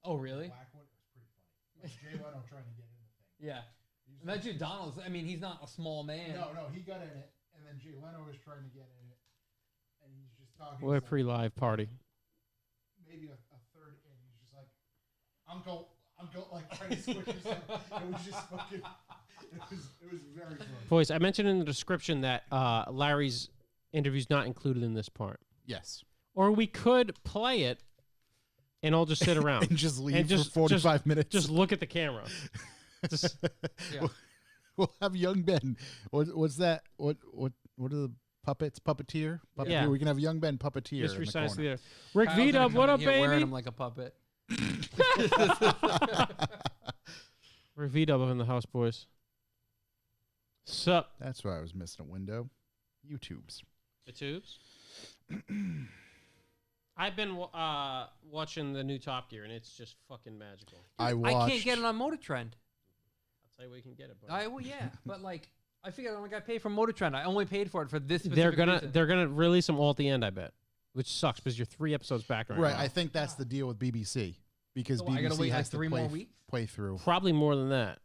Oh, really? The black one. It was pretty funny. Like Jay Leno trying to get in the thing. Yeah. Imagine Donald's. I mean, he's not a small man. No, he got in it, and then Jay Leno was trying to get in it, and he's just talking. What a pre-live party. Maybe a third in. He's just like, Uncle, like trying to squish his head. It was just fucking. It was very funny. Boys, I mentioned in the description that Larry's interview's not included in this part. Yes. Or we could play it and I'll just sit around. and just leave for 45 minutes. Just look at the camera. Yeah. We'll have young Ben. What's that? What are the puppets? Puppeteer? Yeah. We can have young Ben puppeteer. Mystery in the Science corner. Theater. Rick V-Dub, what up, baby? Wearing him like a puppet. Rick V-Dub up in the house, boys. Sup? That's why I was missing a window. YouTube's. The tubes? I've been watching the new Top Gear, and it's just fucking magical. I can't get it on Motor Trend. I'll tell you where you can get it. Buddy. Well, yeah, but like, I figured I only got paid for Motor Trend. I only paid for it for this. They're reason. gonna release them all at the end, I bet, which sucks because you're 3 episodes back right Right. now. I think that's the deal with BBC because So I gotta BBC wait like has to 3 more weeks. play through. Probably more than that.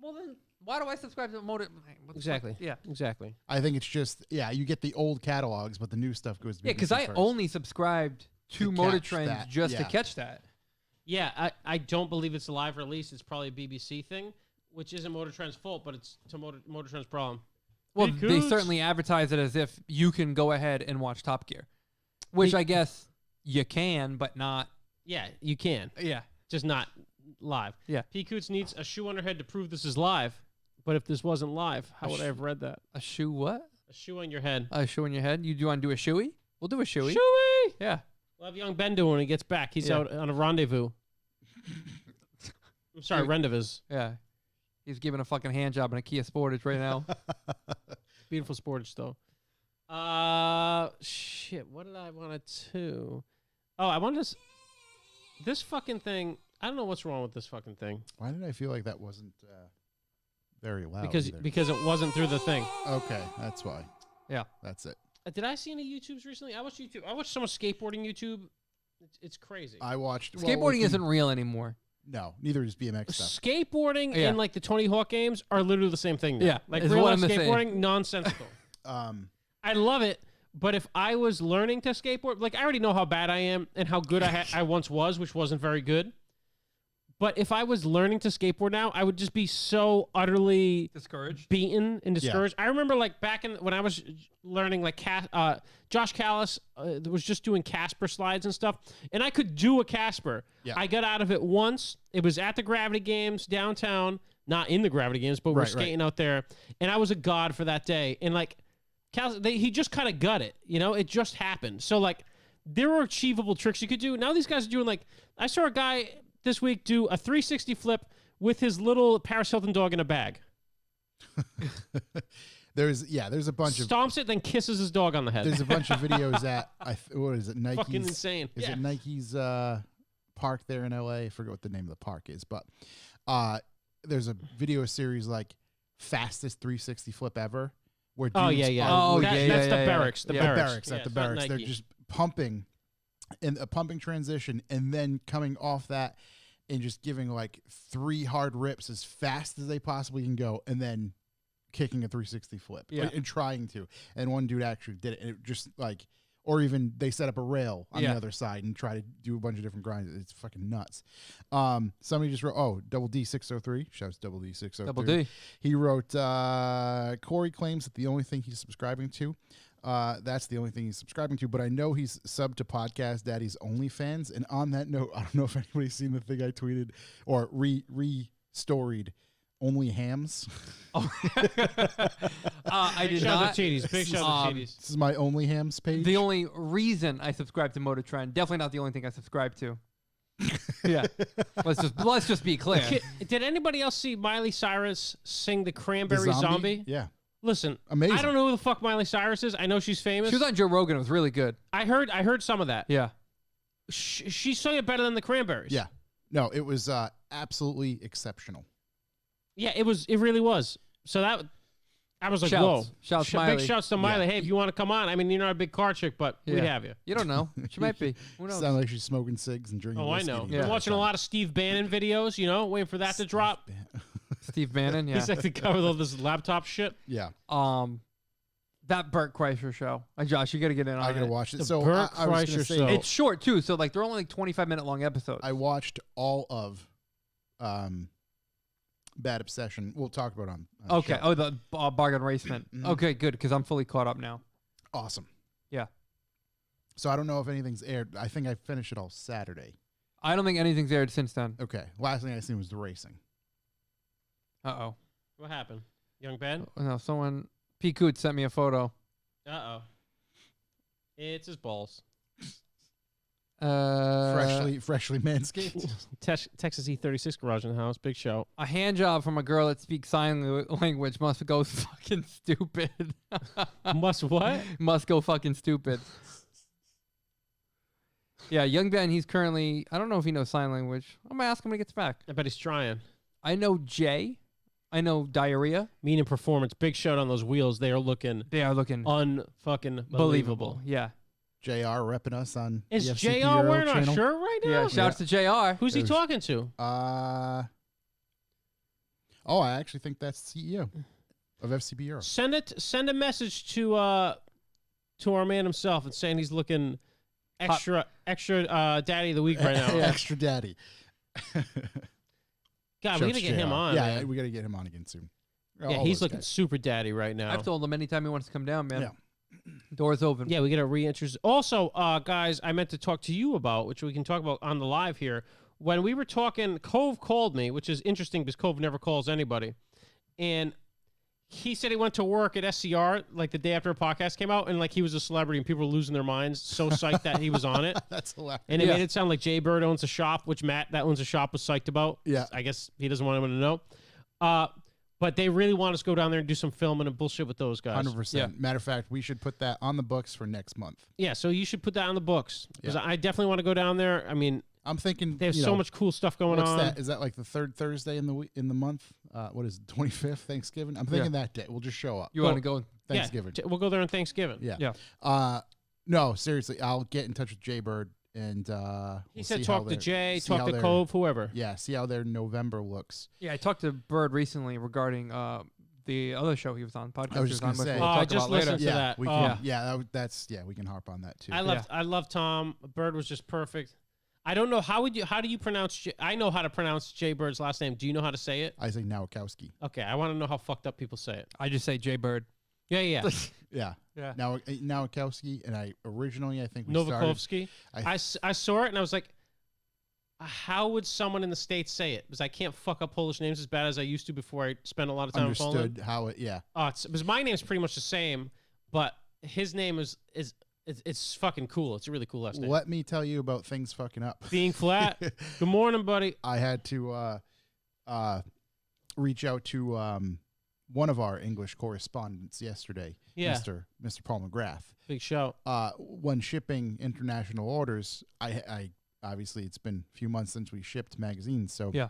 Well then, why do I subscribe to Motor? What the Exactly. fuck? Yeah. Exactly. I think it's just you get the old catalogs, but the new stuff goes to BBC Yeah, because I first. only subscribed to Motor catch Trend that, just to yeah. catch that. Yeah, I don't believe it's a live release. It's probably a BBC thing, which isn't Motor Trend's fault, but it's to Motor Trend's problem. Well, Hey, they Coots. certainly advertise it as if you can go ahead and watch Top Gear, which I guess you can, but not. Yeah, you can. Yeah. Just not live. Yeah. P. Coots needs a shoe on her head to prove this is live. But if this wasn't live, how would I have read that? A shoe what? A shoe on your head. A shoe in your head? You want to do a shoey? We'll do a shoey. Shoey! Yeah. We'll have young Ben doing when he gets back. He's Yeah. out on a rendezvous. I'm sorry, rendezvous. Yeah. He's giving a fucking hand job in a Kia Sportage right now. Beautiful Sportage, though. Shit, what did I want to... Oh, I wanted to... This fucking thing... I don't know what's wrong with this fucking thing. Why did I feel like that wasn't very loud? Because it wasn't through the thing. Okay, that's why. Yeah. That's it. Did I see any YouTubes recently? I watched YouTube. I watched someone skateboarding YouTube. It's crazy. I watched... Skateboarding isn't real anymore. No, neither is BMX stuff. Skateboarding and like the Tony Hawk games are literally the same thing now. Yeah, Like is real what life I'm saying. skateboarding, nonsensical. I love it, but if I was learning to skateboard, like I already know how bad I am and how good I once was, which wasn't very good. But if I was learning to skateboard now, I would just be so utterly Discouraged. beaten and discouraged. I remember like back when I was learning, like Josh Callis was just doing Casper slides and stuff, and I could do a Casper. Yeah. I got out of it once. It was at the Gravity Games downtown, not in the Gravity Games, but we're skating out there, and I was a god for that day. And like Callis, he just kind of got it, you know, it just happened. So like there were achievable tricks you could do. Now these guys are doing like I saw a guy this week do a 360 flip with his little Paris Hilton dog in a bag. There's a bunch of stomps it, then kisses his dog on the head. there's a bunch of videos at what is it? Nike's Fucking insane. Is it Nike's park there in LA? I forget what the name of the park is, but there's a video series like fastest 360 flip ever. Where Oh dudes yeah. are That's the barracks. The the barracks. barracks at the it's not barracks. They're Nike. just pumping in a pumping transition and then coming off that and just giving like 3 hard rips as fast as they possibly can go and then kicking a 360 flip and trying to. And one dude actually did it, and it just like, or even they set up a rail on the other side and try to do a bunch of different grinds. It's fucking nuts. Somebody just wrote, Double D603. Shouts Double D603. Double D. He wrote, Corey claims that the only thing he's subscribing to, that's the only thing he's subscribing to, but I know he's subbed to Podcast Daddy's OnlyFans. And on that note, I don't know if anybody's seen the thing I tweeted or re-storied. Only hams. I did Shout out not. to Cheaties. Big shout out to Cheaties. This is my Only Hams page. The only reason I subscribe to Motor Trend, definitely not the only thing I subscribe to. Yeah. Let's just be clear. Did anybody else see Miley Cyrus sing the Cranberry The Zombie? Yeah. Listen, Amazing. I don't know who the fuck Miley Cyrus is. I know she's famous. She was on Joe Rogan. It was really good. I heard some of that. Yeah. She sang it better than the Cranberries. Yeah. No, it was absolutely exceptional. Yeah, it really was. So that I was like, Shouts. whoa. Shouts, Big Miley. shouts to Miley. Hey, if you want to come on, I mean, you're not a big car chick, but we'd have you. You don't know. She might be. Who knows? Sound like she's smoking cigs and drinking. Oh, I whiskey know. the Been entire watching a time. lot of Steve Bannon videos, waiting for that to drop. Steve Bannon. Yeah. He's like to cover all this laptop shit. Yeah, That Burt Kreischer show. Josh, you got to get in on I gotta it. watch it. The So Burt I was Kreischer gonna say, show. It's short too, so like they're only like 25-minute long episodes. I watched all of Bad Obsession. We'll talk about it on the Okay. show. Oh, the bargain racement. Mhm. Okay, good, because I'm fully caught up now. Awesome. Yeah. So I don't know if anything's aired. I think I finished it all Saturday. I don't think anything's aired since then. Okay. Last thing I seen was the racing. Uh-oh. What happened? Young Ben? No, someone... P. Coots sent me a photo. Uh-oh. It's his balls. Freshly manscaped. Texas E36 garage in the house. Big show. A hand job from a girl that speaks sign language must go fucking stupid. Must what? Must go fucking stupid. Yeah, young Ben, he's currently... I don't know if he knows sign language. I'm going to ask him when he gets back. I bet he's trying. I know Jay. I know diarrhea. Meaning performance. Big shout on those wheels. They are looking They are looking unfucking believable. Yeah. JR repping us on Is the JR FCP Euro wearing our channel. shirt right now? Yeah, shouts to JR. Who's he There's- talking to? I actually think that's CEO of FCP Euro. Send a message to our man himself and saying he's looking extra daddy of the week right now. Extra daddy. God, we gotta get him on. Yeah, man. we gotta get him on again soon. Yeah, All he's those looking guys. super daddy right now. I've told him anytime he wants to come down, man. Yeah. Door's open. Yeah, we got to reintroduce. Also, guys, I meant to talk to you about, which we can talk about on the live here. When we were talking, Cove called me, which is interesting because Cove never calls anybody. And he said he went to work at SCR like the day after a podcast came out, and like he was a celebrity and people were losing their minds, so psyched that he was on it. That's hilarious. And it Yeah. made it sound like Jay Bird owns a shop, which Matt that owns a shop was psyched about. Yeah. I guess he doesn't want anyone to know. But they really want us to go down there and do some filming and bullshit with those guys. 100%. Yeah. Matter of fact, we should put that on the books for next month. Yeah, so you should put that on the books because Yeah. I definitely want to go down there. I mean, I'm thinking they have you so know, much cool stuff going what's on. that? Is that like the third Thursday in the month? What is it, 25th Thanksgiving? I'm thinking that day. We'll just show up. You want to go? Thanksgiving. Yeah, we'll go there on Thanksgiving. Yeah. Yeah. No, seriously, I'll get in touch with Jay Bird and He we'll said see talk how to their- Jay, see talk how to their- Cove, whoever. Yeah, see how their November looks. Yeah, I talked to Bird recently regarding the other show he was on. Podcast I was he just on, gonna which say- we'll Oh, I talk just about later. listened to yeah, that. we Oh. can. Yeah, we can harp on that too. I love Tom. Bird was just perfect. I don't know how do you pronounce I know how to pronounce Jay Bird's last name. Do you know how to say it? I say Nowakowski. Okay, I want to know how fucked up people say it. I just say Jay Bird. Yeah. Yeah. Yeah. Nowakowski, and I think we started. Novakovsky. I saw it and I was like, how would someone in the States say it? Because I can't fuck up Polish names as bad as I used to before I spent a lot of time in Poland. Understood how it. Yeah. Because my name's pretty much the same, but his name is it's fucking cool. It's a really cool last name. Let me tell you about things fucking up. Being flat. Good morning, buddy. I had to reach out to one of our English correspondents yesterday, Yeah. Mr. Paul McGrath. Big shout. When shipping international orders, I obviously it's been a few months since we shipped magazines, so Yeah.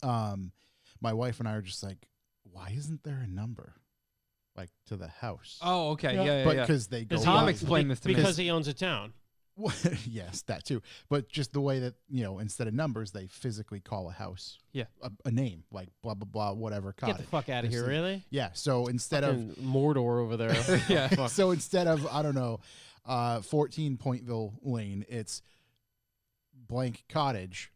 my wife and I are just like, why isn't there a number like to the house? Oh, okay. Yeah. Yeah, but yeah. because they go Tom by- explained this to me. Because he owns a town. yes, that too. But just the way that, instead of numbers, they physically call a house a name, like blah, blah, blah, whatever Get cottage. the fuck out of This here, is- really? Yeah. So instead of, Fucking Mordor over there. Yeah. Fuck. so instead of, I don't know, 14 Pointville Lane, it's blank cottage,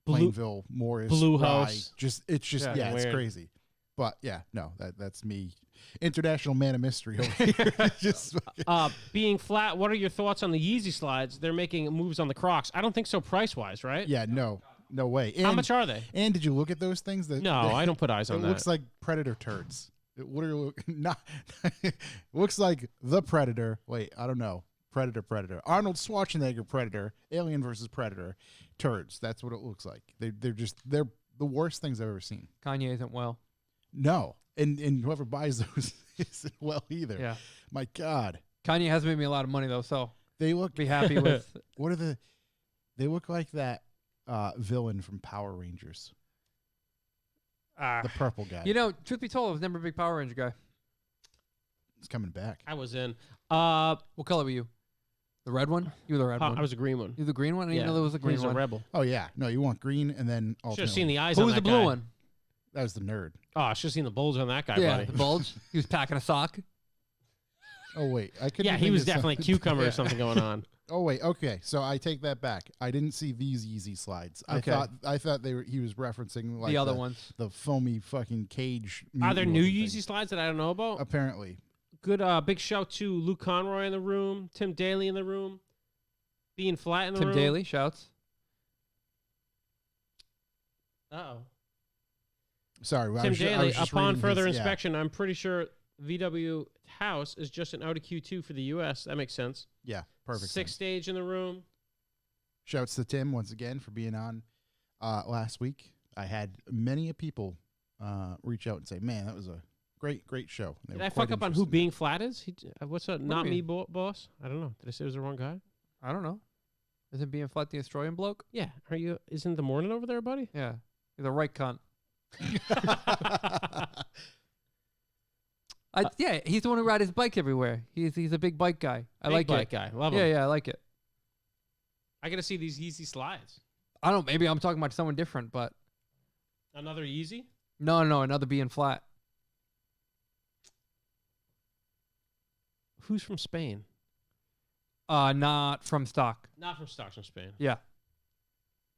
Blue, Plainville, Morris, Blue Rye. House. It's just, Yeah, yeah, it's weird. crazy. But yeah, no, that's me. International man of mystery over here. Just fucking- being flat, what are your thoughts on the Yeezy slides? They're making moves on the Crocs. I don't think so price-wise, right? yeah, no way. And, How much are they? And did you look at those things? No, I don't put eyes It on that. looks like Predator turds. It literally not looks like the Predator. Wait, I don't know. Predator. Arnold Schwarzenegger Predator. Alien versus Predator. Turds. That's what it looks like. They're the worst things I've ever seen. Kanye isn't well. No, and whoever buys those isn't well either. Yeah. My God, Kanye has made me a lot of money though, so they look. be happy with. What are they look like that villain from Power Rangers. The purple guy. You know, truth be told, I was never a big Power Ranger guy. It's coming back. I was in. What color were you? The red one? You were the red one. I was a green one. You the green one? I didn't know there was a green He's one. a rebel. Oh yeah, no, you want green and then Should have alternate. seen the eyes Who on was that the blue guy. one? That was the nerd. Oh, I should have seen the bulge on that guy, Yeah, buddy. the bulge. He was packing a sock. Oh wait, I could. Yeah, he was definitely a cucumber Yeah. or something going on. Oh wait, okay. So I take that back. I didn't see these Yeezy slides. Okay. I thought he was referencing like the other ones. the foamy fucking cage. Are there mutant new looking Yeezy thing. slides that I don't know about? Apparently. Good big shout to Luke Conroy in the room, Tim Daly in the room, Being Flat in the Tim room. Daly, shouts. Uh-oh. Sorry, I Tim was ju- I Daly, was just upon reading further his- yeah. inspection, I'm pretty sure VW House is just an Audi Q2 for the U.S. That makes sense. Yeah, perfect. Six sense. stage in the room. Shouts to Tim once again for being on last week. I had many a people reach out and say, "Man, that was a great show." They Did were I quite fuck up on who interested in Being Flat is? What's up? do Not you me, mean? boss. I don't know. Did I say it was the wrong guy? I don't know. Isn't being flat the Australian bloke? Yeah. Are you? Isn't the morning over there, buddy? Yeah. He's a right cunt. Yeah, he's the one who rides his bike everywhere. He's a big bike guy. I Big like bike it. guy. Love Yeah, him. yeah, I like it. I got to see these Yeezy slides. I don't. Maybe I'm talking about someone different, but Another Yeezy? no, another being flat. Who's from Spain? Not from stock. Not from stocks from Spain. Yeah.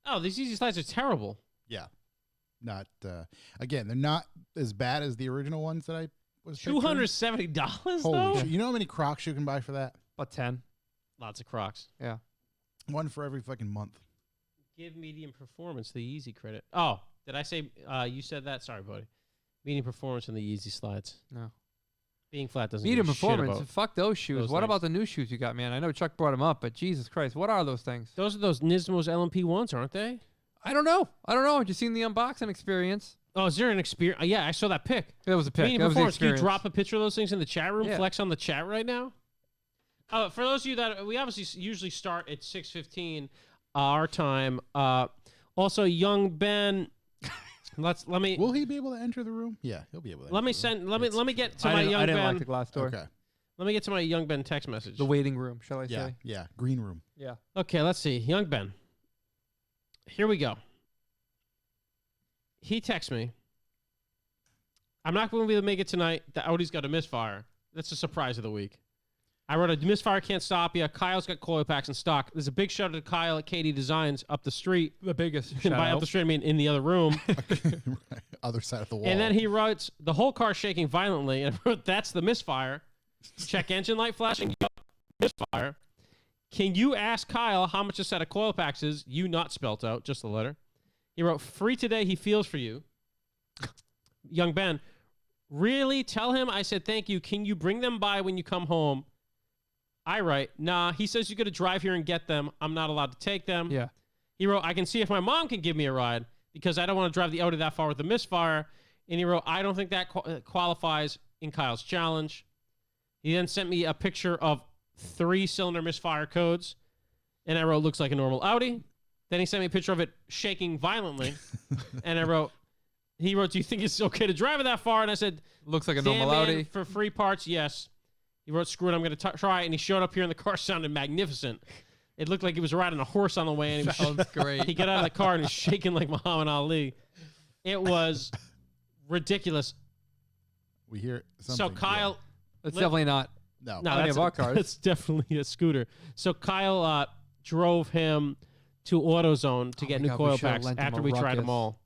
Oh, these Yeezy slides are terrible. Yeah, not again. They're not as bad as the original ones that I was. picturing. $270 Holy though? shit! You know how many Crocs you can buy for that? About 10. Lots of Crocs. Yeah. One for every fucking month. Give Medium Performance the Yeezy credit. Oh, did I say you said that? Sorry, buddy. Medium Performance and the Yeezy slides. No. Being Flat doesn't Medium give a shit performance. about. Fuck those shoes. those What things. about the new shoes you got, man? I know Chuck brought them up, but Jesus Christ, what are those things? Those are those Nismo's LMP ones, aren't they? I don't know. Just seen the unboxing experience. Oh, is there an experience? Yeah, I saw that pic. That was a pic. Medium That was the Performance. Can you experience. drop a picture of those things in the chat room? Yeah. Flex on the chat right now. For those of you that we obviously usually start at 6:15 our time. Also, young Ben. let me Will he be able to enter the room? Yeah, he'll be able to. let me enter the room. send let me get to I my didn't, young I didn't Ben. like the glass door. Okay. Let me get to my young Ben text message. The waiting room, shall I Yeah, say? yeah. Green room. Yeah. Okay, let's see. Young Ben. Here we go. He texts me. I'm not going to be able to make it tonight. The Audi's got a misfire. That's a surprise of the week. I wrote a misfire can't stop you. Kyle's got coil packs in stock. There's a big shout out to Kyle at KD Designs up the street. The biggest. And by up the street, I mean in the other room. Other side of the wall. And then he writes, the whole car shaking violently. And I wrote, that's the misfire. Check engine light flashing. Yup, misfire. Can you ask Kyle how much a set of coil packs is? You not spelt out, just the letter. He wrote, free today, he feels for you. Young Ben, really? Tell him I said thank you. Can you bring them by when you come home? I write, nah. He says you got to drive here and get them. I'm not allowed to take them. Yeah. He wrote, I can see if my mom can give me a ride because I don't want to drive the Audi that far with the misfire. And he wrote, I don't think that qualifies in Kyle's challenge. He then sent me a picture of 3-cylinder misfire codes. And I wrote, looks like a normal Audi. Then he sent me a picture of it shaking violently. And he wrote, do you think it's okay to drive it that far? And I said, Looks like a damn, normal man, Audi. for free parts, yes. He wrote, screw it, I'm going to try it. And he showed up here and the car sounded magnificent. It looked like he was riding a horse on the way. And he was Sounds great. He got out of the car and he was shaking like Muhammad Ali. It was ridiculous. we hear something. So Kyle, That's Let- definitely not. No. no, Any that's of our cars. That's definitely a scooter. So Kyle drove him to AutoZone to Oh get my new God, we coil should've packs lent him after a we tried them ruckus. all.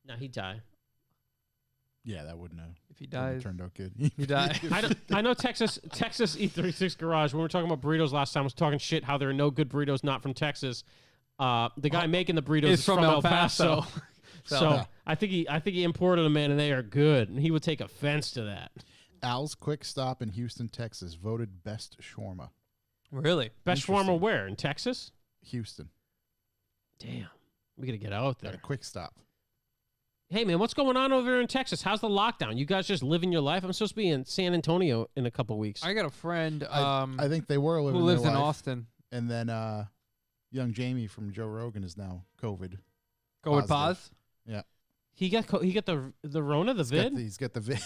No, he'd die. Yeah, that wouldn't have If he wouldn't have dies, turned out good. he dies. I know Texas E36 Garage, when we were talking about burritos last time, was talking shit how there are no good burritos not from Texas. The guy making the burritos It's is from El Paso. So Yeah. I think he imported them, man, and they are good. And he would take offense to that. Al's Quick Stop in Houston, Texas, voted best shawarma. Really? Best shawarma Interesting. where? In Texas? Houston. Damn. We got to get out Got there. a Quick Stop. Hey, man, what's going on over there in Texas? How's the lockdown? You guys just living your life? I'm supposed to be in San Antonio in a couple weeks. I got a friend I think they were living who lives their in life, Austin. and then young Jamie from Joe Rogan is now COVID. Go with Positive. pause. Yeah. He got the Rona, the vid. He's got the vid.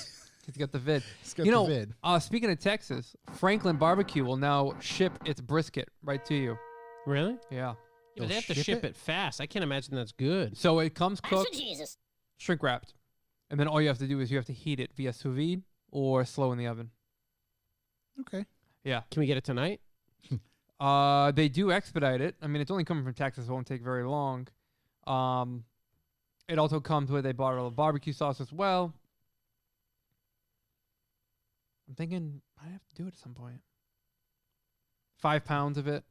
He's got the vid. He's got You the know, vid. Speaking of Texas, Franklin Barbecue will now ship its brisket right to you. Really? Yeah. Yeah, but They'll they have to ship ship it? it fast. I can't imagine that's good. So it comes cooked, shrink wrapped, and then all you have to do is you have to heat it via sous vide or slow in the oven. Okay. Yeah. Can we get it tonight? They do expedite it. I mean, it's only coming from Texas, so it won't take very long. It also comes with a bottle of barbecue sauce as well. I'm thinking I have to do it at some point. 5 pounds of it.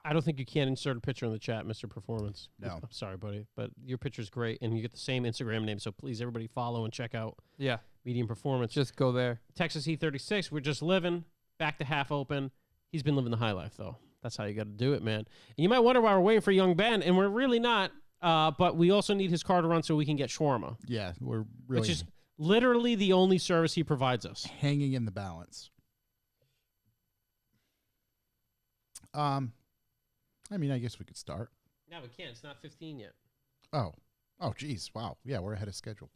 I don't think you can insert a picture in the chat, Mr. Performance. No. I'm sorry, buddy, but your picture's great, and you get the same Instagram name, so please, everybody follow and check out Yeah. Medium Performance. Just go there. Texas Heat 36, we're just living, back to half open. He's been living the high life, though. That's how you got to do it, man. And you might wonder why we're waiting for young Ben, and we're really not, but we also need his car to run so we can get shawarma, Yeah, we're really which is literally the only service he provides us. hanging in the balance. I mean, I guess we could start. No, we can't. It's not 15 yet. Oh, geez, wow. Yeah, we're ahead of schedule.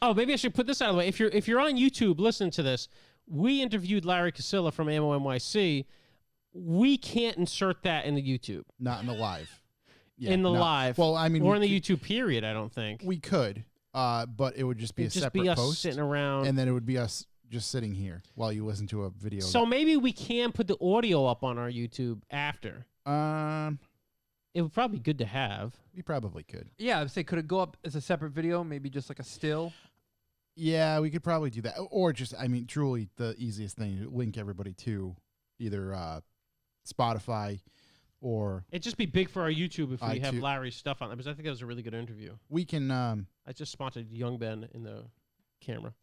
Oh, maybe I should put this out of the way. If you're on YouTube listening to this, we interviewed Larry Kosilla from Ammo NYC. We can't insert that in the YouTube. Not in the live. Yeah, In the no. live. Well, I mean, Or we in the could- YouTube period, I don't think. We could, but it would just be It'd a just separate be us post, sitting around. and then it would be us just sitting here while you listen to a video. So maybe we can put the audio up on our YouTube after. It would probably be good to have. We probably could. Yeah, I would say, could it go up as a separate video? Maybe just like a still? Yeah, we could probably do that, or just, I mean, truly the easiest thing: link everybody to either Spotify or It'd just be big for our YouTube if we have iTunes. Larry's stuff on it, because I think that was a really good interview. we can. I just spotted Young Ben in the camera.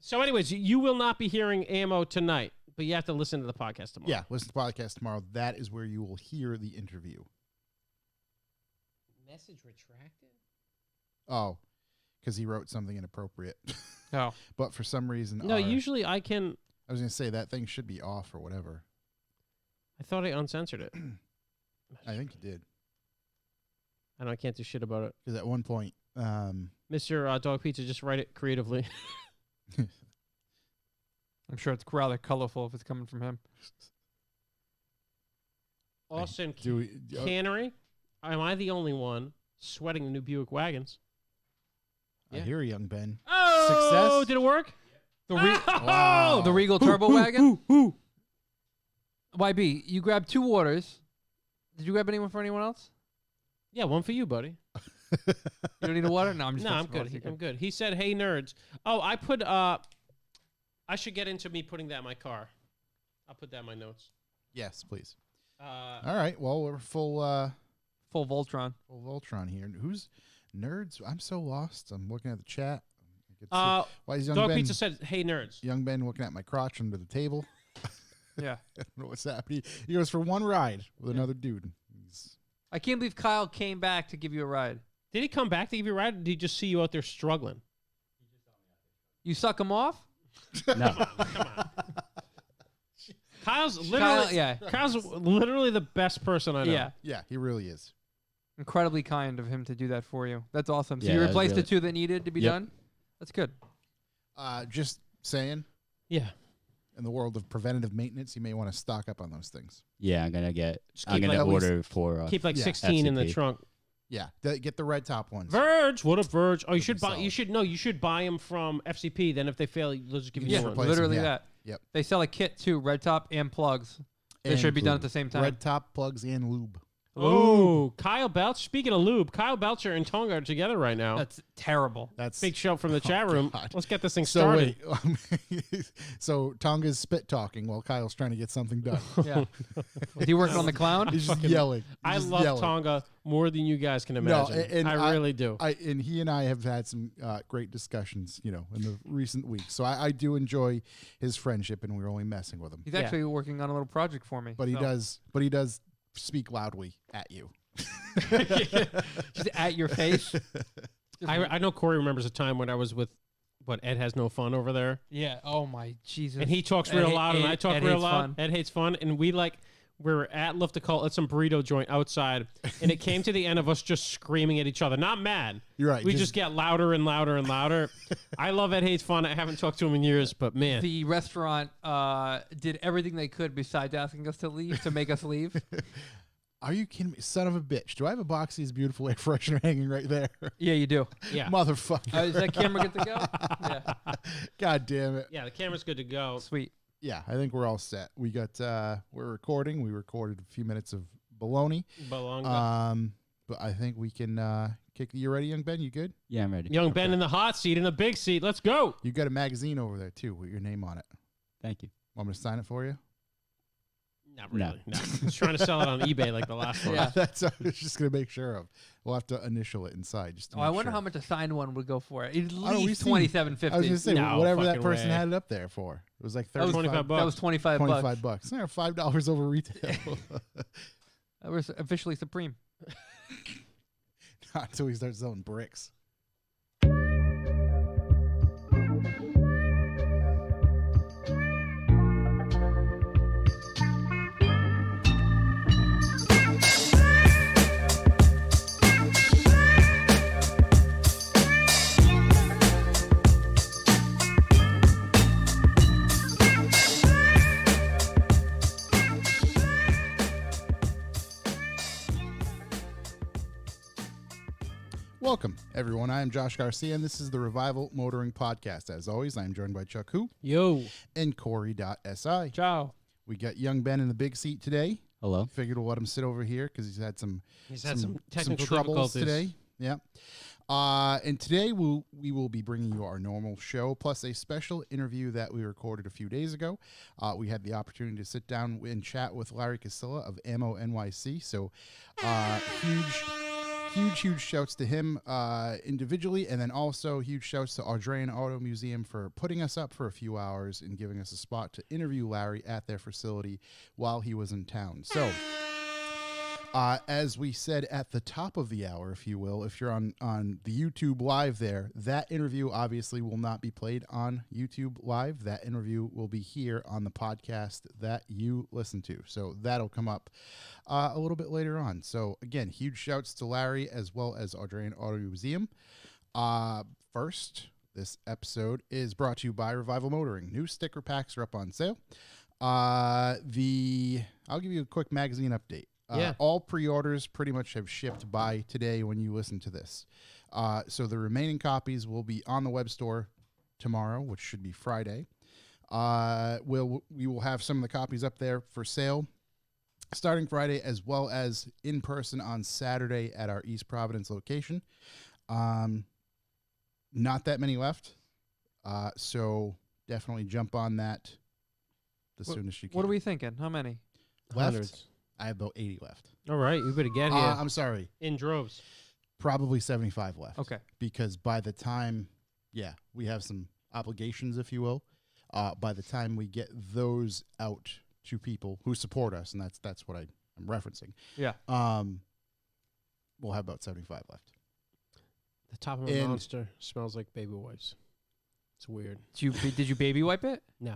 So anyways, you will not be hearing Ammo tonight, but you have to listen to the podcast tomorrow. Yeah, listen to the podcast tomorrow. That is where you will hear the interview. Message retracted? Oh, because he wrote something inappropriate. No. But for some reason, No, usually I can. I was going to say that thing should be off or whatever. I thought I uncensored it. I think you did. I know I can't do shit about it. Because at one point, Mr. Dog Pizza, just write it creatively. I'm sure it's rather colorful if it's coming from him. Austin do we, Cannery. Am I the only one sweating the new Buick wagons? I hear you, young Ben. Oh, Success? did it work? The Wow. the Regal Turbo Wagon. YB, you grabbed 2 waters. Did you grab anyone for anyone else? Yeah, one for you, buddy. You don't need a water? No, I'm just. No, I'm good. I'm good. He said, "Hey nerds." Oh, I put. I should get into me putting that in my car. I'll put that in my notes. Yes, please. Uh, All right. Well, we're full Full Voltron. Voltron here. Who's nerds? I'm so lost. I'm looking at the chat. Why is young Dog Ben? Pizza said, "Hey nerds." Young Ben looking at my crotch under the table. Yeah. I don't know what's happening. He goes for one ride with another dude. I can't believe Kyle came back to give you a ride. Did he come back to give you a ride? Or did he just see you out there struggling? You suck him off? No, come on. Kyle's literally, Kyle's literally the best person I know. Yeah. Yeah, he really is. Incredibly kind of him to do that for you. That's awesome. So Yeah, you that was replaced really- the 2 that needed to be Yep. done? That's good. Just saying, Yeah. in the world of preventative maintenance, you may want to stock up on those things. Yeah, I'm gonna Just I'm keep gonna like- order for Keep like yeah, 16 in the FCP. trunk. Yeah, get the red top ones. Verge, what up, Verge? Oh, you That'd should be buy. solid. You should know. You should buy them from FCP. Then if they fail, they'll just give you Yeah, new replace ones. literally them, yeah. that. Yep. They sell a kit too, red top and plugs. They And should be done lube. at the same time. Red top plugs and lube. Oh, Kyle Belch. Speaking of lube, Kyle Belcher and Tonga are together right now. That's terrible. That's Big shout from the chat room. God. Let's get this thing so. started. Wait, so Tonga's spit talking while Kyle's trying to get something done. Yeah. Is he working on the clown? He's just Fucking- yelling. He's I just love yelling. Tonga more than you guys can No, imagine. and I really do. And he and I have had some great discussions, in the recent weeks. So I do enjoy his friendship, and we're only messing with him. He's actually working on a little project for me. But he so. does speak loudly at you. Just at your face. I know Corey remembers a time when I was with, Ed Has No Fun over there. Yeah. Oh my Jesus. And he talks Ed real hate- loud, and Ed- I talk Ed real hates loud. fun. Ed hates fun, and we We were at Lift a Cult at some burrito joint outside, and it came to the end of us just screaming at each other. Not mad. You're right. We just get louder and louder and louder. I love Ed Hates Fun. I haven't talked to him in years, but man. The restaurant did everything they could besides asking us to leave to make us leave. Are you kidding me? Son of a bitch. Do I have a box of these beautiful air freshener hanging right there? Yeah, you do. Yeah. Motherfucker. Is that camera good to go? Yeah. God damn it. Yeah, the camera's good to go. Sweet. Yeah, I think we're all set. We got, we're recording. We recorded a few minutes of baloney. Belonga. But I think we can kick. You ready, young Ben? You good? Yeah, I'm ready. Young Ben in the hot seat, in a big seat. Let's go. You got a magazine over there, too, with your name on it. Thank you. Want me to sign it for you? Not really. No. He's trying to sell it on eBay like the last one. Yeah. That's what I was just going to make sure of. We'll have to initial it inside. Just to I make wonder sure. how much a signed one would go for. At we've least seen- $27.50. I was going to say, No whatever that fucking person way. had it up there for. It was like That was 25 bucks. That was 25 bucks. 25 bucks. Yeah, $5 over retail. That was officially supreme. Not until we start selling bricks. Welcome, everyone. I am Josh Garcia, and this is the Revival Motoring Podcast. As always, I'm joined by Chuck Hu Yo. and Corey.si. Ciao. We got young Ben in the big seat today. Hello. Figured we'll let him sit over here because he's had some Technical troubles difficulties today. Yeah. And today we will be bringing you our normal show, plus a special interview that we recorded a few days ago. We had the opportunity to sit down and chat with Larry Kosilla of Ammo NYC. So huge shouts to him individually, and then also huge shouts to Audrey Auto Museum for putting us up for a few hours and giving us a spot to interview Larry at their facility while he was in town. So as we said at the top of the hour, if you will, if you're on the YouTube Live there, that interview obviously will not be played on YouTube Live. That interview will be here on the podcast that you listen to. So that'll come up a little bit later on. So again, huge shouts to Larry as well as Audrey Auto Museum. First, this episode is brought to you by Revival Motoring. New sticker packs are up on sale. I'll give you a quick magazine update. All pre-orders pretty much have shipped by today when you listen to this. So the remaining copies will be on the web store tomorrow, which should be Friday. We will have some of the copies up there for sale starting Friday, as well as in person on Saturday at our East Providence location. Not that many left. So definitely jump on that as soon as you can. What are we thinking? How many? left? Hundreds. I have about 80 left. All right, we better get here I'm sorry. in droves. Probably 75 left. Okay. Because by the time, we have some obligations, if you will. By the time we get those out to people who support us, and that's what I'm referencing. Yeah. We'll have about 75 left. The top of a monster smells like baby wipes. It's weird. Did you baby wipe it? No.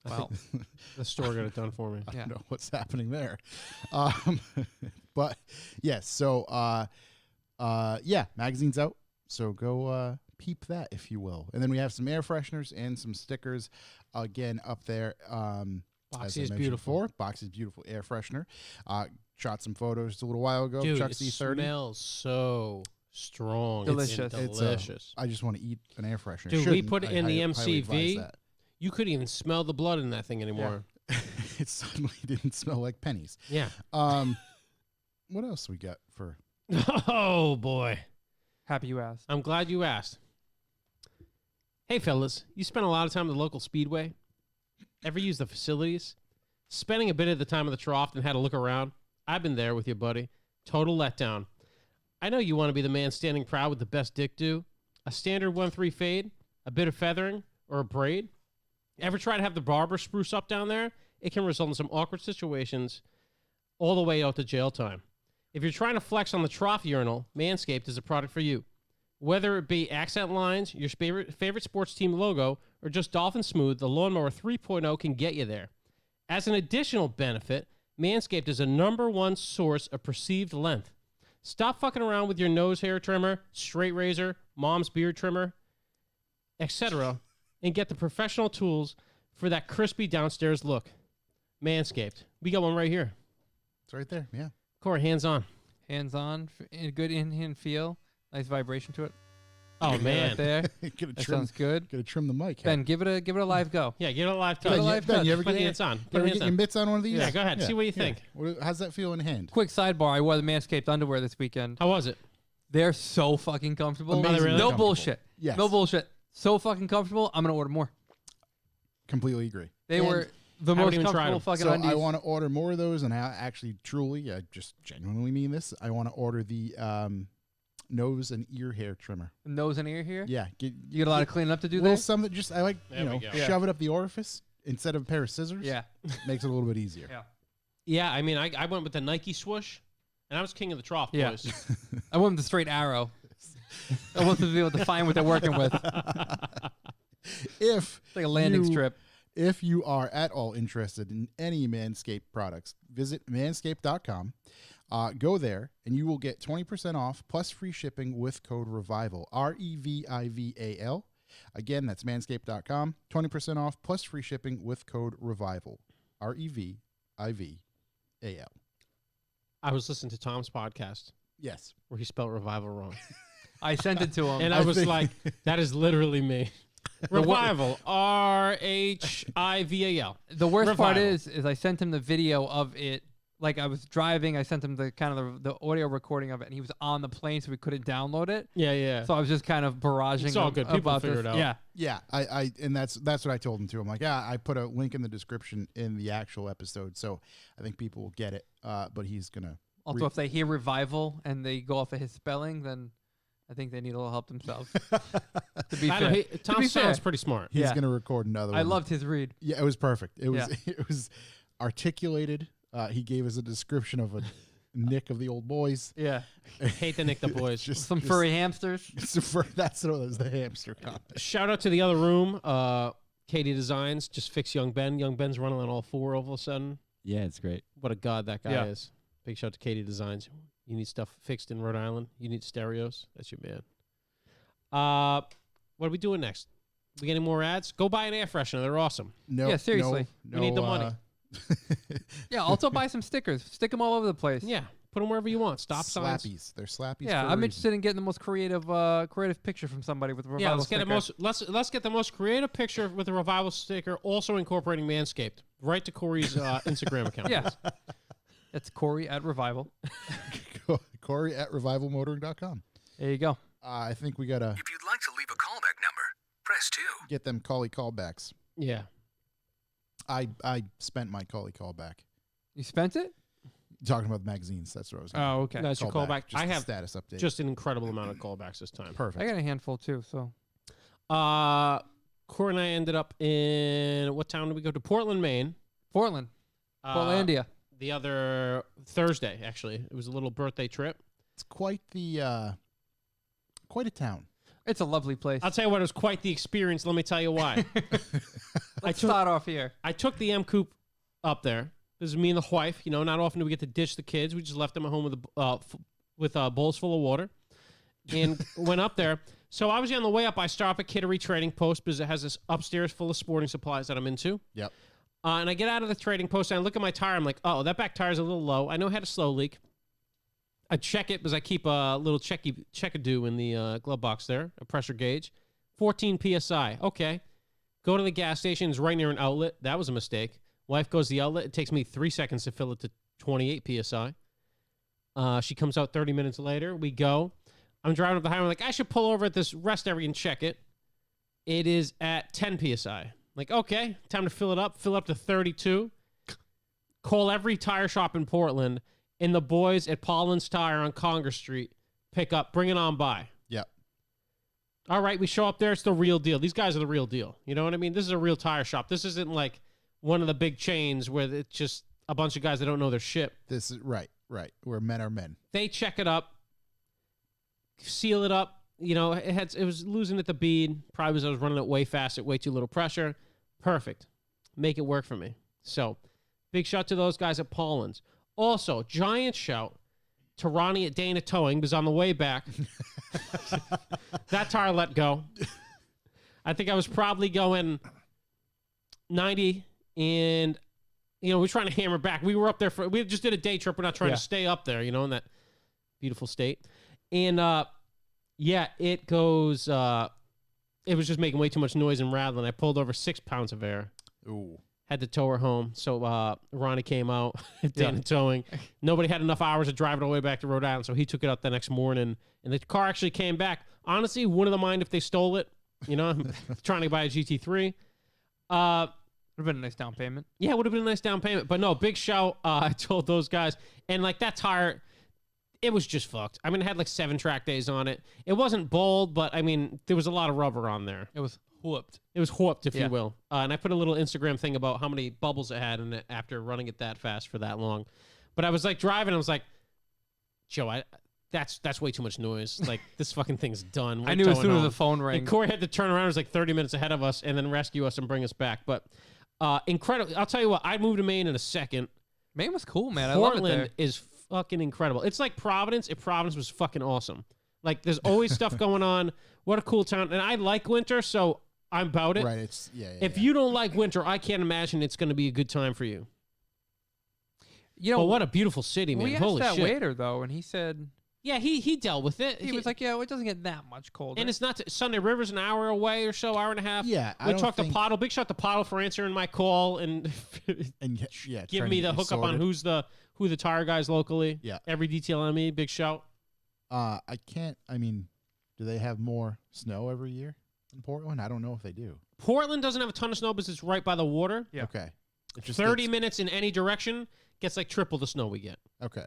I Well, think the store got it done for me. I Yeah. don't know what's happening there. But yes, so magazine's out. So go peep that, if you will. And then we have some air fresheners and some stickers again up there. As I Boxy is mentioned beautiful. before, Boxy's beautiful air freshener. Shot some photos a little while ago. Dude, Chuck's it E30. smells so strong. Delicious. It's It's, delicious. I just want to eat an air freshener. Dude, we Shouldn't. put it I in the highly advise MCV. that. You couldn't even smell the blood in that thing anymore. It suddenly didn't smell like pennies. Yeah. What else we got for? Oh, boy. happy you asked. I'm glad you asked. Hey, fellas, you spent a lot of time at the local speedway? Ever use the facilities? Spending a bit of the time at the trough and had a look around? I've been there with you, buddy. Total letdown. I know you want to be the man standing proud with the best dick do. A standard 1-3 fade, a bit of feathering, or a braid. Ever try to have the barber spruce up down there? It can result in some awkward situations all the way out to jail time. If you're trying to flex on the trough urinal, Manscaped is a product for you. Whether it be accent lines, your favorite sports team logo, or just Dolphin Smooth, the Lawnmower 3.0 can get you there. As an additional benefit, Manscaped is a #1 source of perceived length. Stop fucking around with your nose hair trimmer, straight razor, mom's beard trimmer, etc., and get the professional tools for that crispy downstairs look. Manscaped. We got one right here. It's right there. Yeah. Corey, hands on. Hands on, good in-hand feel, nice vibration to it. Oh, Right man. there. Gonna That trim. sounds good. Gonna trim the mic. Ben, give it a live go. Yeah, give it a live Give it a touch. live Ben, touch. you ever Put get hands on. You Put ever hands get your on. mitts on one of these? Yeah, go ahead. See what you think. How's that feel in hand? Quick sidebar: I wore the Manscaped underwear this weekend. How was it? They're so fucking comfortable. Amazingly No comfortable. bullshit. Yes. No bullshit. So fucking comfortable. I'm gonna order more. Completely agree. They And were the haven't most even tried comfortable them. fucking So undies. I want to order more of those, and I actually, truly, I just genuinely mean this. I want to order the nose and ear hair trimmer. Nose and ear here. Yeah, You get a lot of cleaning up to do little there. some that just I like There we go. shove it up the orifice instead of a pair of scissors. Yeah. Makes it a little bit easier. Yeah. Yeah, I mean, I went with the Nike swoosh, and I was king of the trough, Yeah. boys. I want them the straight arrow. I want them to be able to find what they're working with. If It's like a landing you- strip. If you are at all interested in any Manscaped products, visit manscaped.com. Go there, and you will get 20% off plus free shipping with code REVIVAL. REVIVAL. Again, that's manscaped.com. 20% off plus free shipping with code REVIVAL. REVIVAL. I was listening to Tom's podcast Yes. where he spelled revival wrong. I sent it to him. And I I was think- like, that is literally me. Revival. RHIVAL. The worst part Revival. is I sent him the video of it. Like I was driving, I sent him the kind of the audio recording of it, and he was on the plane, so we couldn't download it. Yeah, yeah. So I was just kind of barraging. It's all him good. People about figure this. it out. Yeah, Yeah, and that's what I told him too. I'm like, yeah, I put a link in the description in the actual episode, so I think people will get it. But he's gonna. Also, if they hear revival and they go off of his spelling, then I think they need a little help themselves. To be I fair, know, Tom be sounds fair. pretty smart. He's Yeah. gonna record another. I one. loved his read. Yeah, it was perfect. It was Yeah. it was articulated. He gave us a description of a nick of the old boys. Yeah, Hate the Nick the Boys. some furry hamsters. That's what it was. The hamster comment. Shout out to the other room. Katie Designs just fixed Young Ben. Young Ben's running on all four all of a sudden. Yeah, it's great. What a god that guy Yeah. is. Big shout out to Katie Designs. You need stuff fixed in Rhode Island. You need stereos. That's your man. What are we doing next? We getting more ads? Go buy an air freshener. They're awesome. No, Yeah, seriously. no, We need the money. Yeah, also buy some stickers. Stick them all over the place. Yeah, put them wherever you want. Stop signs. slappies. They're slappies. Yeah, for a I'm reason. interested in getting the most creative picture from somebody with a revival Yeah, let's get sticker. the most. Let's get the most creative picture with a revival sticker, also incorporating Manscaped. Right to Corey's Instagram account. Yeah, it's Corey at Revival. Corey at revivalmotoring.com. There you go. I think we gotta If you'd like to leave a callback number, press 2. get them callbacks. Yeah. I spent my callback. You spent it? Talking about magazines. That's what I was. Gonna Oh, okay. That's your callback. Just I the have status update. just an incredible amount of callbacks this time. perfect. I got a handful too. So Corey and I ended up in what town did we go to? Portland, Maine. Portland, Portlandia. The other Thursday, actually, it was a little birthday trip. It's quite the quite a town. It's a lovely place. I'll tell you what, it was quite the experience. Let me tell you why. Let's start off here. I took the M Coupe up there. This is me and the wife. You know, not often do we get to ditch the kids. We just left them at home with bowls full of water, and went up there. So obviously on the way up, I stop at Kittery Trading Post because it has this upstairs full of sporting supplies that I'm into. Yep. And I get out of the trading post and I look at my tire. I'm like, oh, that back tire's a little low. I know it had a slow leak. I check it because I keep a little check-a-do in the glove box there, a pressure gauge. 14 PSI. Okay. Go to the gas station. It's right near an outlet. That was a mistake. Wife goes to the outlet. It takes me 3 seconds to fill it to 28 PSI. She comes out 30 minutes later. We go. I'm driving up the highway. I'm like, I should pull over at this rest area and check it. It is at 10 PSI. Like, okay, time to fill it up. Fill up to 32. Call every tire shop in Portland. And the boys at Pollen's Tire on Congress Street pick up, bring it on by. Yep. All right, we show up there. It's the real deal. These guys are the real deal. You know what I mean? This is a real tire shop. This isn't like one of the big chains where it's just a bunch of guys that don't know their shit. This is right. Where men are men. They check it up, seal it up. You know, it was losing at the bead. Probably because I was running it way fast at way too little pressure. Perfect. Make it work for me. So Big shout to those guys at Paulins. Also, giant shout to Ronnie at Dana Towing, because on the way back, that tire let go. I think I was probably going 90, and we're trying to hammer back. We were up there we just did a day trip. We're not trying to stay up there, in that beautiful state. And it goes. It was just making way too much noise and rattling. I pulled over 6 pounds of air. Ooh. Had to tow her home. So Ronnie came out, Dana Towing. Nobody had enough hours to drive it all the way back to Rhode Island, so he took it out the next morning. And the car actually came back. Honestly, wouldn't have mind if they stole it. I'm trying to buy a GT3. Would have been a nice down payment. Yeah, it would have been a nice down payment. But no, big shout. I told those guys. And that tire, it was just fucked. It had 7 track days on it. It wasn't bold, but there was a lot of rubber on there. It was whooped. It was whooped, if you will. And I put a little Instagram thing about how many bubbles it had in it after running it that fast for that long. But I was driving, I was like, Joe, that's way too much noise. This fucking thing's done. I knew as soon as the phone rang. And Corey had to turn around. It was 30 minutes ahead of us and then rescue us and bring us back. But incredible. I'll tell you what, I'd move to Maine in a second. Maine was cool, man. I Portland love it there. is fucking incredible. It's like Providence if Providence was fucking awesome. There's always stuff going on. What a cool town. And I like winter, so I'm about it. Right. If you don't like winter, I can't imagine it's going to be a good time for you. But what a beautiful city, man. We asked Holy that shit. waiter, though, and he said... Yeah, he dealt with it. He was like, it doesn't get that much colder. And it's not... Sunday River's an hour away or so, hour and a half. Yeah, We talked to Pottle. Big shout to Pottle for answering my call and give me the hookup on who the tire guys locally. Yeah. Every detail on me. Big shout. Do they have more snow every year in Portland? I don't know if they do. Portland doesn't have a ton of snow because it's right by the water. Yeah. Okay. It just 30 minutes in any direction gets triple the snow we get. Okay.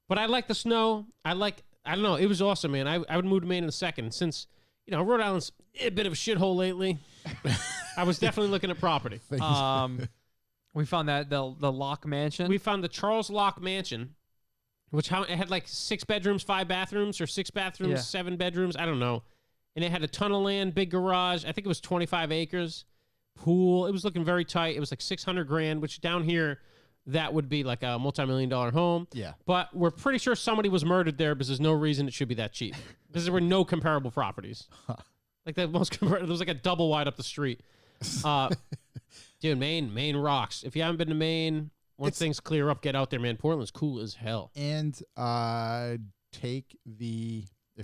But I like the snow. I don't know. It was awesome, man. I would move to Maine in a second since, Rhode Island's a bit of a shithole lately. I was definitely looking at property. We found that the Locke Mansion. We found the Charles Locke Mansion, which it had 6 bedrooms, 5 bathrooms, or 6 bathrooms, 7 bedrooms. I don't know. And it had a ton of land, big garage. I think it was 25 acres, pool. It was looking very tight. It was $600,000, which down here, that would be a multi-million-dollar home. Yeah. But we're pretty sure somebody was murdered there because there's no reason it should be that cheap. Because there were no comparable properties. There was a double wide up the street. Dude, Maine rocks. If you haven't been to Maine, once things clear up, get out there, man. Portland's cool as hell. And if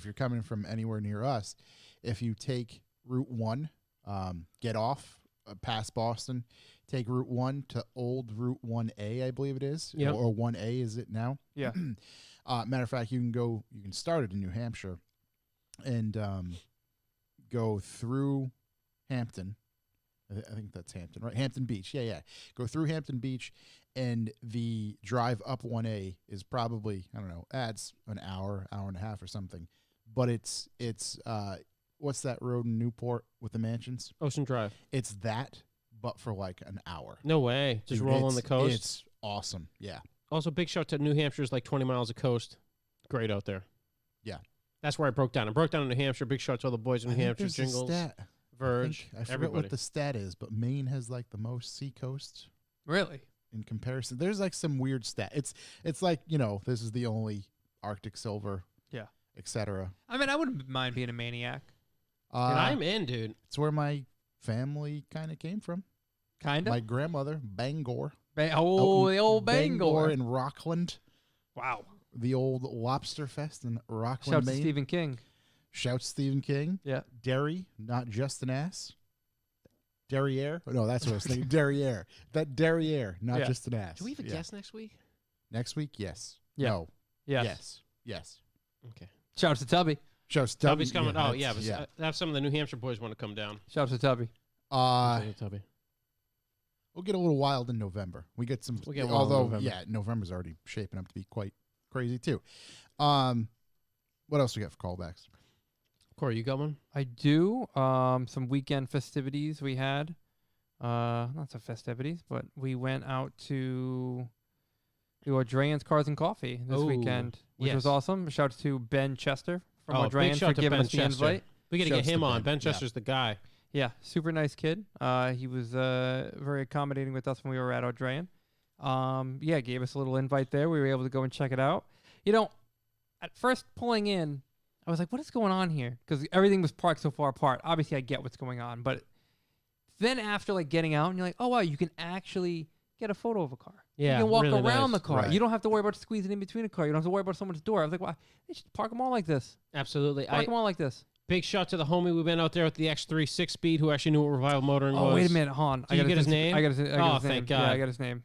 you're coming from anywhere near us, if you take Route 1, get off past Boston, take Route 1 to old Route 1A, I believe it is. Yep. Or 1A is it now? Yeah. Matter of fact, you can start it in New Hampshire and go through Hampton. I think that's Hampton, right? Hampton Beach. Yeah. Go through Hampton Beach, and the drive up 1A is probably, I don't know, adds an hour and a half or something. But it's what's that road in Newport with the mansions? Ocean Drive. It's that, but for an hour. No way. Just roll on the coast. It's awesome. Yeah. Also, big shout to New Hampshire's 20 miles of coast. Great out there. Yeah. That's where I broke down. I broke down in New Hampshire. Big shout to all the boys in New Hampshire. There's Jingles, a stat. Verge, I forget everybody. what the stat is, but Maine has the most sea coast Really? in comparison. There's some weird stat. It's this is the only Arctic silver. Yeah. Etc. I wouldn't mind being a maniac. Dude, I'm in, dude. It's where my family kind of came from. Kind of? My grandmother, Bangor. The old Bangor. in Rockland. Wow. The old Lobster Fest in Rockland, Shout to Maine. Stephen King. Shout Stephen King. Yeah. Derry, not just an ass. Derriere? No, that's what I was thinking. Derriere. That Derriere, not just an ass. Do we have a guest next week? Next week? Yes. Yeah. No. Yes. Yes. Okay. Shout out to Tubby. Shout Tubby's coming. Yeah, Have some of the New Hampshire boys want to come down. Shout out to Tubby. Tubby. We'll get a little wild in November. We get some. We'll get wild in November. November's already shaping up to be quite crazy too. What else we got for callbacks? Corey, you got one? I do. Some weekend festivities we had. Not some festivities, but we went out to do Adrian's Cars and Coffee this weekend, which was awesome. Shout out to Ben Chester from Adrian for giving us the invite. We got to get him on. Ben Chester's the guy. Yeah, super nice kid. He was very accommodating with us when we were at Adrian. Yeah, gave us a little invite there. We were able to go and check it out. You know, at first pulling in, I was like, what is going on here? Because everything was parked so far apart. Obviously, I get what's going on. But then after like getting out, and you're like, oh, wow, you can actually get a photo of a car. Yeah, you can walk really around nice. the car. Right. You don't have to worry about squeezing in between a car. You don't have to worry about someone's door. I was like, wow, they should park them all like this. Absolutely. Park them all like this. Big shout to the homie we've been out there with the X3 6-speed who actually knew what Revival Motoring was. Oh, wait a minute, hon. Did you get his name? I got his Oh, name. thank God. Yeah, I got his name.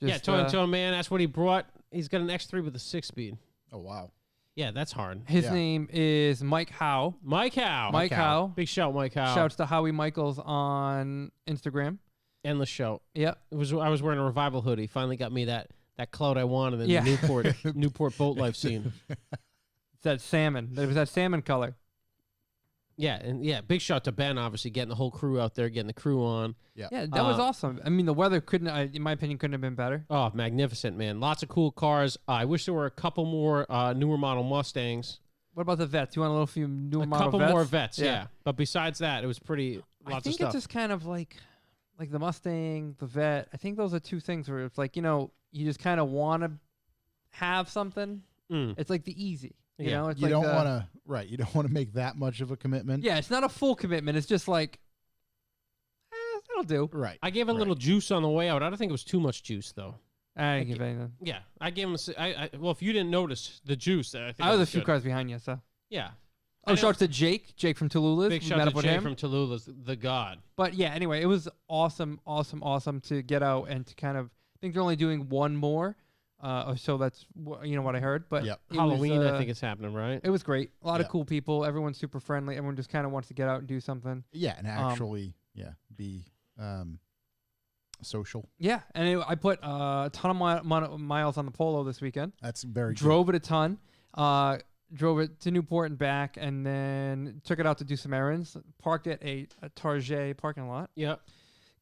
Yeah, Tone, man, that's what he brought. He's got an X3 with a 6-speed. Oh wow. Yeah, that's hard. His Yeah. name is Mike Howe. Mike Howe. Mike Howe. Big shout, Mike Howe. Shouts to Howie Michaels on Instagram. Endless shout. Yep. I was wearing a Revival hoodie. Finally got me that clout I wanted in Yeah. the Newport boat life scene. It's that salmon. There was that salmon color. Yeah, and big shout to Ben, obviously getting the whole crew out there, getting the crew on. Yeah. Yeah, that was awesome. I mean, the weather couldn't, in my opinion, couldn't have been better. Oh, magnificent, man! Lots of cool cars. I wish there were a couple more newer model Mustangs. What about the vets? You want a little few new A model couple vets? more vets, yeah. But besides that, it was pretty I lots of think stuff. it's just kind of like the Mustang, the vet. I think those are two things where it's like, you just kind of want to have something. It's like the easy. You Yeah. know, it's You like don't want to, right? You don't want to make that much of a commitment. Yeah, it's not a full commitment. It's just like, it'll do. Right. I gave a little juice on the way out. I don't think it was too much juice though. I didn't give anything. Yeah, I gave him. Well, if you didn't notice the juice, I think I was it a few good. cars behind you, so. Yeah. Oh, shouts to Jake from Tallulah's. Big We shout met to up with Jay him. from Tallulah's, the god. But yeah, anyway, it was awesome to get out and to kind of. I think they're only doing one more, so that's what I heard. But Yep. it Halloween, was, I think it's happening, right? it was great. A lot of Yeah. cool people. Everyone's super friendly. Everyone just kind of wants to get out and do something. Yeah, and actually, be social. Yeah, and I put a ton of miles on the Polo this weekend. That's very good. Drove it a ton. Drove it to Newport and back, and then took it out to do some errands. Parked at a Target parking lot. Yep.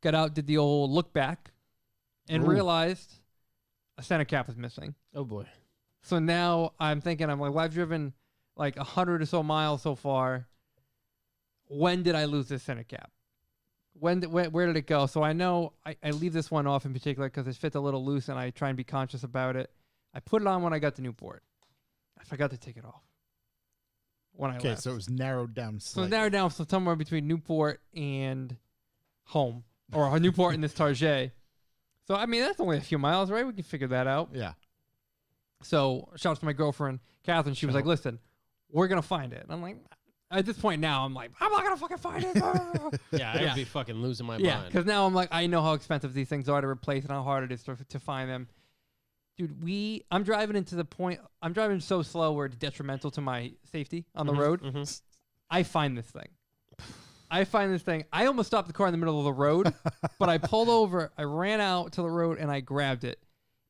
Got out, did the old look back, and Ooh. realized a center cap was missing. Oh boy. So now I'm thinking, well, I've driven like 100 or so miles so far. When did I lose this center cap? Where did it go? So I know I leave this one off in particular because it fits a little loose, and I try and be conscious about it. I put it on when I got to Newport. I forgot to take it off when I Okay, left. so it was narrowed down So slightly. narrowed down so somewhere between Newport and home, or Newport and this Target. So I mean, that's only a few miles, right? We can figure that out. Yeah. So shouts to my girlfriend Catherine. She was Sure. like, "Listen, we're gonna find it." And I'm like, at this point now, I'm like, I'm not gonna fucking find it. Yeah, I Yeah. would be fucking losing my Yeah, mind. because now I'm like, I know how expensive these things are to replace and how hard it is to find them. Dude, I'm driving so slow where it's detrimental to my safety on the road. Mhm. I find this thing. I almost stopped the car in the middle of the road, but I pulled over, I ran out to the road, and I grabbed it.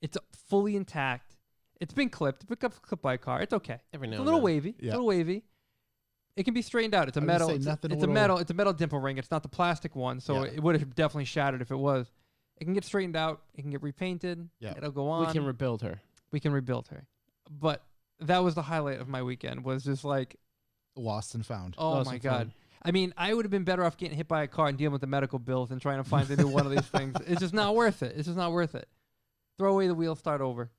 It's fully intact. It's been clipped. Clipped by a car. It's okay. Every now It's a and little then. wavy. Yeah. It's a little wavy. It can be straightened out. It's a I was metal. gonna say, It's nothing a a little- metal. It's a metal dimple ring. It's not the plastic one, so Yeah. it would have definitely shattered if it was. It can get straightened out. It can get repainted. Yeah. It'll go on. We can rebuild her. We can rebuild her. But that was the highlight of my weekend. Was just like, Lost and found. oh Lost my and god. found. I mean, I would have been better off getting hit by a car and dealing with the medical bills than trying to find a new one of these things. It's just not worth it. It's just not worth it. Throw away the wheel, start over.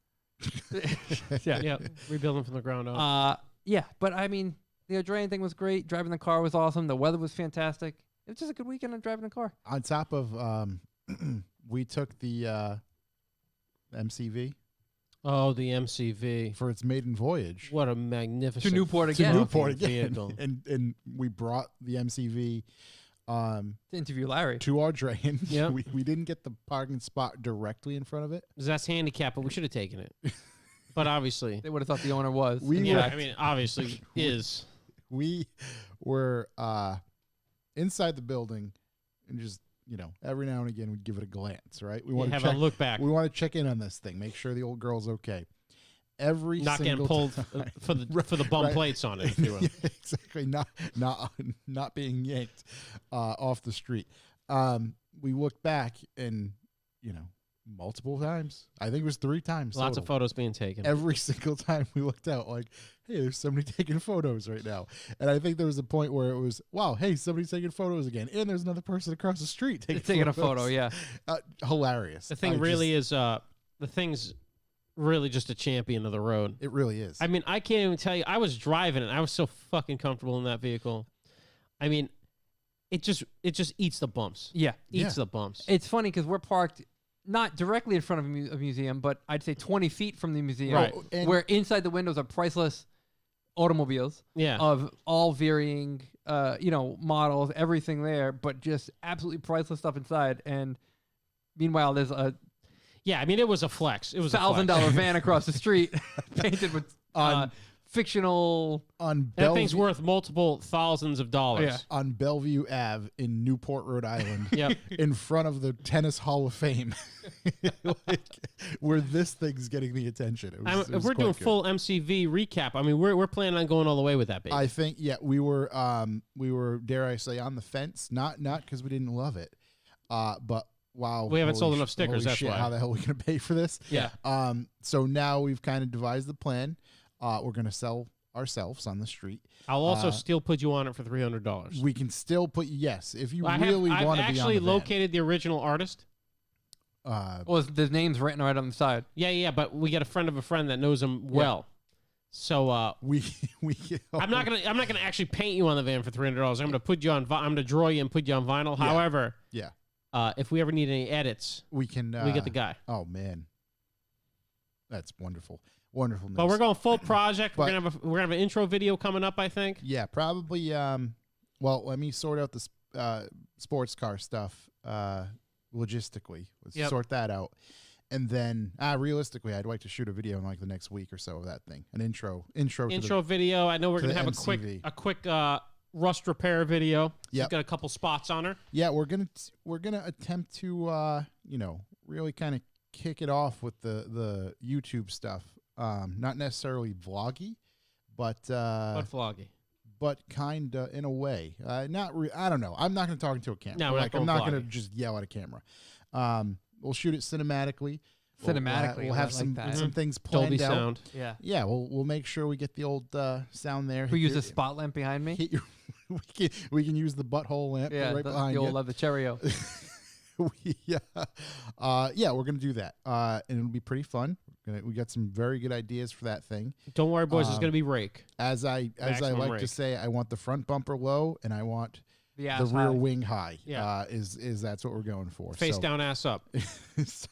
Yeah. Yeah, rebuilding from the ground up. Yeah, but I mean, the Adrian thing was great. Driving the car was awesome. The weather was fantastic. It was just a good weekend on driving the car. On top of, we took the MCV Oh, the MCV. for its maiden voyage What a magnificent To Newport to again. Newport fucking again, vehicle. and we brought the MCV To interview Larry. to our drain. Yep. we didn't get the parking spot directly in front of it. That's handicapped, but we should have taken it. But obviously, They would have thought the owner was. We in yeah, fact. I mean, obviously is. We were inside the building, and just every now and again we'd give it a glance. Right, we You want to have check. a look back. We want to check in on this thing, make sure the old girl's okay. Every Not getting single pulled time. for the bum Right. plates on it, if you will. Yeah, exactly. Not being yanked off the street. We looked back, and multiple times. I think it was 3 times. Lots of total. photos being taken. Every single time we looked out, like, hey, there's somebody taking photos right now. And I think there was a point where it was, wow, hey, somebody's taking photos again. And there's another person across the street taking a photo, yeah. Hilarious. The thing the thing's really just a champion of the road. It really is. I mean, I can't even tell you. I was driving and I was so fucking comfortable in that vehicle. I mean, it just eats the bumps. Yeah. Eats the bumps. It's funny because we're parked not directly in front of a museum, but I'd say 20 feet from the museum, Right. where inside the windows are priceless automobiles Yeah. of all varying, models, everything there, but just absolutely priceless stuff inside. And meanwhile, there's a Yeah, I mean, it was a flex. It was $1,000 van across the street painted with fictional. On That thing's worth multiple thousands of dollars. Yeah. on Bellevue Ave in Newport, Rhode Island, Yep. in front of the Tennis Hall of Fame, like, where this thing's getting the attention. If we're doing quite good. full MCV recap, I mean, we're planning on going all the way with that baby. I think, yeah, we were, dare I say, on the fence. Not because we didn't love it, but wow, We haven't holy sold enough sh- stickers, holy that's shit, why. How the hell are we gonna pay for this? Yeah. So now we've kind of devised the plan. We're gonna sell ourselves on the street. I'll also still put you on it for $300. We can still put if you I've really want to be on actually the van. located the original artist. Well, the name's written right on the side. Yeah, but we got a friend of a friend that knows him well. So we I'm not gonna actually paint you on the van for $300. I'm gonna put you on. I'm gonna draw you and put you on vinyl. Yeah. However, yeah, if we ever need any edits, we can. we get the guy. Oh man, that's wonderful, wonderful. But we're going full project. But- we're gonna have an intro video coming up, I think. Yeah, probably. Well, let me sort out the sports car stuff logistically. Let's Yep. sort that out, and then realistically, I'd like to shoot a video in like the next week or so of that thing. An intro Intro video. I know we're to gonna the have MCV. a quick rust repair video. She's Yep. got a couple spots on her. Yeah, we're gonna attempt to really kind of kick it off with the YouTube stuff. Not necessarily vloggy, but But vloggy. kind of in a way. I don't know. I'm not going to talk into a camera. No, we're not I'm going not going to vlogging. just yell at a camera. We'll shoot it cinematically. Cinematically, we'll I have like that. some things planned Dolby out. sound. Yeah. Yeah, we'll make sure we get the old sound there. We use a Hit spot lamp behind me. your- we can use the butthole lamp Yeah, right the behind old you. leather Cheerio. Yeah, we're gonna do that, and it'll be pretty fun. We got some very good ideas for that thing. Don't worry, boys. It's gonna be rake. As I Maximum like to rake. say, I want the front bumper low, and I want The the rear high. wing high. Yeah. Is that's what we're going for? Face So- down, ass up.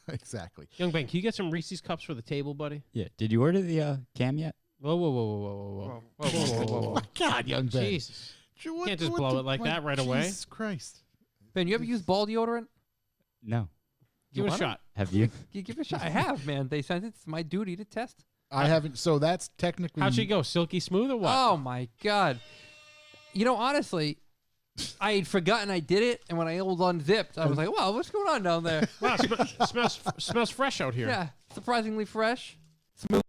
exactly. Young Ben, can you get some Reese's cups for the table, buddy? Yeah. Did you order the cam yet? Whoa. Whoa, whoa, whoa. God, young Ben. Jesus. What- Can't just what blow the- it like that right away. Jesus Christ. Ben, you ever use ball deodorant? No. Give it a wanna? shot. Have you? You give it a shot. I have, man. They sent it. It's my duty to test. I haven't. So that's technically. How'd she go? Silky smooth or what? Oh my god. Honestly, I had forgotten I did it, and when I unzipped, I was like, "Wow, what's going on down there?" Wow, smells fresh out here. Yeah, surprisingly fresh, smooth,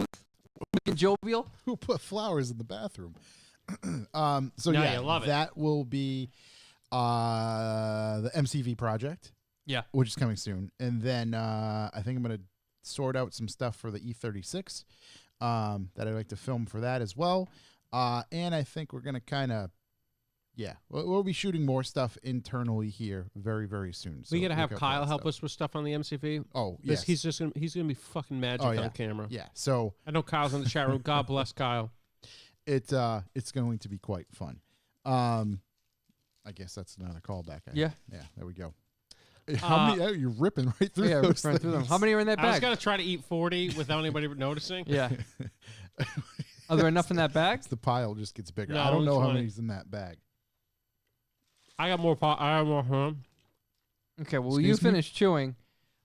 and jovial. Who put flowers in the bathroom? So No, yeah, you love it. that will be the MCV project. Yeah. Which is coming soon, and then I think I'm gonna sort out some stuff for the E36 that I'd like to film for that as well. And I think we're gonna kind of, we'll be shooting more stuff internally here very, very soon. So We gotta have look out for Kyle that help stuff. us with stuff on the MCV. Oh This- yes, he's gonna be fucking magic Oh, yeah. on camera. yeah. So I know Kyle's in the chat room. God bless Kyle. it's going to be quite fun. I guess that's not a callback. Yeah. There we go. How many? You're ripping right through Yeah, those run through them. things. How many are in that I was bag? gonna try to eat 40 without anybody noticing. Yeah. Are there enough in that bag? The pile just gets bigger. No, I don't only know how 20. many's in that bag. I got more. I have more. Okay. Well, Excuse you me? finish chewing.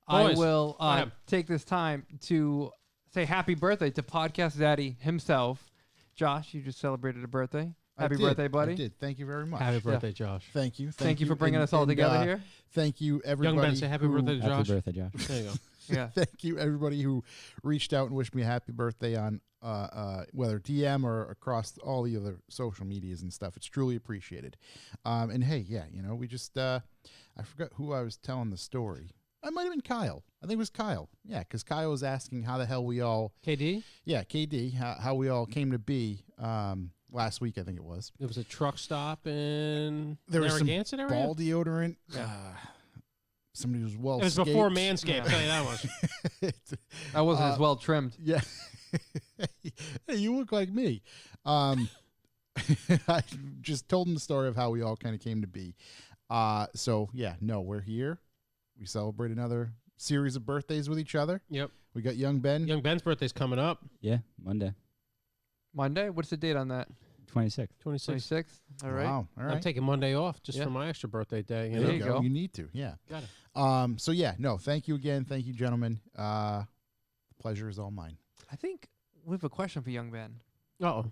I Boys, will go ahead. take this time to say happy birthday to Podcast Daddy himself. Josh, you just celebrated a birthday. Happy birthday, buddy. I did. Thank you very much. Happy birthday, Josh. Thank you. Thank you for bringing us all together here. Thank you, everybody. Young Ben, say happy who- birthday to Josh. Happy birthday, Josh. There you go. Yeah. Thank you, everybody who reached out and wished me a happy birthday on whether DM or across all the other social medias and stuff. It's truly appreciated. And hey, we just I forgot who I was telling the story. I might have been Kyle. I think it was Kyle. Yeah, because Kyle was asking how the hell we all. KD? Yeah, KD. How we all came to be last week. I think it was. It was a truck stop in There was some Narragansett area? ball deodorant. Yeah. Somebody was well. It was before Manscaped. Tell you that much. That wasn't as well trimmed. Yeah. Hey, you look like me. I just told him the story of how we all kind of came to be. So yeah, no, we're here. We celebrate another series of birthdays with each other. Yep. We got young Ben. Young Ben's birthday's coming up. Yeah, Monday, Monday? What's the date on that? 26th. 26th. 26th? All right. Wow. All right. I'm taking Monday off just Yeah. for my extra birthday day. There you go. You need to. Yeah. Got it. So yeah, no, thank you again. Thank you, gentlemen. The pleasure is all mine. I think we have a question for young Ben. Uh-oh.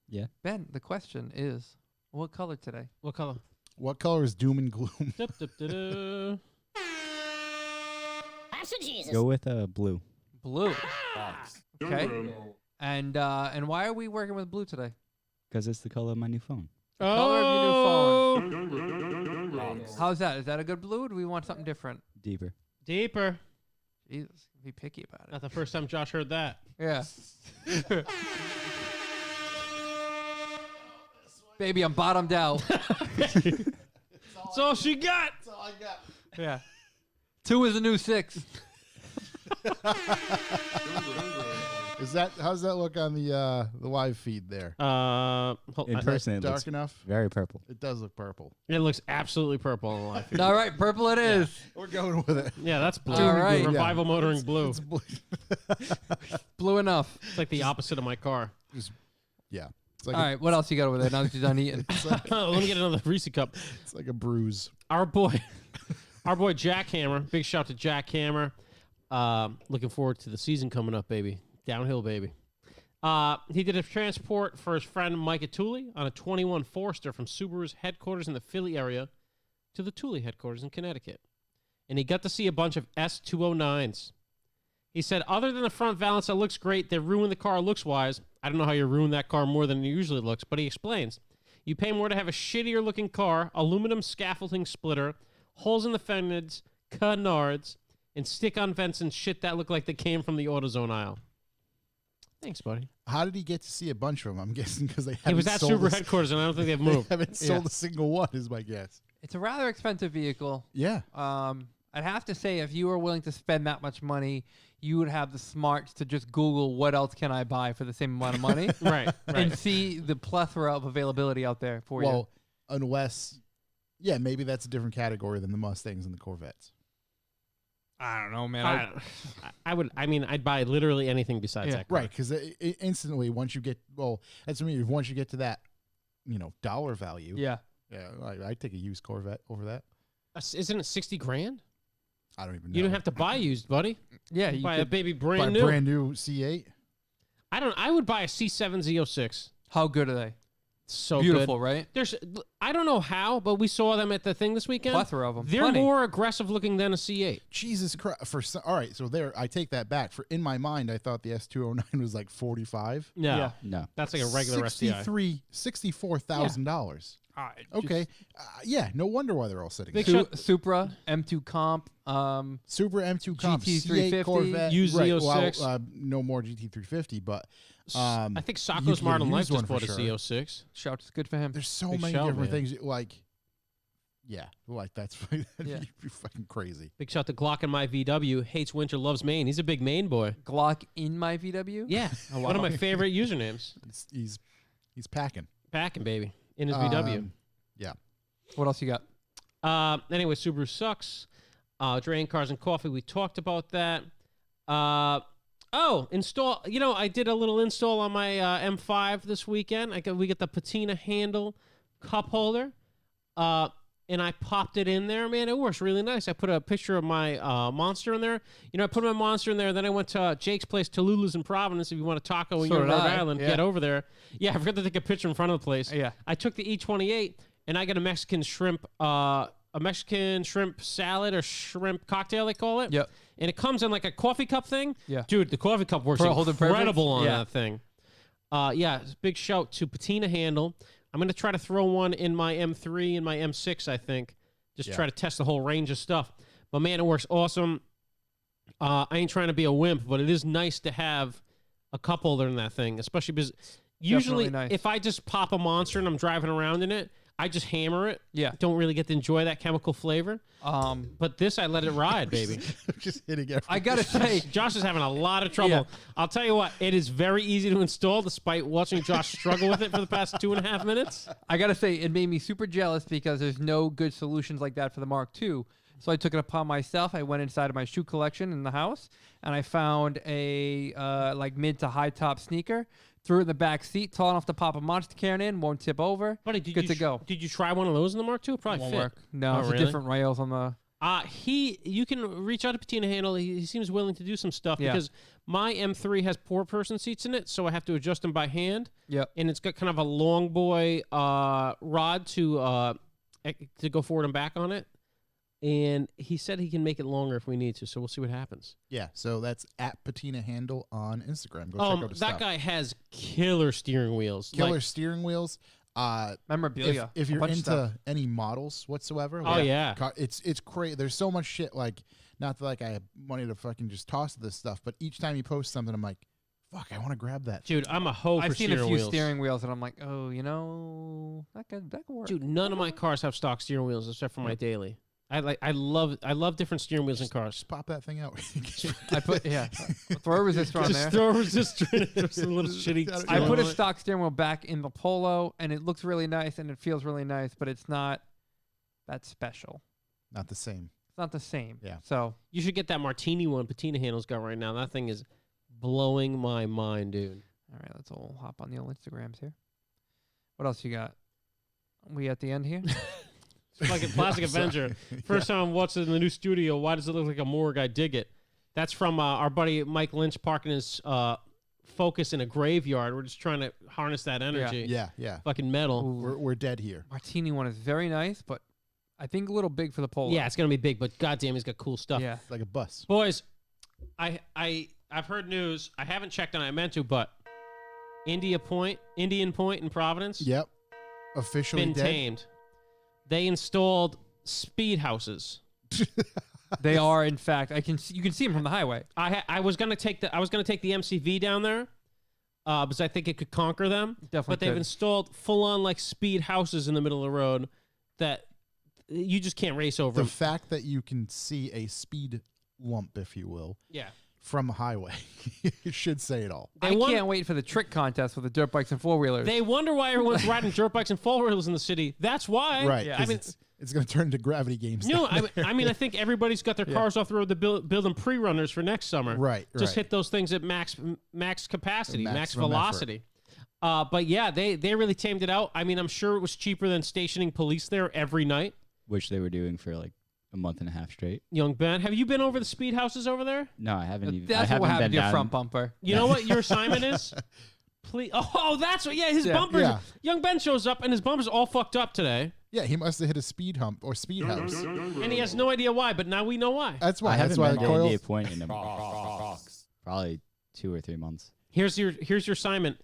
Yeah. Ben, the question is, what color today? What color? What color is doom and gloom? Dup-dup-duh-duh. Go with blue. Blue. Okay. And why are we working with blue today? Because it's the color of my new phone. Color Oh. of your new phone. How's that? Is that a good blue, or do we want something different? Deeper. Deeper. Jesus, be picky about it. Not the first time Josh heard that. Yeah. Baby, I'm bottomed out. That's all she got. That's all I got. Yeah. 2 is a new 6. How's that look on the live feed there? In person, it Dark looks enough? very purple. It does look purple. It looks absolutely purple on the live feed. All right, purple it is. We're going with it. Yeah, that's blue. All right. Revival motoring blue. It's blue. Blue enough. It's like the opposite of my car. Yeah. It's like All right, what else you got over there now that you're done eating? Let me get another Reese cup. it's like a bruise. Our boy Jack Hammer. Big shout to Jack Hammer. Looking forward to the season coming up, baby. Downhill, baby. He did a transport for his friend Mike Atuli on a 21 Forester from Subaru's headquarters in the Philly area to the Thule headquarters in Connecticut. And he got to see a bunch of S209s. He said, other than the front valance that looks great, they ruined the car looks-wise. I don't know how you ruin that car more than it usually looks, but he explains. You pay more to have a shittier-looking car, aluminum scaffolding splitter, holes in the fenders, canards, and stick-on vents and shit that look like they came from the AutoZone aisle. Thanks, buddy. How did he get to see a bunch of them? I'm guessing because they haven't He was at sold Subaru headquarters, and I don't think they've moved. They haven't sold a single one, is my guess. It's a rather expensive vehicle. Yeah. I'd have to say, if you were willing to spend that much money, you would have the smarts to just Google what else can I buy for the same amount of money, Right. and see the plethora of availability out there for you. Well, unless, yeah, maybe that's a different category than the Mustangs and the Corvettes. I don't know, man. I'd buy literally anything besides that car. Right, because instantly, once you get, that's what I mean. Once you get to that, dollar value. Yeah. Yeah, I'd take a used Corvette over that. Isn't it $60,000? I don't even know. You don't have to buy used, buddy. Yeah, You you buy a could, baby buy brand a new. brand new C8. I would buy a C7 Z06. how good are they? So Beautiful, good. right? I don't know how, but we saw them at the thing this weekend. Plethora of them. They're Plenty. more aggressive looking than a C8. Jesus Christ! All right, so I take that back. For in my mind, I thought the S209 was like 45. No, Yeah. No. that's like a regular STI. $64,000. Okay, yeah, no wonder why they're all sitting. Big there. shot- Supra, M2 Comp. Super M2 Comp, GT350, C8 Corvette, UZ06. Well, no more GT350, but I think you Sacco's could get a Modern Life used one just for bought a sure. Z06. Shouts, good for him. there's so Big many shout, different man. things. That's that'd Yeah. be fucking crazy. Big shout to Glock in my VW. Hates winter, loves Maine. He's a big Maine boy. Glock in my VW. Yeah, Oh, one of wow. my favorite usernames. He's packing. Packing, baby, in his VW. Yeah. What else you got? Anyway, Subaru sucks. Drain cars and coffee. We talked about that. Install. I did a little install on my M5 this weekend. We get the patina handle cup holder, and I popped it in there. Man, it works really nice. I put a picture of my Monster in there. I put my Monster in there. Then I went to Jake's place, Tallulah's in Providence. If you want a taco when So you're in did Rhode I, Island, yeah. get over there. Yeah, I forgot to take a picture in front of the place. Yeah. I took the E28 and I got a Mexican shrimp salad or shrimp cocktail, they call it. Yep. And it comes in like a coffee cup thing. Yeah. Dude, the coffee cup works For holding purpose? incredible on Yeah. that thing. Big shout to patina handle. I'm going to try to throw one in my M3 and my M6, I think. Just Yeah. try to test the whole range of stuff. But man, it works awesome. I ain't trying to be a wimp, but it is nice to have a cup holder in that thing, especially because usually nice. if I just pop a Monster and I'm driving around in it, I just hammer it. Yeah. Don't really get to enjoy that chemical flavor. But this, I let it ride, baby. Just hitting everything. I gotta say, Josh is having a lot of trouble. Yeah. I'll tell you what, it is very easy to install despite watching Josh struggle with it for the past 2.5 minutes. I gotta say, it made me super jealous because there's no good solutions like that for the Mark II. So I took it upon myself. I went inside of my shoe collection in the house, and I found a like mid to high top sneaker. Threw it in the back seat, tall enough to pop a monster can in, won't tip over. Buddy, good to go. Did you try one of those in the Mark II? It probably Won't fit. work. No, Oh, it's really? different rails on the. You can reach out to Patina Handle. He seems willing to do some stuff because my M3 has poor person seats in it, so I have to adjust them by hand. Yep. And it's got kind of a long boy rod to go forward and back on it. And he said he can make it longer if we need to, so we'll see what happens. Yeah, so that's at Patina Handle on Instagram. Go check out his that stuff. guy has killer steering wheels. Killer steering wheels. Memorabilia. If a you're bunch of into stuff. any models whatsoever, Oh, yeah. it's crazy. There's so much shit. Like, not that like I have money to fucking just toss this stuff, but each time you post something, I'm like, fuck, I want to grab that. Dude, I'm a hoe for I've seen steering a few wheels. steering wheels, and I'm like, oh, that could work. Dude, none of my cars have stock steering wheels except for my daily. I love different steering wheels in cars. Just pop that thing out. I put throw a resistor on there. Just throw a resistor in it. There's a little shitty. I steering put a wheel. stock steering wheel back in the Polo, and it looks really nice, and it feels really nice, but it's not that special. Not the same. It's not the same. Yeah. So You should get that Martini one Patina Handle's got right now. That thing is blowing my mind, dude. all right, let's all hop on the old Instagrams here. What else you got? We at the end here? It's like a Plastic Avenger. First time I'm watching it in the new studio. Why does it look like a morgue? I dig it. That's from our buddy Mike Lynch parking his Focus in a graveyard. We're just trying to harness that energy. Yeah. Fucking metal. We're dead here. Martini one is very nice, but I think a little big for the Polo. Yeah, it's gonna be big, but goddamn, he's got cool stuff. Yeah. Like a bus. Boys, I've heard news. I haven't checked on it. I meant to, but Indian Point in Providence. Yep. Officially Been dead. tamed. They installed speed houses. They are, in fact. You can see them from the highway. I was gonna take the MCV down there because I think it could conquer them. Definitely But they've could. installed full on like speed houses in the middle of the road that you just can't race over. The fact that you can see a speed lump, if you will, Yeah. from a highway, it should say it all. I can't wait for the trick contest with the dirt bikes and four-wheelers. They wonder why everyone's riding dirt bikes and four-wheelers in the city. That's why. Right. Yeah. 'cause I mean, it's going to turn into gravity games. no, down there. I mean, I think everybody's got their cars off the road to building pre-runners for next summer. Right. Just hit those things at max capacity, max Maximum velocity. But yeah, they really tamed it out. I mean, I'm sure it was cheaper than stationing police there every night. Which they were doing for like a month and a half straight. Young Ben, have you been over the speed houses over there? No, I haven't even. I That's haven't what happened been to your down. front bumper. You know what your assignment is? Please. Oh, that's what. Yeah, his Yeah. bumpers. Yeah. Young Ben shows up and his bumper's all fucked up today, Yeah, he must have hit a speed hump or speed house. and he has no idea why. But now we know why. That's why. I That's haven't why been the to India coils. Point in probably 2 or 3 months. Here's your assignment.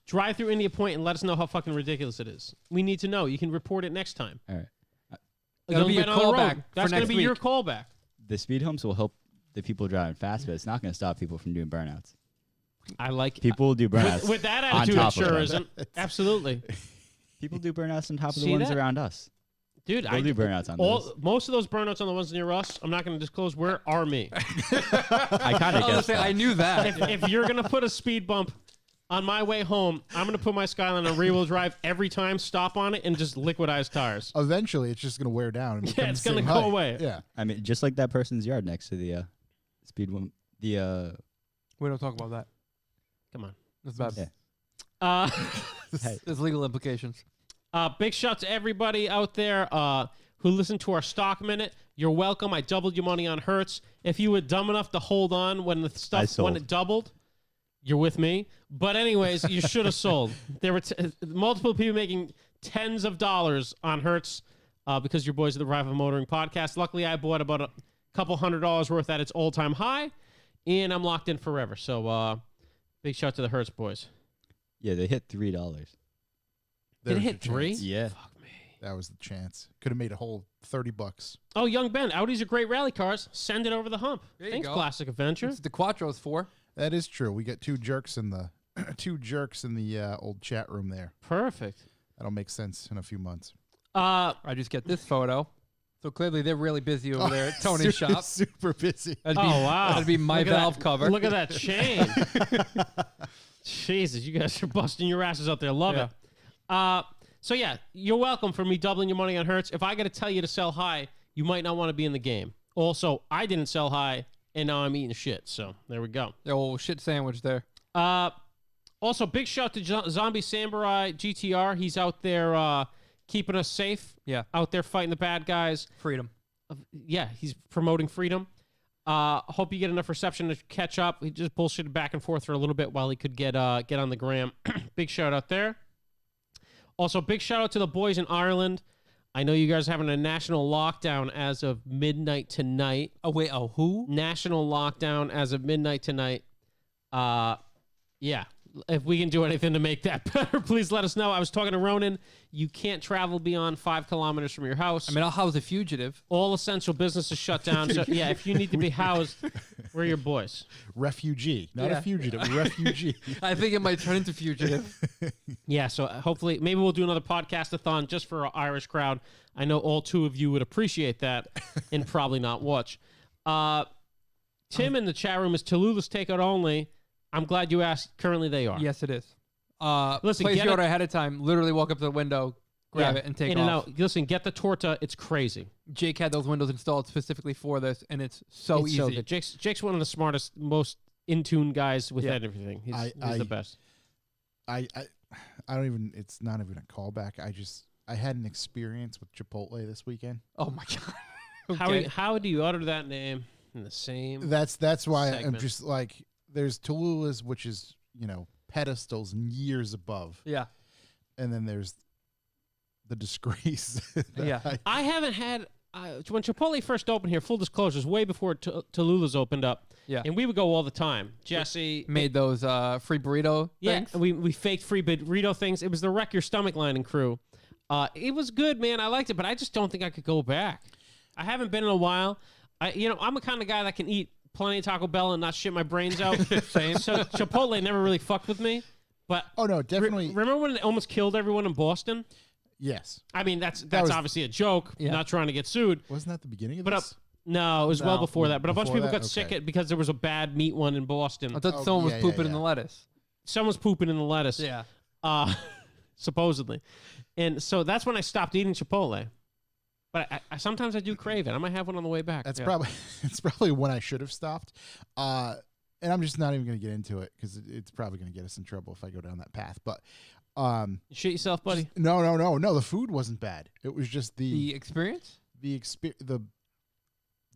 Drive through India Point and let us know how fucking ridiculous it is. We need to know. You can report it next time. All right. That'll Young be your Ben on the road. callback for That's going to next be your week. callback. The speed humps will help the people driving fast, but it's not going to stop people from doing burnouts. I like People will do burnouts. with that on attitude. top It sure of isn't. Absolutely, People do burnouts on top of See the ones that? around us. dude. They'll do burnouts on those. Most of those burnouts on the ones near us. I'm not going to disclose where are me. I kind of I was guessed say, that. I knew that. if you're going to put a speed bump on my way home, I'm going to put my Skyline on rear-wheel drive every time, stop on it, and just liquidize tires. Eventually, it's just going to wear down. And Yeah, become it's the gonna same go height. away. Yeah. I mean, just like that person's yard next to the speed one. The We don't talk about that. Come on. That's bad. Yeah. Hey, there's legal implications. Big shout to everybody out there who listened to our stock minute. You're welcome. I doubled your money on Hertz. If you were dumb enough to hold on when the stuff when it doubled, you're with me. But anyways, you should have sold. There were multiple people making tens of dollars on Hertz because your boys are the Rival Motoring Podcast. Luckily, I bought about a couple $100 worth at its all-time high, and I'm locked in forever. So big shout to the Hertz boys. yeah, they hit $3. Did it hit There's your 3? chance. Yeah. Fuck me. That was the chance. Could have made a whole $30. Oh, Young Ben, Audis are great rally cars. Send it over the hump. There you Thanks, go. Classic Adventure. It's the Quattro's for. That is true. We got two jerks in the old chat room there. Perfect. That'll make sense in a few months. I just get this photo. So clearly they're really busy over there at Tony's shop. Super busy. That'd be, wow. That'd be my Look at valve that- cover. Look at that chain. Jesus, you guys are busting your asses out there. Love Yeah. it. So yeah, you're welcome for me doubling your money on Hertz. If I got to tell you to sell high, you might not want to be in the game. Also, I didn't sell high, and now I'm eating shit. So there we go. The old shit sandwich there. Also, big shout to Zombie Samurai GTR. He's out there keeping us safe. Yeah. Out there fighting the bad guys. Freedom. Yeah, he's promoting freedom. Hope you get enough reception to catch up. He just bullshitted back and forth for a little bit while he could get on the gram. Big shout out there. Also, big shout out to the boys in Ireland. I know you guys are having a national lockdown as of midnight tonight. Oh, wait. Oh, who? National lockdown as of midnight tonight. Yeah. If we can do anything to make that better, please let us know. I was talking to Ronan. You can't travel beyond 5 kilometers from your house. I mean, I'll house a fugitive. All essential businesses shut down. So, yeah, if you need to be housed, we're your boys. Refugee, not Yeah. a fugitive. Refugee. I think it might turn into fugitive. Yeah, so hopefully, maybe we'll do another podcast-a-thon just for our Irish crowd. I know all 2 of you would appreciate that and probably not watch. Tim in the chat room is Tallulah's takeout only. I'm glad you asked. Currently, they are. Yes, it is. Listen, place get your it- order ahead of time. Literally walk up to the window, grab Yeah, it, and take in off. and out. Listen, get the torta. It's crazy. Jake had those windows installed specifically for this, and it's so It's easy. so good. Jake's one of the smartest, most in-tune guys with Yeah. everything. He's I- the best. I don't even. It's not even a callback. I had an experience with Chipotle this weekend. Oh my god. Okay. How do you utter that name in the same? That's why I'm segment. just like, there's Tallulah's, which is, pedestals and years above, Yeah. and then there's the disgrace. that Yeah. I haven't had when Chipotle first opened here. Full disclosure, is way before Tallulah's opened up. Yeah. And we would go all the time. Jesse Made those free burrito Yeah, things. we faked free burrito things. It was the Wreck Your Stomach lining crew. It was good, man. I liked it, but I just don't think I could go back. I haven't been in a while. I'm the kind of guy that can eat plenty of Taco Bell and not shit my brains out. Same. So Chipotle never really fucked with me. But Oh no, definitely. remember when it almost killed everyone in Boston? Yes. I mean, that's was- obviously a joke. Yeah. Not trying to get sued. Wasn't that the beginning of But this? no, it was well No. before that. But a bunch of Before people that? got sick Okay. because there was a bad meat one in Boston. I thought Oh, someone was yeah, pooping yeah, in the yeah. lettuce. Someone's pooping in the lettuce. Yeah. Supposedly. And so that's when I stopped eating Chipotle. But I sometimes I do crave it. I might have one on the way back. That's Yeah. probably it's probably when I should have stopped. And I'm just not even going to get into it because it's probably going to get us in trouble if I go down that path. But You shit yourself, buddy. no. The food wasn't bad. It was just The experience? the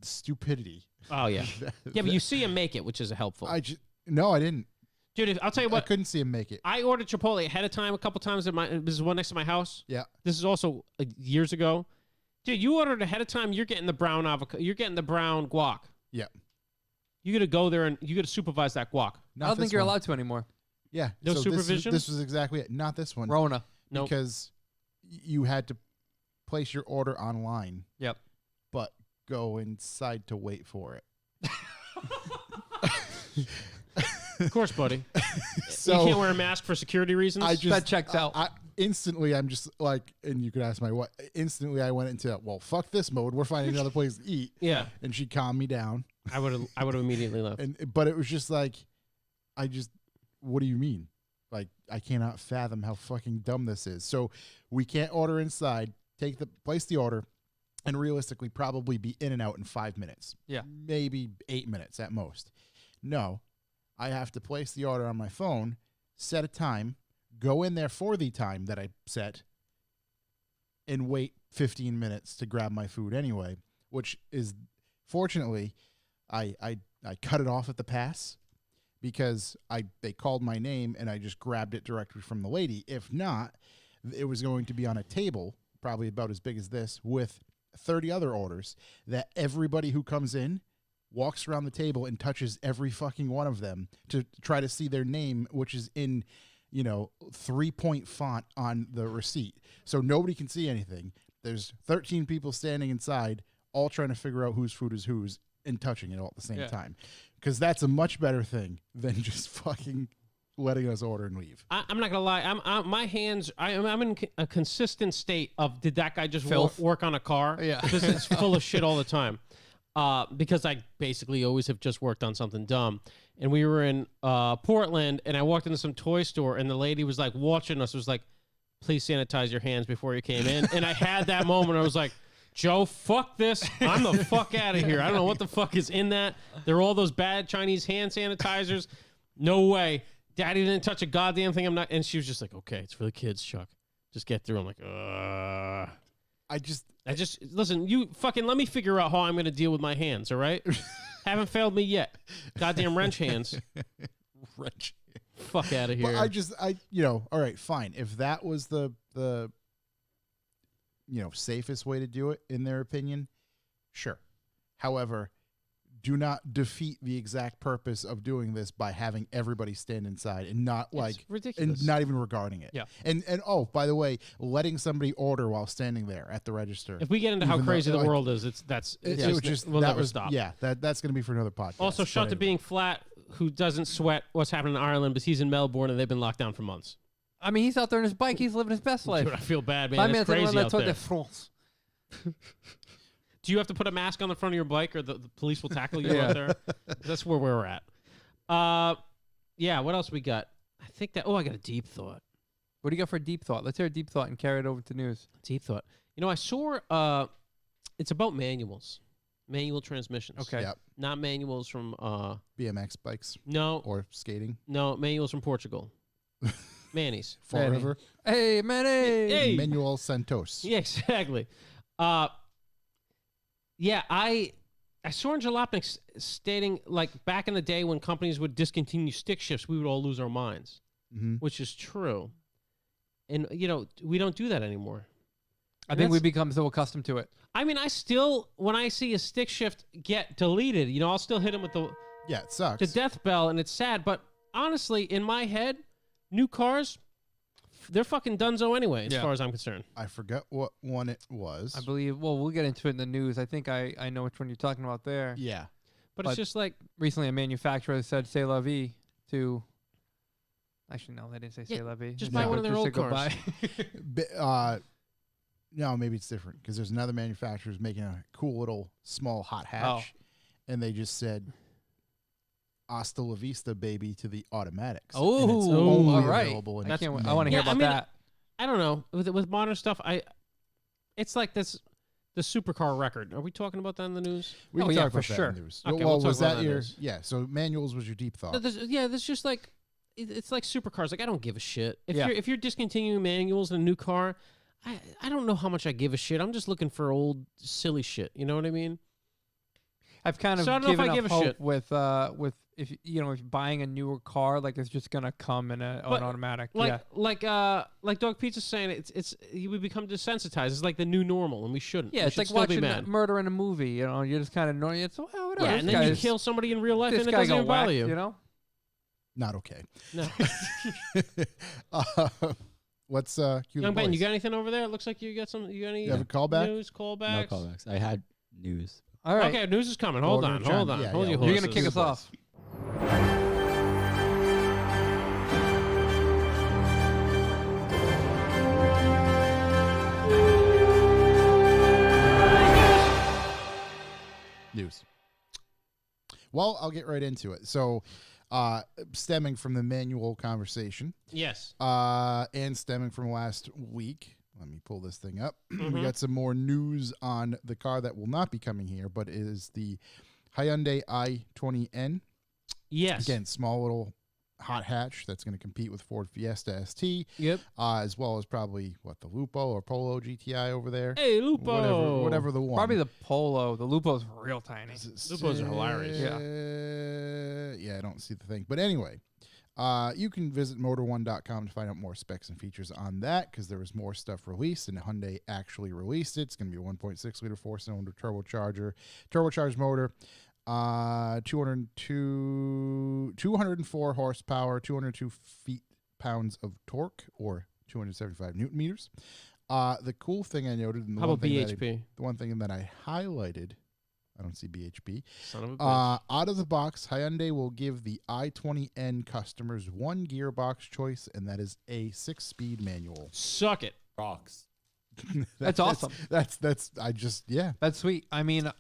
stupidity. Oh yeah, yeah. But you see him make it, which is helpful. I didn't. Dude, I'll tell you I what. couldn't see him make it. I ordered Chipotle ahead of time a couple times. This is one next to my house. Yeah. This is also years ago. Dude, you ordered ahead of time. You're getting the brown avocado. You're getting the brown guac. Yeah. You got to go there and you got to supervise that guac. Not I don't this think you're one. allowed to anymore. Yeah. No so supervision? This was exactly it. Not this one. Rona. Nope. Because you had to place your order online. Yep. But go inside to wait for it. Of course, buddy. So you can't wear a mask for security reasons. I just That checks out. Instantly, I'm just like, and you could ask my wife. Instantly, I went into fuck this mode. We're finding another place to eat. yeah, And she calmed me down. I would have immediately left. But it was just like, what do you mean? Like, I cannot fathom how fucking dumb this is. So we can't order inside. Place the order, and realistically, probably be in and out in 5 minutes. Yeah. Maybe 8 minutes at most. No, I have to place the order on my phone, set a time, go in there for the time that I set, and wait 15 minutes to grab my food anyway, which is, fortunately, I cut it off at the pass because they called my name and I just grabbed it directly from the lady. If not, it was going to be on a table, probably about as big as this, with 30 other orders that everybody who comes in walks around the table and touches every fucking one of them to try to see their name, which is in 3-point font on the receipt. So nobody can see anything. There's 13 people standing inside, all trying to figure out whose food is whose and touching it all at the same time. Because that's a much better thing than just fucking letting us order and leave. I'm not gonna lie. My hands. I'm in a consistent state of did that guy just work on a car? Yeah, because it's full of shit all the time. Because I basically always have just worked on something dumb. And we were in Portland, and I walked into some toy store, and the lady was like watching us. Was like, "Please sanitize your hands before you came in." And I had that moment. I was like, Joe, fuck this. I'm the fuck out of here. I don't know what the fuck is in that. They're all those bad Chinese hand sanitizers. No way. Daddy didn't touch a goddamn thing. I'm not. And she was just like, okay, it's for the kids, Chuck. Just get through. I'm like, I just listen, you fucking let me figure out how I'm going to deal with my hands, all right? Haven't failed me yet. Goddamn wrench hands. Wrench. Fuck out of here. But all right, fine. If that was the safest way to do it, in their opinion, sure. However, do not defeat the exact purpose of doing this by having everybody stand inside and not ridiculous. And not even regarding it. Yeah. And oh, by the way, letting somebody order while standing there at the register. If we get into how crazy the world is, we'll never stop. Yeah, that's going to be for another podcast. Also, shout to Being Flat, who doesn't sweat what's happening in Ireland, but he's in Melbourne and they've been locked down for months. I mean, he's out there on his bike. He's living his best life. Dude, I feel bad, man. My It's man's crazy running out Tour there. de France. Do you have to put a mask on the front of your bike, or the police will tackle you out there? That's where we're at. Yeah. What else we got? I think that. Oh, I got a deep thought. What do you got for a deep thought? Let's hear a deep thought and carry it over to news. Deep thought. I saw. It's about manual transmissions. Okay. Yep. Not manuals from BMX bikes. No. Or skating. No, manuals from Portugal. Manny's. Fall River. Hey, Manny. Hey. Manuel Santos. Yeah, exactly. Yeah, I saw in Jalopnik stating, like, back in the day when companies would discontinue stick shifts, we would all lose our minds, which is true. And, we don't do that anymore. I think we become so accustomed to it. I mean, I still, when I see a stick shift get deleted, I'll still hit him with it sucks. the death bell, and it's sad. But honestly, in my head, new cars, they're fucking donezo anyway, as far as I'm concerned. I forget what one it was. I believe, we'll get into it in the news. I think I know which one you're talking about there. Yeah. But it's just like... Recently, a manufacturer said, "C'est la vie," to... Actually, no, they didn't say "C'est la vie." Just buy one of their old cars. No, maybe it's different, because there's another manufacturer who's making a cool little small hot hatch, and they just said, "Hasta la vista, baby," to the automatics. Oh, and it's only all right. available in I want to hear about that. I don't know. With modern stuff, it's like this the supercar record. Are we talking about that in the news? We can yeah, talk for about that sure. in the news. Okay, well, we'll was talk about that that your... news. Yeah, so manuals was your deep thought. There's just like... It's like supercars. Like, I don't give a shit. If you're discontinuing manuals in a new car, I don't know how much I give a shit. I'm just looking for old silly shit. You know what I mean? I've kind of given up hope with if you're buying a newer car, like it's just gonna come in an automatic. Like Dog Pizza's saying, we become desensitized. It's like the new normal, and we shouldn't. Yeah, it's like watching murder in a movie. You're just kind of annoying. It's whatever. Yeah, and then you kill somebody in real life, and it doesn't even bother you. Not okay. No. Let's cue Young the Ben, boys. you got anything over there? It looks like you got some. You got any? You have a callback? News, callbacks? No callbacks. I had news. All right. Okay, news is coming. Hold on. Yeah, Hold yeah, your You're horses. gonna kick us off. News. Well, I'll get right into it. So, stemming from the manual conversation, Yes. and stemming from last week, let me pull this thing up. We got some more news on the car that will not be coming here, but it is the Hyundai i20N. Yes. Again, small little hot hatch that's going to compete with Ford Fiesta ST. Yep. As well as probably the Lupo or Polo GTI over there. Hey, Lupo. Whatever the one. Probably the Polo. The Lupo's real tiny. Lupos are hilarious. Yeah, I don't see the thing. But anyway, you can visit motor1.com to find out more specs and features on that, because there was more stuff released, and Hyundai actually released it. It's going to be a 1.6 liter 4-cylinder turbocharged motor. 204 horsepower, 202 pounds of torque or 275 newton meters. The cool thing I noted, and How about BHP? The one thing that I highlighted, I don't see BHP. Son of a bitch. Out of the box, Hyundai will give the i20N customers one gearbox choice, and that is a 6-speed manual. Suck it. Rocks. That's awesome. That's That's sweet. I mean,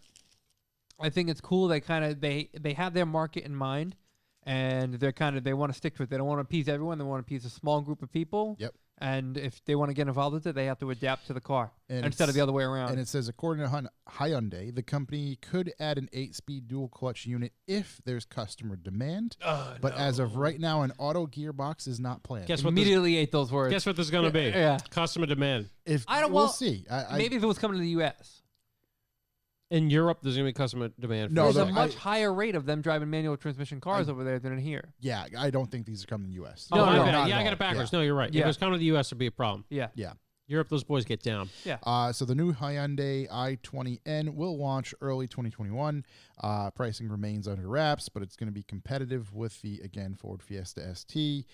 I think it's cool. They kind of they have their market in mind, and they want to stick to it. They don't want to appease everyone. They want to appease a small group of people. Yep. And if they want to get involved with it, they have to adapt to the car instead of the other way around. And it says, according to Hyundai, the company could add an 8-speed dual clutch unit if there's customer demand. But as of right now, an auto gearbox is not planned. Guess what? Immediately ate those words. Guess what this is going to be? Yeah. Customer demand. We'll see. Maybe if it was coming to the U.S. In Europe, there's going to be customer demand. For No, There's this. a much higher rate of them driving manual transmission cars over there than in here. Yeah, I don't think these are coming to the U.S. No, no, I not got it backwards. No, you're right. Yeah. If it was coming to the U.S., it'd be a problem. Yeah. Yeah. Europe, those boys get down. Yeah. So the new Hyundai i20N will launch early 2021. Pricing remains under wraps, but it's going to be competitive with the, again, Ford Fiesta ST,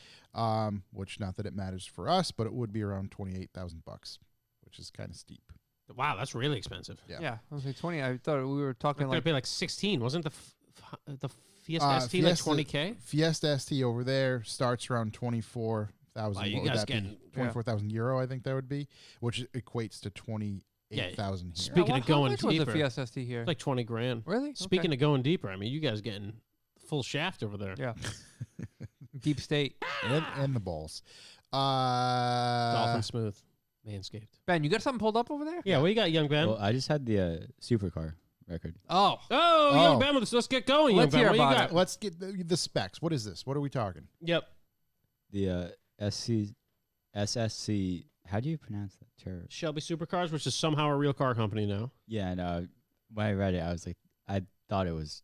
which not that it matters for us, but it would be around $28,000, which is kind of steep. Wow, that's really expensive. Yeah. I was like 20. I thought we were talking It's going like to be like 16. Wasn't the Fiesta ST like 20K? Fiesta ST over there starts around 24,000. Wow, you What would guys that be? getting- 24,000 euro, I think that would be, which equates to 28,000 here. Speaking of how going much was deeper, the Fiesta ST here? It's like 20 grand. Really? Speaking of going deeper, I mean, you guys getting full shaft over there. Yeah. Deep state. and the balls. Dolphin smooth. Manscaped. Ben, you got something pulled up over there? Yeah, what you got, young Ben? Well, I just had the supercar record. Oh. Young Ben, let's get going, Let's young Ben. hear What you about got? Let's get the specs. What is this? What are we talking? Yep. The SSC. How do you pronounce that? Shelby Supercars, which is somehow a real car company now. Yeah, and when I read it, I was like, I thought it was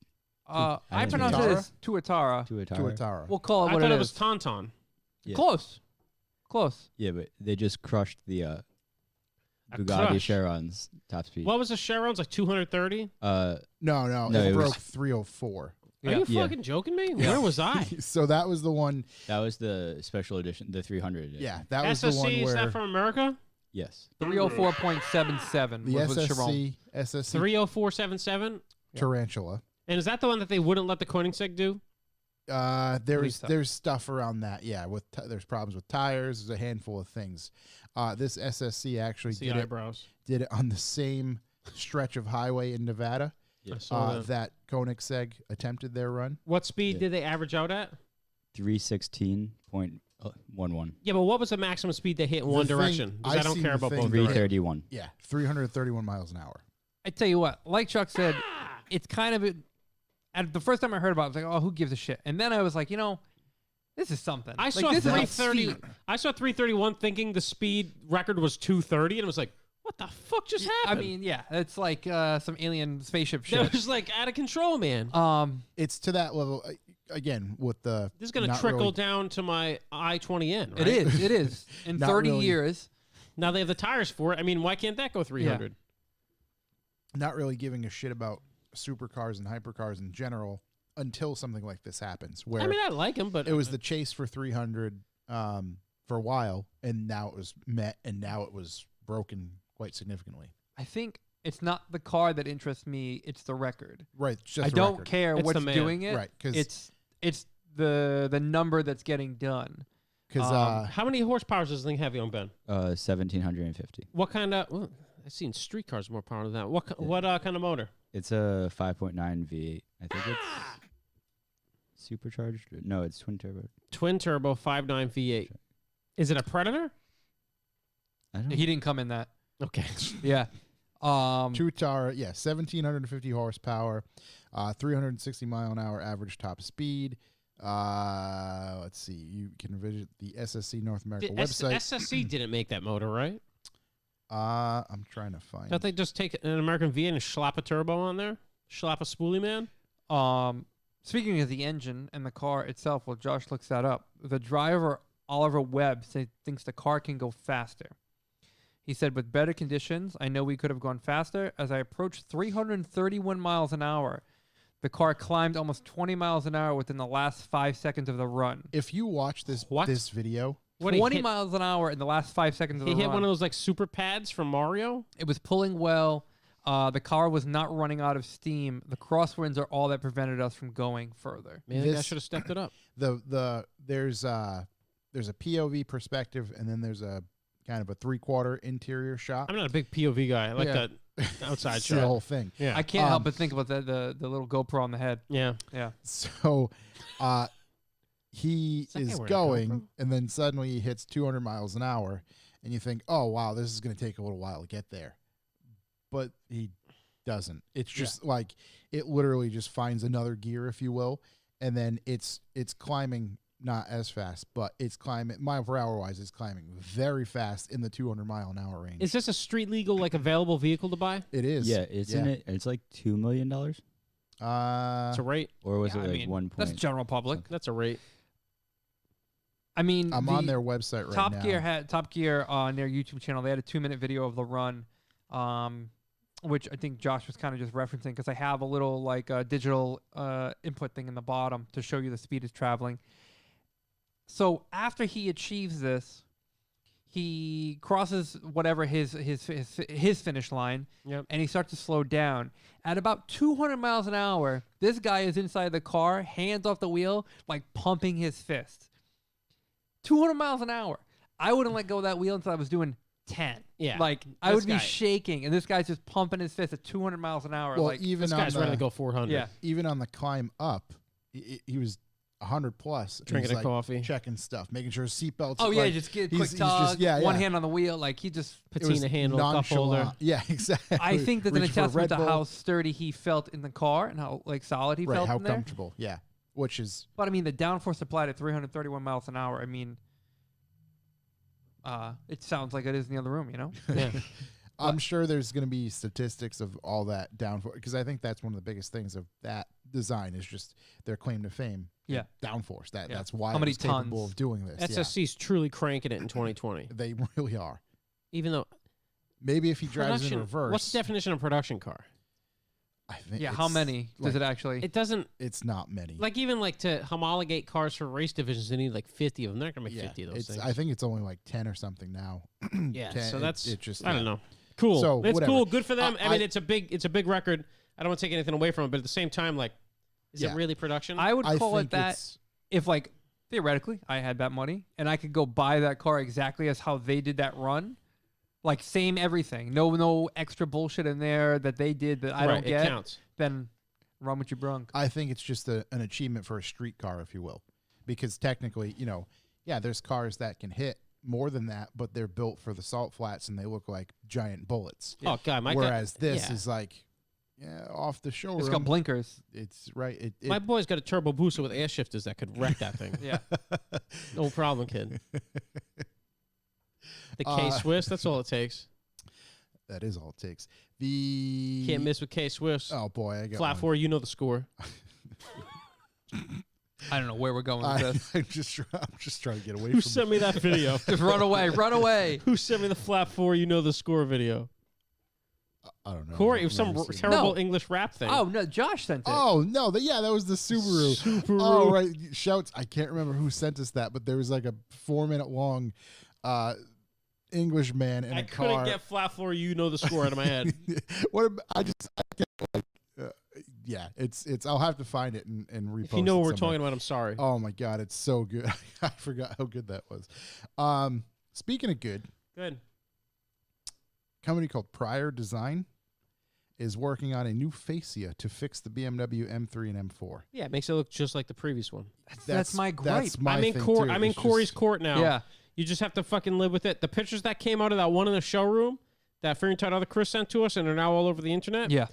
I didn't pronounce know. it as Tuatara. Tuatara. We'll call it I what thought it it was is. Tauntaun. Yeah. Close. Yeah, but they just crushed the A Bugatti crush. Chiron's top speed. What was the Chiron's, like 230? No, No, it it was- broke 304. Are you Yeah. fucking joking me? Where was I? So that was the one. That was the special edition, the 300 edition. Yeah, that was the one SSC, is where that from America? Yes. 304.77 the was with Chiron. SSC 30477? Tarantula. And is that the one that they wouldn't let the Koenigsegg do? There's stuff around that. Yeah, there's problems with tires. There's a handful of things. This SSC actually See did eyebrows. it on the same stretch of highway in Nevada I saw that. that Koenigsegg attempted their run. What speed Yeah. did they average out at? 316.11. Yeah, but what was the maximum speed they hit in one thing- direction? Because I I don't seen care the about thing both that- directions. 331. Yeah, 331 miles an hour. I tell you what, like Chuck said, it's kind of the first time I heard about it, I was like, oh, who gives a shit? And then I was like, this is something. I Like, saw this is 330. speed. I saw 331 thinking the speed record was 230, and I was like, what the fuck just happened? I mean, yeah, it's like some alien spaceship that shit. was like out of control, man. It's to that level again with the. This is going to not trickle really- down to my i20N, right? It is. In Not 30 really. years. Now they have the tires for it. I mean, why can't that go 300? Not really giving a shit about supercars and hypercars in general until something like this happens. Where I mean, I like them, but it was the chase for 300 for a while, and now it was met, and now it was broken quite significantly. I think it's not the car that interests me, it's the record. Right. Just I the don't record. care It's what's the man. doing it. Right. Because It's the number that's getting done. how many horsepower does this thing have, young Ben? 1,750. What kind of? Well, I've seen street cars more power than that. What kind of motor? It's a 5.9 V8. I think it's supercharged. No, it's twin turbo. Twin turbo 5.9 V8. Is it a Predator? I don't. He didn't come in that. Okay. Yeah. Tuatara, 1,750 horsepower, 360 mile an hour average top speed. Let's see. You can visit the SSC North America website. SSC didn't make that motor, right? I'm trying to find. Don't they just take an American V8 and slap a turbo on there? Slap a spoolie, man? Speaking of the engine and the car itself, well, Josh looks that up. The driver, Oliver Webb, thinks the car can go faster. He said, with better conditions, I know we could have gone faster. As I approached 331 miles an hour, The car climbed almost 20 miles an hour within the last 5 seconds of the run. If you watch this video, 20 miles an hour in the last 5 seconds of the run. He hit one of those like super pads from Mario. It was pulling well. The car was not running out of steam. The crosswinds are all that prevented us from going further. Man, I should have stepped it up. There's a POV perspective, and then there's a kind of a 3/4 interior shot. I'm not a big POV guy. I like that outside It's shot. the whole thing. Yeah. I can't help but think about the little GoPro on the head. Yeah. Yeah. So he that guy is wearing a going, GoPro? and then suddenly he hits 200 miles an hour, and you think, oh, wow, this is going to take a little while to get there. But he doesn't. It's just like it literally just finds another gear, if you will, and then it's climbing not as fast, but it's climbing mile per hour wise. It's climbing very fast in the 200 mile an hour range. Is this a street legal, like available vehicle to buy? It is. Yeah, isn't it? It's like $2 million, It's a rate. or was Yeah, it I like mean, 1 That's point? general public. That's a rate. I mean, I'm on their website right now. Top Gear on their YouTube channel. They had a 2-minute video of the run, which I think Josh was kind of just referencing because I have a little like digital input thing in the bottom to show you the speed it's traveling. So after he achieves this, he crosses whatever his finish line, and he starts to slow down. At about 200 miles an hour, this guy is inside the car, hands off the wheel, like pumping his fist. 200 miles an hour. I wouldn't let go of that wheel until I was doing 10. Yeah. Like, I would be guy- shaking, and this guy's just pumping his fist at 200 miles an hour. Well, like, even This on guy's ready to the, go 400. yeah. even on the climb up, he was 100 plus. and Drinking he's, a coffee. checking stuff, making sure his seatbelts. Oh, yeah, like, just get he's- quick he's tug, just- one hand on the wheel. Like, he just... It was Patina handle, cup holder. nonchalant. Yeah, exactly. I think that's an Reach for a attestament to Red how Bull. stout he felt in the car and how, like, solid he right, felt how in there. comfortable. Yeah, which is But, I mean, the downforce applied at 331 miles an hour, I mean... it sounds like it is in the other room, you know? Yeah. I'm sure there's going to be statistics of all that downforce, because I think that's one of the biggest things of that design is just their claim to fame. Yeah. Downforce. Yeah. That's why How it many was capable tons? of doing this. SSC's truly cranking it in 2020. They really are. Even though Maybe if he drives in production, reverse. what's the definition of production car? I think Yeah, how it's many does like- it actually... It doesn't It's not many. like even like to homologate cars for race divisions. They need like 50 of them. They're not gonna make 50 of those it's, things. I think it's only like 10 or something now. yeah, 10, so that's it just I don't know. Cool. So, it's whatever. cool. Good for them. I mean, I- it's a big record. I don't want to take anything away from it, but at the same time, like, is Yeah. it really production? I would I call it think that it's- if, like, theoretically, I had that money and I could go buy that car exactly as how they did that run, like same everything, no extra bullshit in there that they did that I Right, don't it get, counts. then run what you brung. I think it's just an achievement for a street car, if you will, because technically, there's cars that can hit more than that, but they're built for the salt flats and they look like giant bullets. Oh god, my Whereas this yeah. is like, off the showroom. It's got blinkers. It's right. my boy's got a turbo booster with air shifters that could wreck that thing. Yeah. No problem, kid. The K Swiss, that's all it takes. That is all it takes. The Can't miss with K Swiss. Oh boy, I got Flat one. 4, you know the score. I don't know where we're going with this. I'm just trying to get away Who from sent me that video? Just run away, run away. Who sent me the flat 4, you know the score video? I don't know. Corey, it I've was some never seen terrible No. English rap thing. Oh, no, Josh sent it. Oh no, that was the Subaru. Subaru. Oh right, shouts. I can't remember who sent us that, but there was like a 4-minute long English man in I a couldn't car. get flat 4, you know the score out of my head. I can't like. Yeah, it's. I'll have to find it and repost. If you know it what we're somewhere. talking about, I'm sorry. Oh my god, it's so good. I forgot how good that was. Speaking of good, Good. a company called Prior Design is working on a new fascia to fix the BMW M3 and M4. Yeah, it makes it look just like the previous one. That's my gripe. That's my I'm in thing, court. too. I'm in It's Corey's just- court now. Yeah. You just have to fucking live with it. The pictures that came out of that one in the showroom that Freaking other Chris sent to us and are now all over the internet. Yeah.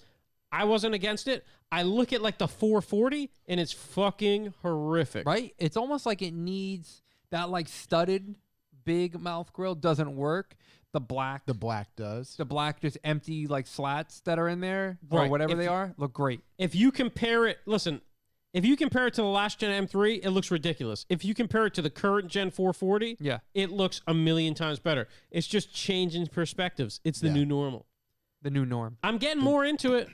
I wasn't against it. I look at like the 440 and it's fucking horrific. Right? It's almost like it needs that, like, studded big mouth grill doesn't work. The black does. the black just empty, like, slats that are in there or Right. whatever If they you- are look great. If you compare it, listen, if you compare it to the last gen M3, it looks ridiculous. If you compare it to the current gen 440, Yeah. it looks a million times better. It's just changing perspectives. It's the Yeah. new normal. The new norm. I'm getting more into it.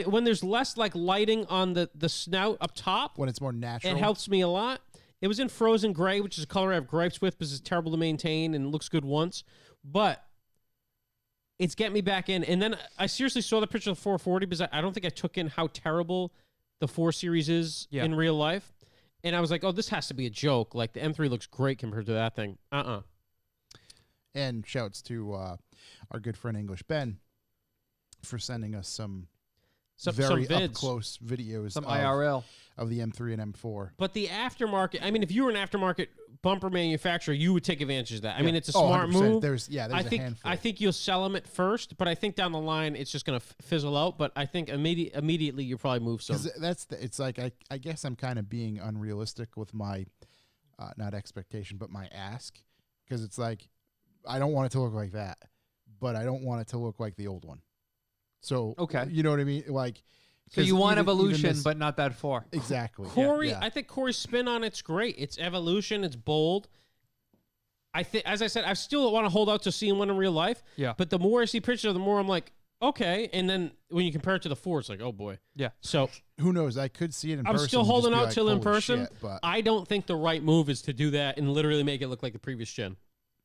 when there's less like lighting on the snout up top, when it's more natural, it helps me a lot. It was in frozen gray, which is a color I have gripes with because it's terrible to maintain and looks good once. But it's getting me back in. And then I seriously saw the picture of the 440 because I don't think I took in how terrible the 4 Series is in real life. And I was like, oh, this has to be a joke. Like, the M3 looks great compared to that thing. And shouts to our good friend English Ben for sending us some very up-close videos some IRL of the M3 and M4. But the aftermarket, I mean, if you were an aftermarket bumper manufacturer, you would take advantage of that. I mean, it's a smart move. There's a handful. I think you'll sell them at first, but I think down the line it's just going to fizzle out. But I think immediately you'll probably move some. It's like I guess I'm kind of being unrealistic with my not expectation, but my ask, because it's like I don't want it to look like that, but I don't want it to look like the old one. So okay, you know what I mean? Like, so you want evolution, but not that far. Exactly. Corey, I think Corey's spin on it's great. It's evolution. It's bold. I think, as I said, I still want to hold out to seeing one in real life. Yeah. But the more I see pictures, the more I'm like, okay. And then when you compare it to the 4, it's like, oh boy. Yeah. So who knows? I could see it in person. I'm still holding out till in person. But I don't think the right move is to do that and literally make it look like the previous gen.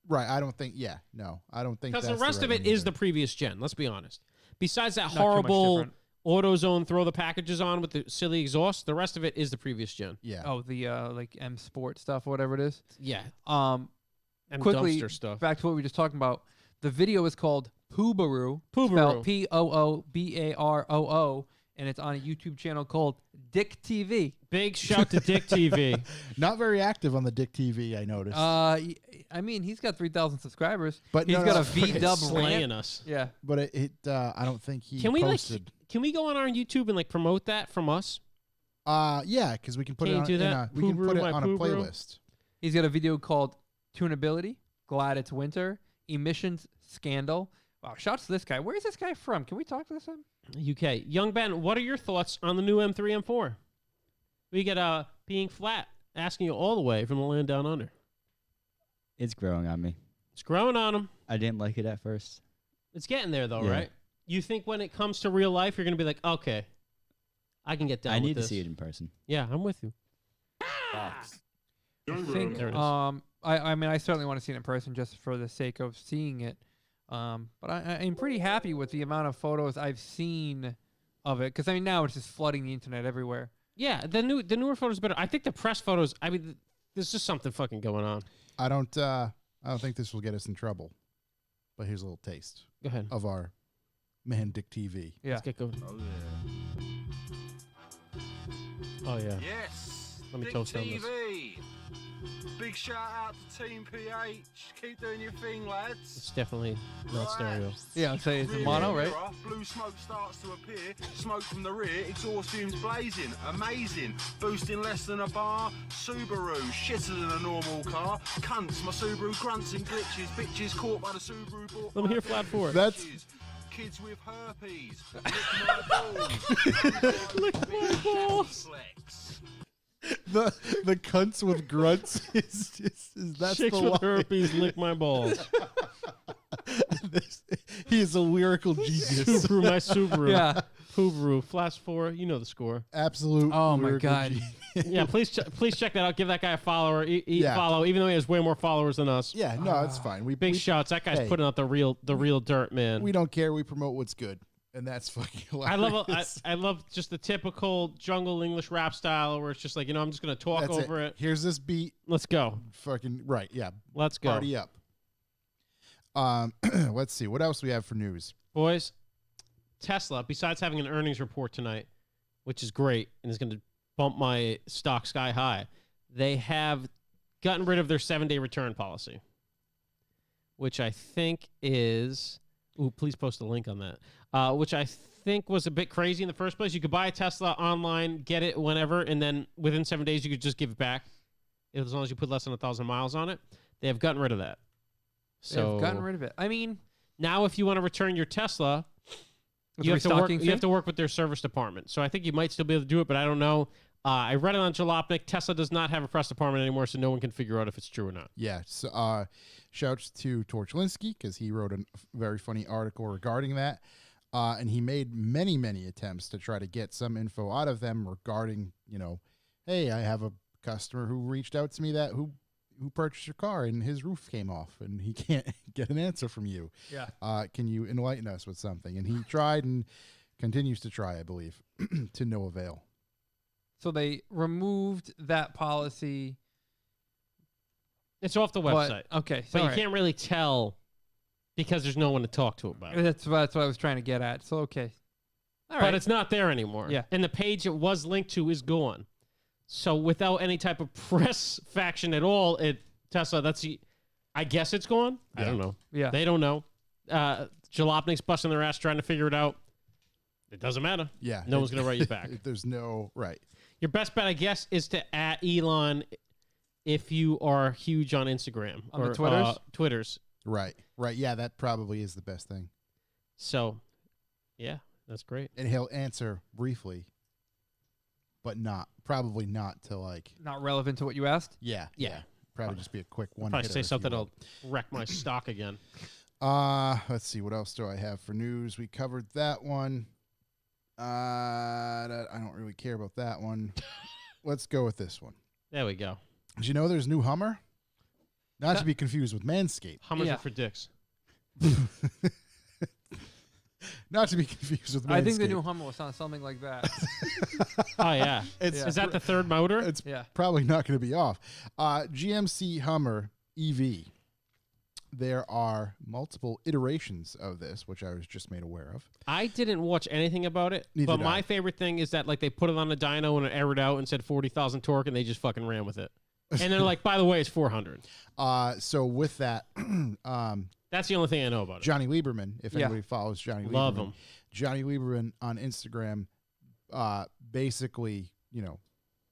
Right. I don't think. Yeah. No. I don't think. Because the rest of it is the previous gen. Let's be honest. Besides that horrible AutoZone throw the packages on with the silly exhaust, the rest of it is the previous gen. Yeah. Oh, the like M Sport stuff, whatever it is. Yeah. And quickly, dumpster stuff. Back to what we were just talking about. The video is called Poobaroo. Poobaroo. Poobaroo, and it's on a YouTube channel called Dick TV. Big shout to Dick TV. Not very active on the Dick TV, I noticed. I mean, he's got 3,000 subscribs, but he's got a V-dub slaying us. Yeah, but I don't think he posted. Can we go on our YouTube and like promote that from us? Yeah, because we can put it on. We can put it on a playlist. He's got a video called Tunability. Glad it's winter. Emissions scandal. Wow, shouts to this guy. Where is this guy from? Can we talk to this guy? UK. Young Ben, what are your thoughts on the new M3, M4? We get Being Flat asking you all the way from the land down under. It's growing on me. It's growing on him. I didn't like it at first. It's getting there, though, right? You think when it comes to real life, you're going to be like, okay, I can get down with this. I need to see it in person. Yeah, I'm with you. I think, I mean, I certainly want to see it in person just for the sake of seeing it. But I'm pretty happy with the amount of photos I've seen of it. Because, I mean, now it's just flooding the internet everywhere. Yeah, the newer photos are better. I think the press photos, I mean, there's just something fucking going on. I don't think this will get us in trouble. But here's a little taste. Go ahead. Of our man Dick TV. Yeah. Let's get going. Oh yeah. Yes. Let me Dick toast on this. TV. Big shout out to Team PH. Keep doing your thing, lads. It's definitely not stereo. Yeah, I'd say it's a mono, right? Blue smoke starts to appear. Smoke from the rear. Exhaust fumes blazing. Amazing. Boosting less than a bar. Subaru. Shitter than a normal car. Cunts. My Subaru grunts and glitches. Bitches caught by the Subaru. Let me hear flat 4. That's... Kids with herpes. Lick my balls. Lick my balls. The cunts with grunts is that's Chicks the with line. herpes lick my balls. He is a lyrical genius. Subaru, my Subaru. Yeah. Subaru, Flash 4, you know the score. Absolute. Oh my lyrical God. genius. Yeah, please check that out. Give that guy a follower. Follow, even though he has way more followers than us. Yeah, no, it's fine. Big shouts. That guy's putting out the real dirt, man. We don't care. We promote what's good, and that's fucking hilarious. I love just the typical jungle English rap style where it's just like, I'm just gonna talk That's over it. Here's this beat. Let's go. Fucking right. Yeah. Let's go. Party up. Let's see what else we have for news, boys. Tesla, besides having an earnings report tonight, which is great and is going to bump my stock sky high, they have gotten rid of their 7-day return policy, which I think is... Ooh, please post a link on that. Which I think was a bit crazy in the first place. You could buy a Tesla online, get it whenever, and then within 7 days you could just give it back as long as you put less than 1,000 miles on it. They have gotten rid of that. So they've gotten rid of it. I mean... Now if you want to return your Tesla... You have to work with their service department. So I think you might still be able to do it, but I don't know. I read it on Jalopnik. Tesla does not have a press department anymore, so no one can figure out if it's true or not. Yeah. So, shouts to Torchlinsky because he wrote a very funny article regarding that. And he made many, many attempts to try to get some info out of them regarding, hey, I have a customer who reached out to me who purchased your car and his roof came off and he can't get an answer from you. Yeah. Can you enlighten us with something? And he tried and continues to try, I believe, to no avail. So they removed that policy. It's off the website. Okay. But you sorry. can't really tell because there's no one to talk to about it. That's what I was trying to get at. So, okay. All But right. it's not there anymore. Yeah. And the page it was linked to is gone. So without any type of press faction at all, Tesla, I guess it's gone. I don't know. Yeah. They don't know. Jalopnik's busting their ass trying to figure it out. It doesn't matter. Yeah. No one's going to write you back. There's no, right. Your best bet, I guess, is to @ Elon if you are huge on Instagram. On or the Twitters? Twitters. Right. Yeah, that probably is the best thing. So, yeah, that's great. And he'll answer briefly, but probably not to Not relevant to what you asked? yeah. Probably just be a quick one. Probably say something that'll wreck my stock again. Let's see. What else do I have for news? We covered that one. I don't really care about that one. Let's go with this one. There we go. Did you know there's new Hummer? Not to be confused with Manscaped. Hummers Yeah. are for dicks. Not to be confused with Manscaped. I think the new Hummer will sound something like that. Oh, yeah. It's Is that the third motor? It's Yeah. probably not going to be off. GMC Hummer EV. There are multiple iterations of this, which I was just made aware of. I didn't watch anything about it, Neither but did my I. favorite thing is that they put it on the dyno and it aired out and said 40,000 torque, and they just fucking ran with it. And they're like, by the way, it's 400. So with that, That's the only thing I know about it. Johnny Lieberman, if Yeah. anybody follows Johnny Love Lieberman. him. Johnny Lieberman on Instagram basically,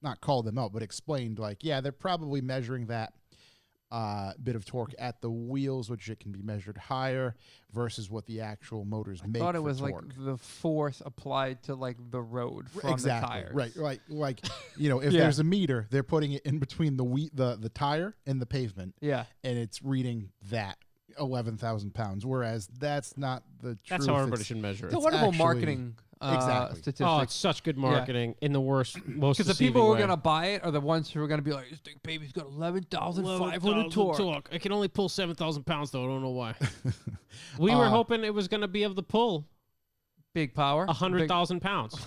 not called them out, but explained they're probably measuring that bit of torque at the wheels, which it can be measured higher versus what the actual motors make. I thought it for was torque. the force applied to the road from Exactly. the tires. Right. If there's a meter, they're putting it in between the tire and the pavement. Yeah. And it's reading that 11,000 pounds, whereas that's not the truth. That's how everybody It's- should measure It's a it. wonderful actually- marketing Exactly. statistic. Oh, it's such good marketing in the most because the deceiving people who are way. going to buy it are the ones who are going to be like, this thing, baby's got 11,500 torque. I can only pull 7,000 pounds, though. I don't know why. We were hoping it was going to be able to pull Big power. 100,000 pounds.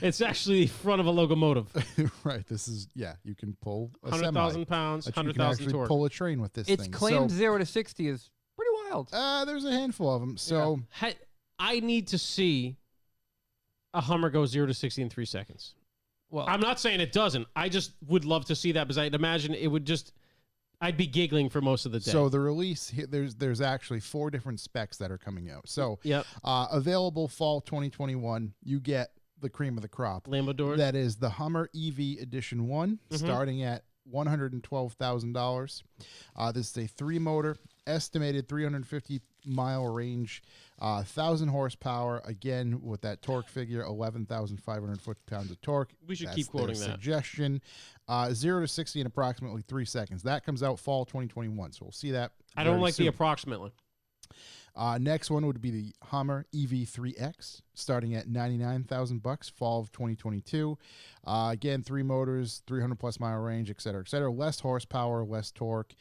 It's actually the front of a locomotive. Right. This is you can pull a 100,000 pounds, semi. You can 100,000 actually torque. pull a train with this Its thing. claimed So, 0 to 60 is pretty wild. there's a handful of them. So I need to see a Hummer go 0 to 60 in 3 seconds. Well, I'm not saying it doesn't. I just would love to see that because I'd imagine it would just. I'd be giggling for most of the day. So the release there's actually 4 different specs that are coming out. So Yep. Available fall 2021. You get the cream of the crop. Lambo doors. That is the Hummer EV Edition 1, starting at $112,000. This is a 3-motor, estimated 350-mile range, 1,000 horsepower. Again, with that torque figure, 11,500 foot-pounds of torque. We should That's keep quoting their that. suggestion. 0 to 60 in approximately 3 seconds. That comes out fall 2021, so we'll see that. I don't very like soon. the approximately. Next one would be the Hummer EV3X, starting at $99,000, fall of 2022. Again, 3 motors, 300+ mile range, et cetera, less horsepower, less torque.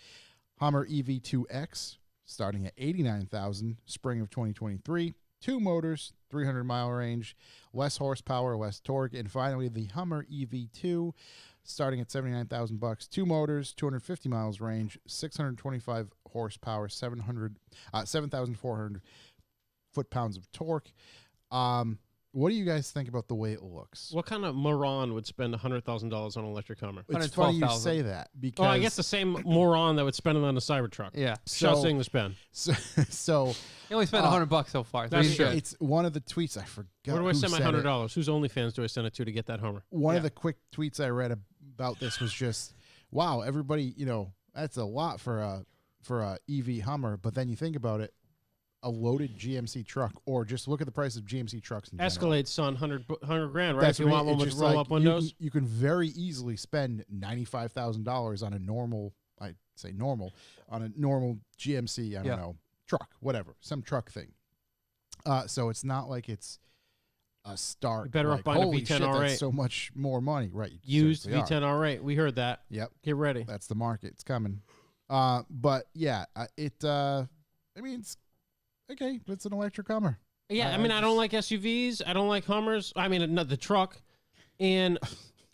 Hummer EV2X, starting at $89,000, spring of 2023. 2 motors, 300 mile range, less horsepower, less torque. And finally, the Hummer EV2, starting at $79,000, 2 motors, 250 miles range, 625 horsepower, 7,400 foot-pounds of torque. What do you guys think about the way it looks? What kind of moron would spend $100,000 on an electric Hummer? It's funny you 112,000. say that because Oh, I guess the same moron that would spend it on a Cybertruck. yeah. Shouts English Ben. so You only spent $100 so far. So That's you true. should. it's one of the tweets I forgot. Where do I who send my said it. $100? Whose OnlyFans do I send it to get that Hummer? One of the quick tweets I read about this was just, wow, everybody, that's a lot for a EV Hummer. But then you think about it, a loaded GMC truck, or just look at the price of GMC trucks in general. Escalade, son, 100 grand, right? That's If you what I want mean. one It's with just roll-up windows. You can very easily spend $95,000 on a normal, I'd say normal, on a normal GMC, I don't know, truck, whatever, some truck thing. So it's not like it's a start. You're better off like, buying a holy V10 shit, R8. that's so much more money, right? you Used seriously are. V10 R8. We heard that. Yep, Get ready. that's the market. It's coming. But yeah, I mean, it's okay. It's an electric Hummer. Yeah, I mean, I don't like SUVs. I don't like Hummers. I mean, not the truck. And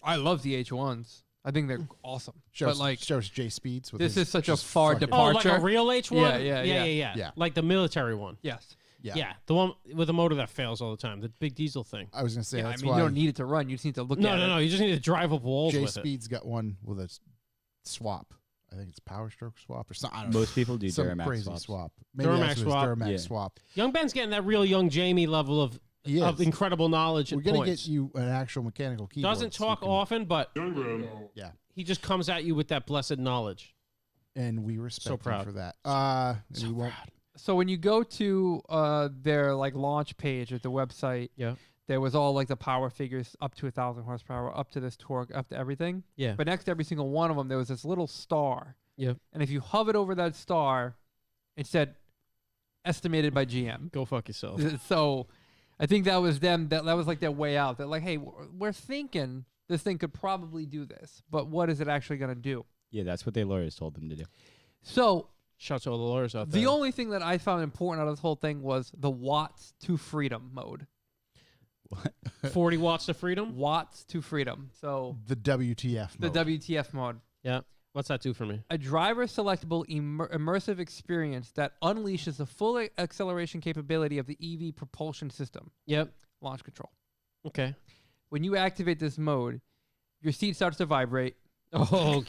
I love the H1s. I think they're awesome. Shows, but like, shows J Speeds. With this his is such a just far fucking- departure. oh, like a real H1? Yeah. Yeah. Like the military one. yes. Yeah. The one with the motor that fails all the time. The big diesel thing. I was gonna say Yeah, I that's mean, why you don't need it to run. You just need to look No, at it. no. You just need to drive up walls J with Speed's got one with a swap. I think it's Power Stroke swap or something. I don't know. Most people do Some Duramax crazy swaps. swap. Maybe Duramax that's what it is, swap. Duramax Yeah. swap. it. Young Ben's getting that real young Jamie level of He is. incredible knowledge We're at gonna points. get you an actual mechanical keyboard. Doesn't so you talk can- often, but Yeah, he just comes at you with that blessed knowledge. and we respect him proud. for that. And we won't. So when you go to their like launch page at the website, Yeah. there was all like the power figures up to 1,000 horsepower, up to this torque, up to everything. Yeah. But next to every single one of them, there was this little star. Yeah. And if you hovered over that star, it said estimated by GM. Go fuck yourself. So I think that was them. That was like their way out. They're like, hey, we're thinking this thing could probably do this, but what is it actually going to do? Yeah, that's what their lawyers told them to do. So Shouts to all the lawyers out there. the only thing that I found important out of this whole thing was the watts to freedom mode. 40 watts to freedom? Watts to freedom. So The WTF the mode. WTF mode. Yeah. What's that do for me? A driver-selectable immersive experience that unleashes the full acceleration capability of the EV propulsion system. Yep. Launch control. Okay. When you activate this mode, your seat starts to vibrate. Oh,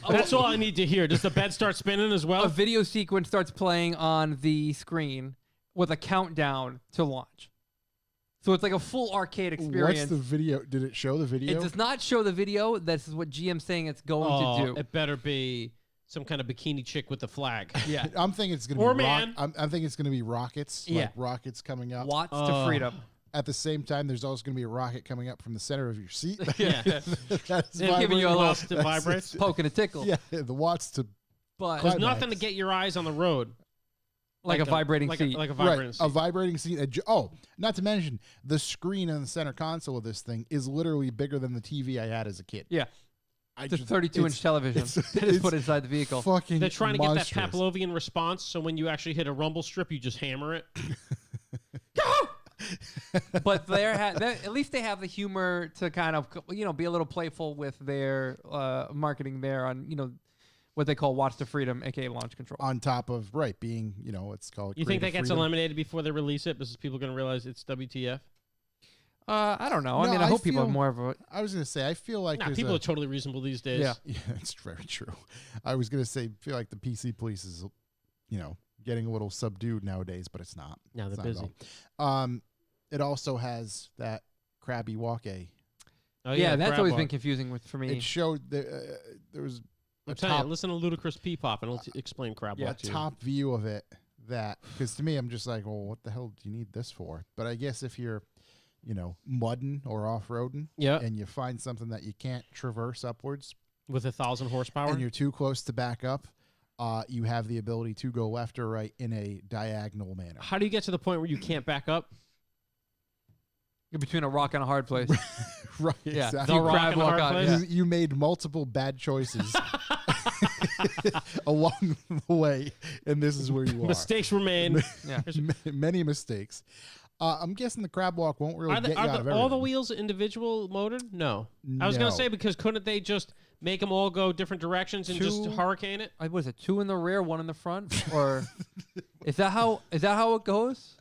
that's all I need to hear. Does the bed start spinning as A well? video sequence starts playing on the screen with a countdown to launch. So it's like a full arcade experience. What's the video? Did it show the video? It does not show the video. This is what GM's saying it's going to do. It better be some kind of bikini chick with the flag. Yeah. I'm thinking it's gonna Or be man. I'm thinking it's gonna be rockets. Yeah. Like rockets coming up. Watts to Oh. freedom. At the same time, there's also gonna be a rocket coming up from the center of your seat. Yeah. That's They're giving you a vibrating. little Watts to vibrates. poke and a tickle. Yeah, the watts to But There's Climax. nothing to get your eyes on the road. like a vibrating seat. Like a vibrating right, seat. a vibrating seat. Oh, not to mention the screen in the center console of this thing is literally bigger than the TV I had as a kid. Yeah. I It's a just- 32-inch it's- television that is put inside the vehicle. Fucking They're trying to monstrous. get that Pavlovian response, so when you actually hit a rumble strip, you just hammer it. But at least they have the humor to kind of be a little playful with their marketing there on what they call watts to freedom, aka launch control. On top of being what's called. You think that creative gets freedom. eliminated before they release it because people are going to realize it's WTF? I don't know. No, I mean, I I hope people have feel- more of a I was gonna say I feel like Nah, there's people a- are totally reasonable these days. Yeah. Yeah, it's very true. I was gonna say feel like the PC police is getting a little subdued nowadays, but it's not. No, It's they're not at busy. all. It also has that crabby walk-a. Oh, yeah. That's grab always bar. been confusing for me. It showed there was I'm a telling top, you, listen to Ludicrous P-Pop and it'll explain crab Yeah, walk a to you. top view of it. That because to me, I'm just like, well, what the hell do you need this for? But I guess if you're, mudding or off-roading, Yeah, and you find something that you can't traverse upwards, with 1,000 horsepower. and you're too close to back up, you have the ability to go left or right in a diagonal manner. How do you get to the point where you can't back up? You're between a rock and a hard place. Right, Yeah, exactly. The rock crab and the walk hard out, place? yeah. You made multiple bad choices along the way, and this is where you are. Mistakes were made. Yeah. Many mistakes. I'm guessing the crab walk won't really Are, get you out of all the everything. wheels individual motored? No. I was No. going to say, because couldn't they just make them all go different directions and just Two- hurricane it? Was it 2 in the rear, 1 in the front, or is that how it goes?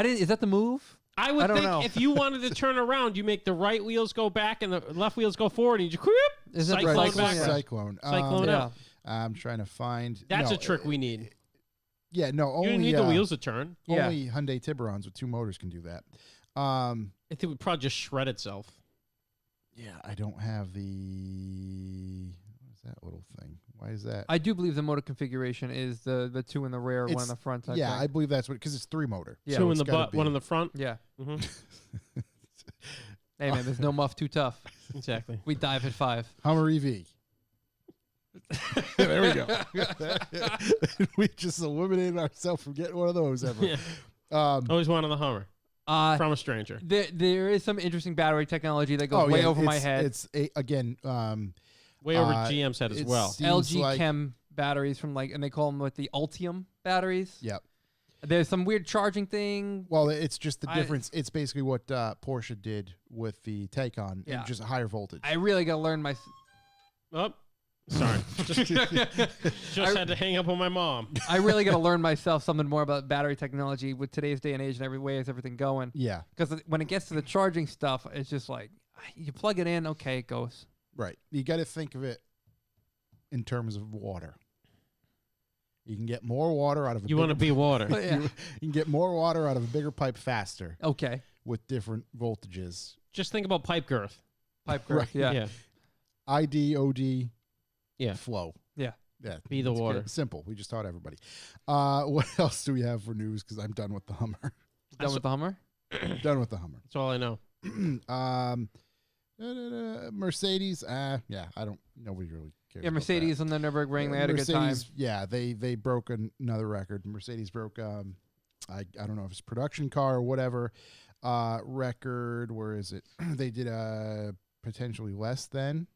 Is that the move? I would I don't think know. if you wanted to turn around, you make the right wheels go back and the left wheels go forward, and you just Is that cyclone right, back. yeah. Cyclone. Cyclone Yeah. out. I'm trying to find. That's no, a trick we need. Yeah, no, You only don't need the wheels to turn. Yeah. Only Hyundai Tiburons with 2 motors can do that. I think it would probably just shred itself. Yeah, I don't have the. What is that little thing? Why is that? I do believe the motor configuration is the 2 in the rear, 1 in It's- the front. Type Yeah, thing. I believe that's what because it's 3 motor. Yeah. Two in it's the gotta butt, be. 1 in the front. Yeah. hmm Hey man, there's no muff too tough. Exactly. We dive at 5. Hummer EV. There we go. We just eliminated ourselves from getting one of those ever. Yeah. Always wanted the Hummer from a stranger. There is some interesting battery technology that goes way over my head. It's again way over GM's head as well. LG Chem batteries from and they call them the Ultium batteries. Yep. There's some weird charging thing. Well, it's just the difference. It's basically what Porsche did with the Taycan, and just a higher voltage. I really got to learn my... Oh, sorry. Just had to hang up on my mom. I really got to learn myself something more about battery technology with today's day and age and every way is everything going. Yeah. Because when it gets to the charging stuff, it's just you plug it in, okay, it goes. Right. You got to think of it in terms of water. You can get more water out of a You want to be water. You can get more water out of a bigger pipe faster. Okay. With different voltages. Just think about pipe girth. Pipe girth, right. yeah. ID, OD, yeah. flow. Yeah. Yeah. Be the water. Good. Simple. We just taught everybody. What else do we have for news? Because I'm done with the Hummer. Done with the Hummer? Done with the Hummer. That's all I know. Mercedes. Nobody really cares. Yeah, Mercedes on the Nürburgring. They had a good time. Yeah, they broke another record. Mercedes broke. I don't know if it's production car or whatever record. Where is it? They did potentially less than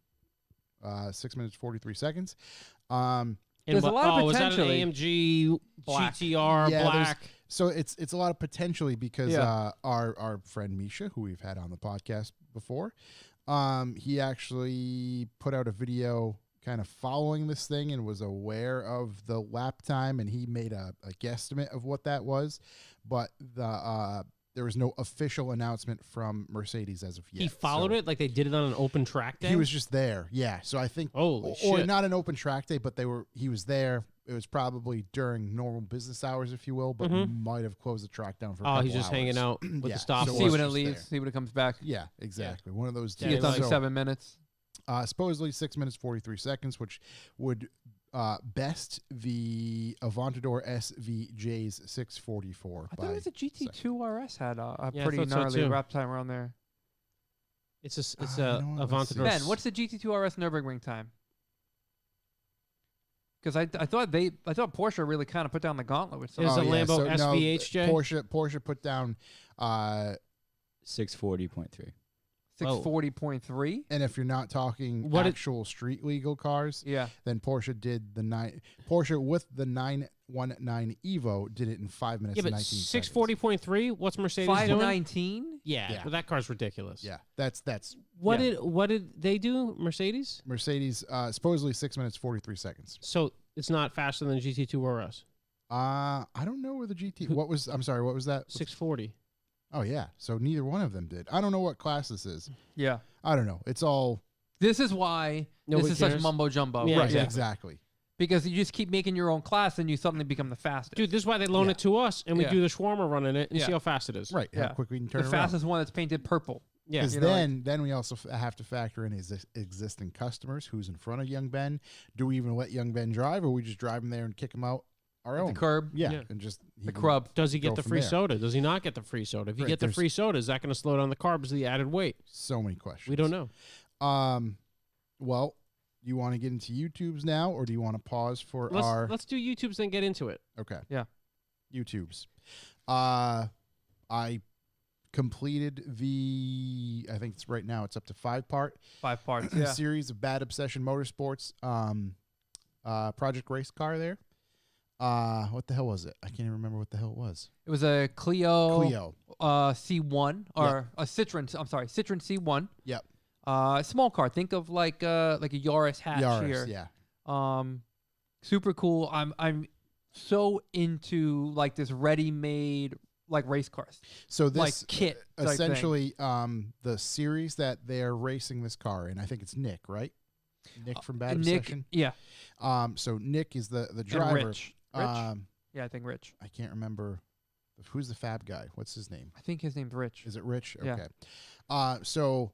6 minutes 43 seconds. There's a lot of potential. Was that an AMG Black. GTR Black? So it's a lot of potentially because our friend Misha, who we've had on the podcast before, he actually put out a video kind of following this thing and was aware of the lap time, and he made a guesstimate of what that was, but there was no official announcement from Mercedes as of yet. He followed it like they did it on an open track day? He was just there, yeah. So I think, or not an open track day, but he was there. It was probably during normal business hours, if you will, but might have closed the track down for a couple he's just hours. hanging out with the stop. See when it leaves, see when it comes back. Yeah, exactly. One of those He gets under 7 minutes. Supposedly 6 minutes 43 seconds, which would best the Aventador SVJ's 644. I thought it was a GT2 RS had a Yeah, pretty I thought so gnarly too. wap time around there. It's a Aventador. Ben, what's the GT2 RS Nürburgring time? Because I thought Porsche really kind of put down the gauntlet with Is something. a Lambo SVHJ? Porsche put down 640.3. 640.3. And if you're not talking actual street legal cars, then Porsche did Porsche with the 919 Evo did it in 5 minutes and 19 seconds. 640.3 what's Mercedes doing? 519? Yeah, but that car's ridiculous. Yeah. That's What did they do, Mercedes? Mercedes supposedly 6 minutes 43 seconds. So it's not faster than GT2 RS. I don't know where the GT what was that? 640. Oh, yeah. So neither one of them did. I don't know what class this is. Yeah. I don't know. It's all... This is why this is such mumbo jumbo. Yeah, right, exactly. Because you just keep making your own class and you suddenly become the fastest. Dude, this is why they loan it to us and we do the shawarma run in it and see how fast it is. Right. How quick we can turn the around. fastest one that's painted purple. Yeah. Because then we also have to factor in his existing customers. Who's in front of young Ben? Do we even let young Ben drive, or we just drive him there and kick him out our own? The curb. Yeah. And just... The crub. Does he get the free soda? Does he not get the free soda? If you get the free soda, is that going to slow down the carbs, the added weight? So many questions. We don't know. Well, do you want to get into YouTubes now, or do you want to pause for Let's do YouTubes, then get into it. Okay. Yeah. YouTubes. I completed I think it's right now, it's up to 5 parts, series of Bad Obsession Motorsports, Project Race Car there. What the hell was it? I can't even remember what the hell it was. It was a Clio C1 or a Citroen. I'm sorry, Citroen C1. Yep. Small car. Think of like a Yaris hatch here. Yeah. Super cool. I'm so into like this ready-made like race cars. So this like kit essentially the series that they're racing this car in. I think it's Nick, right? Nick from Bad Obsession. Yeah. So Nick is the driver. And Rich. Yeah, I think Rich. I can't remember who's the fab guy. What's his name? I think his name's Rich. Is it Rich? Yeah. Okay. So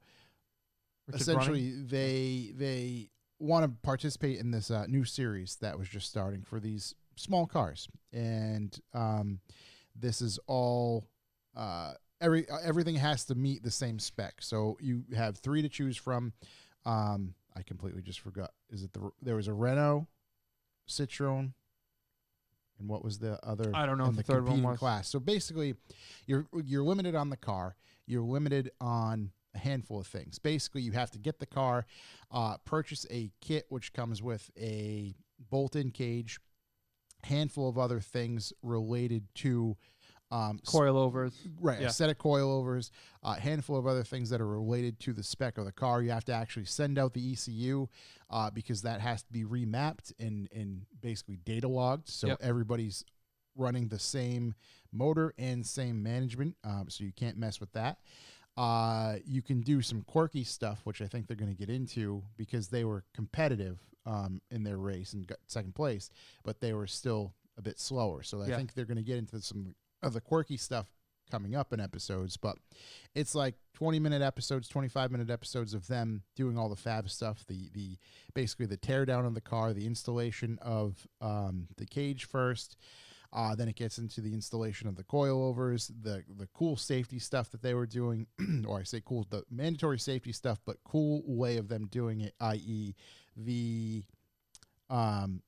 Richard essentially they want to participate in this new series that was just starting for these small cars, and this is all everything has to meet the same spec. So you have 3 to choose from. I completely just forgot. Is it there was a Renault, Citroen, and what was the other? I don't know in what the the third one competing was. class. So basically, you're limited on the car. You're limited on a handful of things. Basically, you have to get the car, purchase a kit which comes with a bolt-in cage, handful of other things related to Coilovers. right, Yeah. a set of coilovers, a handful of other things that are related to the spec of the car. You have to actually send out the ECU because that has to be remapped and basically data logged. So Yep. everybody's running the same motor and same management, so you can't mess with that. You can do some quirky stuff, which I think they're going to get into because they were competitive in their race and got second place, but they were still a bit slower. So I think they're going to get into some of the quirky stuff coming up in episodes, but it's like 20-minute episodes, 25-minute episodes of them doing all the fab stuff, the basically the tear down of the car, the installation of the cage first, then it gets into the installation of the coilovers, the cool safety stuff that they were doing, or I say cool, the mandatory safety stuff, but cool way of them doing it, i.e. the on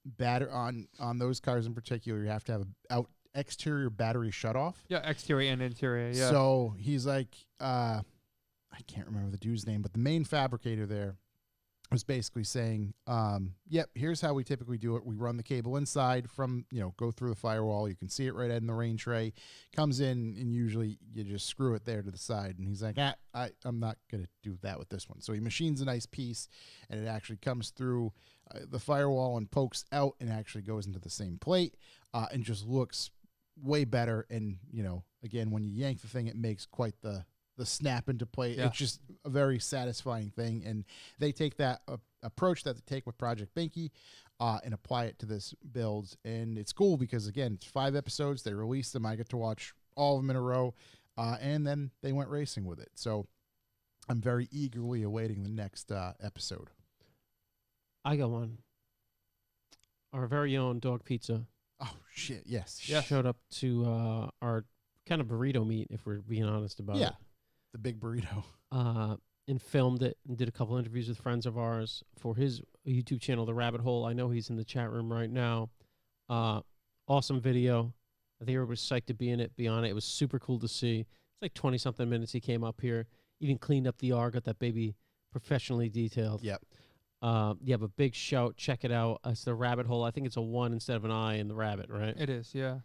those cars in particular, you have to have exterior battery shutoff. Yeah, exterior and interior. Yeah. So he's like, I can't remember the dude's name, but the main fabricator there was basically saying, yep, here's how we typically do it. We run the cable inside from, go through the firewall. You can see it right in the rain tray. Comes in, and usually you just screw it there to the side. And he's like, I'm not going to do that with this one. So he machines a nice piece, and it actually comes through the firewall and pokes out and actually goes into the same plate and just looks way better. And, again, when you yank the thing, it makes quite the snap into play. Yeah. It's just a very satisfying thing. And they take that approach that they take with Project Binky and apply it to this build. And it's cool because, again, it's 5 episodes. They released them. I get to watch all of them in a row. And then they went racing with it. So I'm very eagerly awaiting the next episode. I got one. Our very own Dog Pizza. Oh, shit. Yes. Showed up to our kind of burrito meet, if we're being honest about it. The big burrito. And filmed it and did a couple interviews with friends of ours for his YouTube channel, The Rabbit Hole. I know he's in the chat room right now. Awesome video. I think everybody's psyched to be in it, be on it. It was super cool to see. It's like 20-something minutes he came up here. Even cleaned up the R, got that baby professionally detailed. Yep. But big shout. Check it out. It's The Rabbit Hole. I think it's a 1 instead of an I in the rabbit, right? It is, yeah.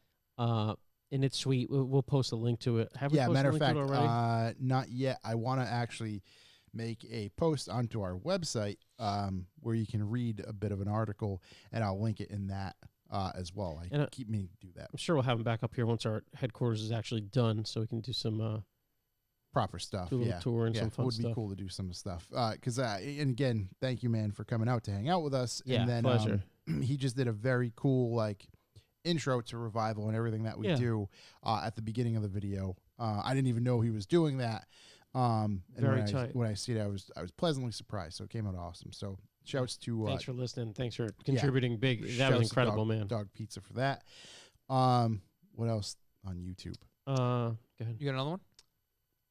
And it's sweet. We'll post a link to it. Have we posted matter a of link fact, to it already? not yet. I want to actually make a post onto our website where you can read a bit of an article, and I'll link it in that as well. Keep meaning to do that. I'm sure we'll have him back up here once our headquarters is actually done, so we can do some proper stuff. do a little tour and some fun would stuff. be cool to do some stuff. Because and again, thank you, man, for coming out to hang out with us. Yeah, and then pleasure. He just did a very cool intro to Revival and everything that we do at the beginning of the video. I didn't even know he was doing that. And Very when tight. When I see it, I was pleasantly surprised. So it came out awesome. So shouts to Thanks for listening. Thanks for contributing big. That shouts was to incredible, man. Dog Pizza for that. What else on YouTube? Go ahead. You got another one?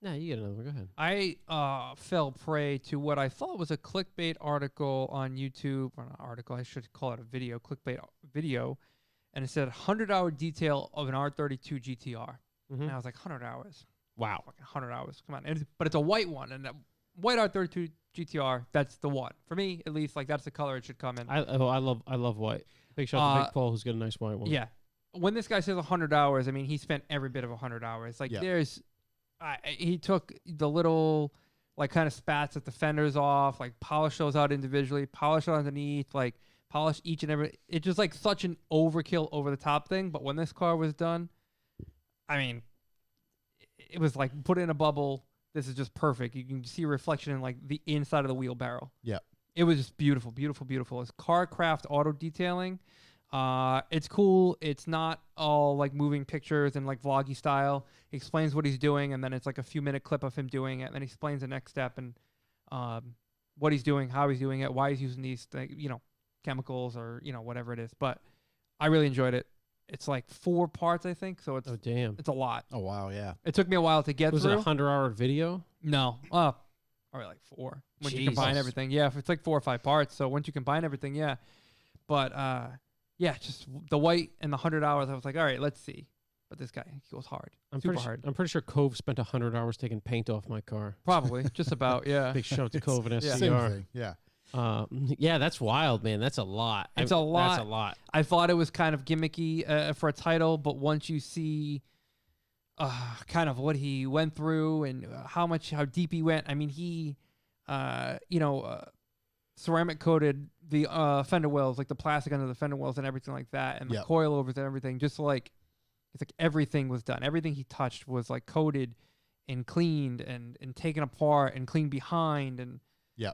No, you get another one. Go ahead. I fell prey to what I thought was a clickbait article on YouTube, or not article, I should call it a video, clickbait video, and it said 100-hour detail of an R32 GTR. And I was like, 100 hours. Wow. Fucking 100 hours. Come on. But it's a white one, and that white R32 GTR, that's the one. For me, at least, that's the color it should come in. I love white. Big shout out to Big Paul, who's got a nice white one. Yeah. When this guy says 100 hours, I mean, he spent every bit of 100 hours. He took the little, kind of spats at the fenders off, polished those out individually, polished it underneath, polish each and every. It's just such an overkill, over the top thing. But when this car was done, I mean, it was put in a bubble. This is just perfect. You can see a reflection in the inside of the wheel barrel. Yeah. It was just beautiful, beautiful, beautiful. It's CarCraft auto detailing. It's cool. It's not all moving pictures and vloggy style. He explains what he's doing, and then it's a few minute clip of him doing it, and then he explains the next step and what he's doing, how he's doing it, why he's using these chemicals or whatever it is. But I really enjoyed it. It's 4 parts, I think. So it's damn, it's a lot. Oh wow, yeah. It took me a while to get was through. it a 100-hour video? No, or like 4 when you combine everything. Yeah, if it's like 4 or 5 parts. So once you combine everything, yeah. But yeah, just the white and the 100 hours. I was like, all right, let's see. But this guy, he goes hard. Super hard. I'm pretty sure Cove spent 100 hours taking paint off my car. Probably, just about, yeah. Big shout out to Cove and SCR. Same thing, yeah. Yeah, that's wild, man. That's a lot. It's a lot. That's a lot. I thought it was kind of gimmicky for a title, but once you see kind of what he went through and how deep he went, I mean, he, ceramic coated the fender wells, like the plastic under the fender wells and everything like that, and the coilovers and everything, just like, it's like everything was done. Everything he touched was like coated and cleaned and taken apart and cleaned behind. And yeah,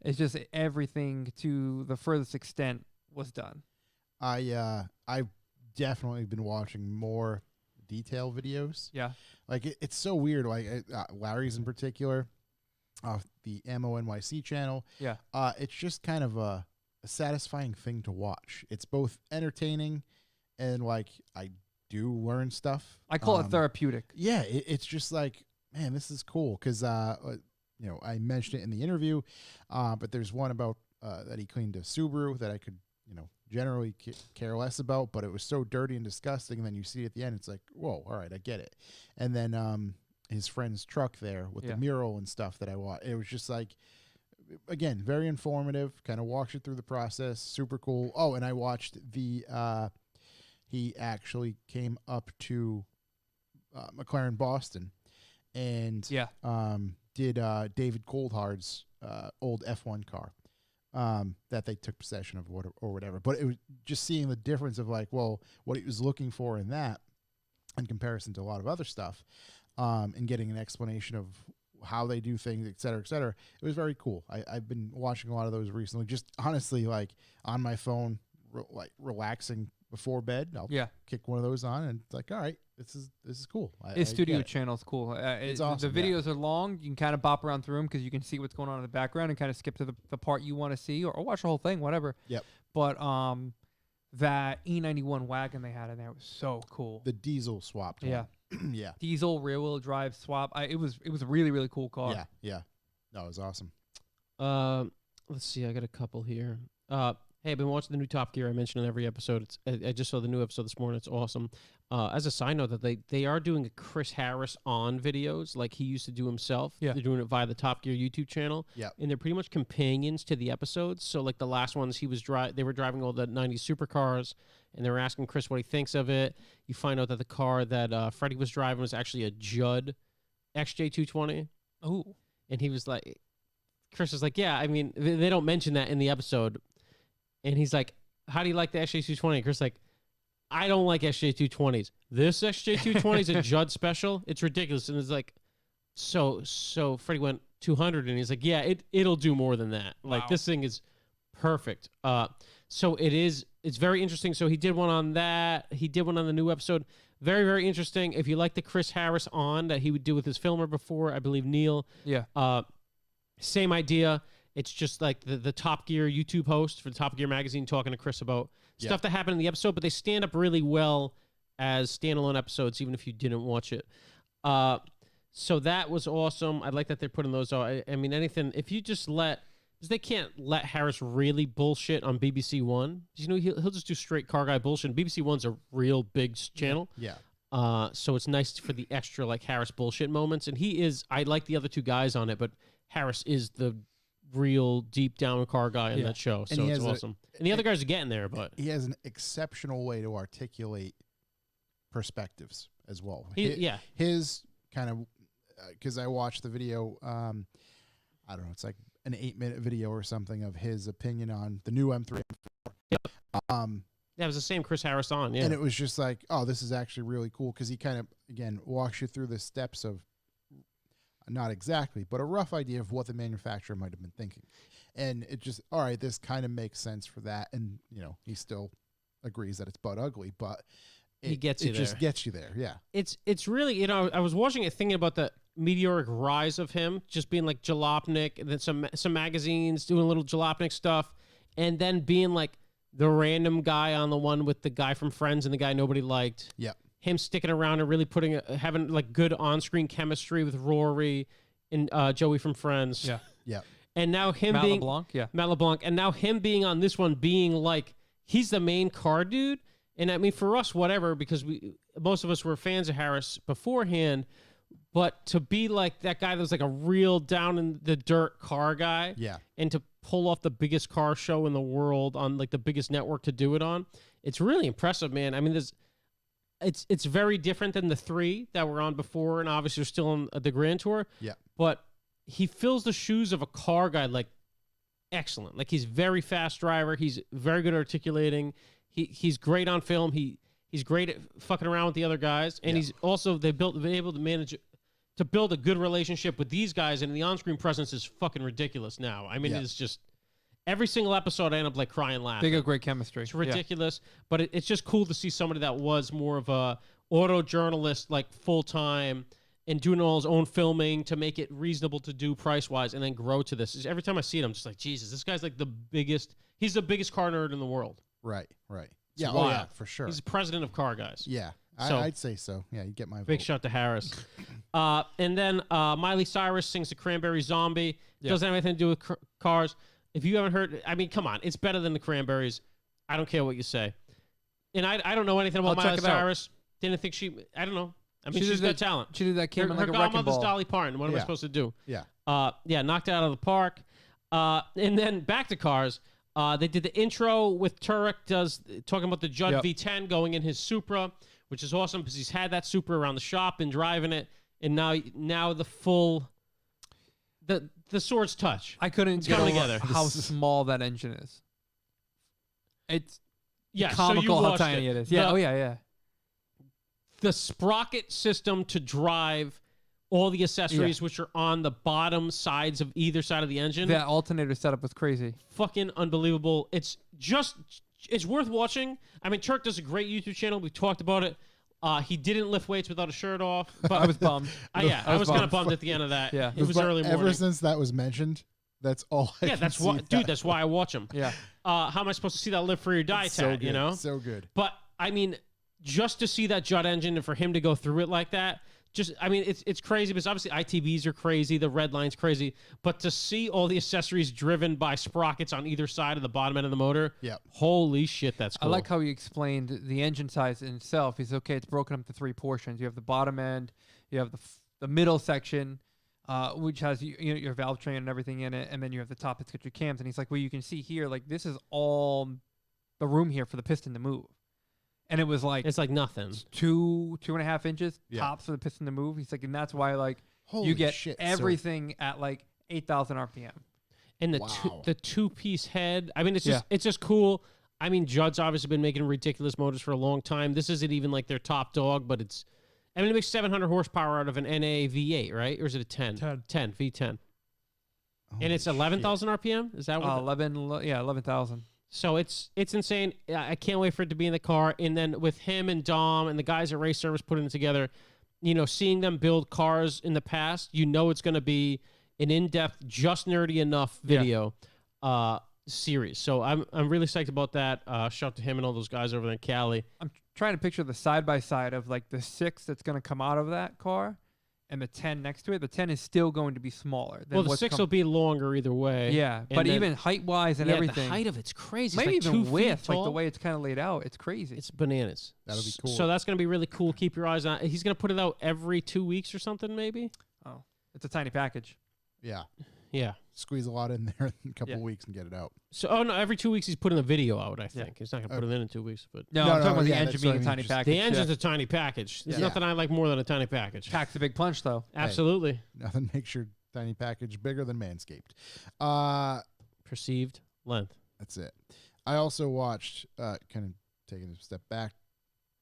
it's just everything to the furthest extent was done. I've definitely been watching more detail videos. Yeah. Like it's so weird. Like Larry's in particular, the Ammo NYC channel. Yeah. It's just kind of a satisfying thing to watch. It's both entertaining and like I do learn stuff. I call it therapeutic. Yeah, it's just like, man, this is cool because I mentioned it in the interview, but there's one about that he cleaned a Subaru that I could generally care less about, but it was so dirty and disgusting. And then you see at the end, it's like, whoa, all right, I get it. And then his friend's truck there with the mural and stuff that I watched. It was just like, again, very informative. Kind of walks you through the process. Super cool. Oh, and I watched the. He actually came up to McLaren Boston and did David Coulthard's old F1 car that they took possession of or whatever. But it was just seeing the difference of like, well, what he was looking for in that in comparison to a lot of other stuff and getting an explanation of how they do things, et cetera, et cetera. It was very cool. I've been watching a lot of those recently, just honestly, like on my phone, like relaxing before bed. I'll kick one of those on and it's like, all right, this is cool. His studio channel is cool. It's awesome. The videos are long. You can kind of bop around through them because you can see what's going on in the background and kind of skip to the part you want to see or watch the whole thing, whatever. Yep. But that E91 wagon they had in there was so cool. The diesel swapped one. Yeah. Diesel rear wheel drive swap. It was a really, really cool car. Yeah. No, it was awesome. Let's see. I got a couple here. Hey, I've been watching the new Top Gear. I mentioned in every episode. I just saw the new episode this morning. It's awesome. As a side note, that they are doing a Chris Harris on videos like he used to do himself. Yeah. They're doing it via the Top Gear YouTube channel. Yeah. And they're pretty much companions to the episodes. So like the last ones, they were driving all the 90s supercars, and they were asking Chris what he thinks of it. You find out that the car that Freddie was driving was actually a Judd XJ220. Oh. And he was like, Chris was like, yeah, I mean, they don't mention that in the episode. And he's like, how do you like the XJ220? Chris like, I don't like XJ220s. This XJ220 is a Judd special. It's ridiculous. And it's like, so Freddie went 200, and he's like, yeah, it'll do more than that. Like, this thing is perfect. So it's very interesting. So he did one on that. He did one on the new episode. Very, very interesting. If you like the Chris Harris on that he would do with his filmer before, I believe Neil. Yeah. Same idea. It's just like the Top Gear YouTube host for the Top Gear magazine talking to Chris about stuff that happened in the episode, but they stand up really well as standalone episodes, even if you didn't watch it. So that was awesome. I like that they're putting those out. I mean, anything, if you just because they can't let Harris really bullshit on BBC One. He'll just do straight car guy bullshit. BBC One's a real big channel. Yeah. So it's nice for the extra like Harris bullshit moments. And I like the other two guys on it, but Harris is the real deep down car guy in that show, so it's awesome. And the other guys are getting there, but he has an exceptional way to articulate perspectives as well. His kind of because I watched the video. I don't know, it's like an 8-minute video or something of his opinion on the new M3. It was the same Chris Harris on, and it was just like, oh, this is actually really cool because he kind of again walks you through the steps of. Not exactly, but a rough idea of what the manufacturer might have been thinking. And it just, all right, this kind of makes sense for that. And, he still agrees that it's butt ugly, but he gets you there. It just gets you there, yeah. It's really, I was watching it thinking about the meteoric rise of him, just being like Jalopnik, and then some magazines doing a little Jalopnik stuff, and then being like the random guy on the one with the guy from Friends and the guy nobody liked. Yeah. Him sticking around and really having like good on-screen chemistry with Rory and Joey from Friends. Yeah. Yeah. And now him Matt being LeBlanc, yeah. Matt LeBlanc, and now him being on this one, being like he's the main car dude. And I mean, for us, whatever, because most of us were fans of Harris beforehand. But to be like that guy that was like a real down in the dirt car guy, Yeah. and to pull off the biggest car show in the world on like the biggest network to do it on, it's really impressive, man. I mean, it's very different than the 3 that were on before, and obviously they're still on the Grand Tour. Yeah. But he fills the shoes of a car guy like excellent. Like he's very fast driver. He's very good at articulating. He's great on film. He's great at fucking around with the other guys, and he's also been able to manage to build a good relationship with these guys, and the on-screen presence is fucking ridiculous now. I mean, it's just every single episode I end up like crying laughing. They got great chemistry. It's ridiculous, but it's just cool to see somebody that was more of a auto journalist, like full-time, and doing all his own filming to make it reasonable to do price-wise, and then grow to this. Every time I see it, I'm just like, Jesus, this guy's like he's the biggest car nerd in the world. Right. Yeah. wild. Oh, yeah, for sure. He's the president of car guys. Yeah. So- I'd say so. Yeah, you get my Big vote. shout to Harris. And then Miley Cyrus sings the Cranberry Zombie. Doesn't have anything to do with cars. If you haven't heard, I mean, come on. It's better than the Cranberries. I don't care what you say. And I don't know anything about I'll Miley check it out. Cyrus. Didn't think I don't know. I mean, she's did got talent. She did that came Her in like a wrecking godmother's ball. Dolly Parton. What am I Yeah. supposed to do? Yeah. Knocked it out of the park. And then back to cars. They did the intro with Turek talking about the Judd Yep. V10 going in his Supra, which is awesome because he's had that Supra around the shop and driving it, and now the full the sword's touch. I couldn't It's get coming over together. how small that engine is. It's Yeah, comical so you how watched tiny it is. Yeah. Yeah. The sprocket system to drive all the accessories, which are on the bottom sides of either side of the engine. That alternator setup was crazy. Fucking unbelievable. It's worth watching. I mean, Turk does a great YouTube channel. We talked about it. He didn't lift weights without a shirt off. But I was bummed. I was kind of bummed at the end of that. Yeah. It was early morning. Ever since that was mentioned, that's all. I Yeah, can that's see why, that. dude. That's why I watch them. Yeah. How am I supposed to see that live free or die So tat? good. You know. So good. But I mean, just to see that Judd engine and for him to go through it like that, it's crazy because obviously ITBs are crazy, the red line's crazy, but to see all the accessories driven by sprockets on either side of the bottom end of the motor, Yep. holy shit, that's cool. I like how he explained the engine size in itself. He's okay. It's broken up into 3 portions. You have the bottom end, you have the middle section, which has your valve train and everything in it, and then you have the top that's got your cams. And he's like, well, you can see here, like this is all the room here for the piston to move. And it was like it's like nothing. 2.5 inches Yeah. tops for the piston to move. He's like, and that's why like Holy you get shit. So- everything at like 8,000 RPM. And the Wow. the 2-piece head. I mean, it's just cool. I mean, Judd's obviously been making ridiculous motors for a long time. This isn't even like their top dog, but it makes 700 horsepower out of an NA V8, right? Or is it a 10? 10 V10. And it's 11,000 RPM. Is that what? 11,000. So it's insane. I can't wait for it to be in the car. And then with him and Dom and the guys at Race Service putting it together, seeing them build cars in the past, it's going to be an in-depth, just nerdy enough video series. So I'm really psyched about that. Shout out to him and all those guys over there in Cali. I'm trying to picture the side-by-side of like the 6 that's going to come out of that car and the 10 next to it. The 10 is still going to be smaller. Than Well, the what's 6 will be longer either way. Yeah, And but then- even height-wise and yeah, everything. the height of it's crazy. maybe it's like even 2 feet width, like the tall. way it's kind of laid out. It's crazy. It's bananas. That'll be cool. So that's going to be really cool. Keep your eyes on it. He's going to put it out every 2 weeks or something, maybe? Oh, it's a tiny package. Yeah. Yeah. Squeeze a lot in there in a couple Yeah. weeks and get it out. So, no, every 2 weeks he's putting a video out, I Yeah. think. He's not going to put it in 2 weeks, but No, No, I'm talking no, about the yeah, engine that's being what I a mean, tiny just- package. the engine's yeah. a tiny package. There's Yeah. nothing I like more than a tiny package. Packs a big punch, though. Absolutely. Nothing makes your tiny package bigger than Manscaped. Perceived length. That's it. I also watched, kind of taking a step back,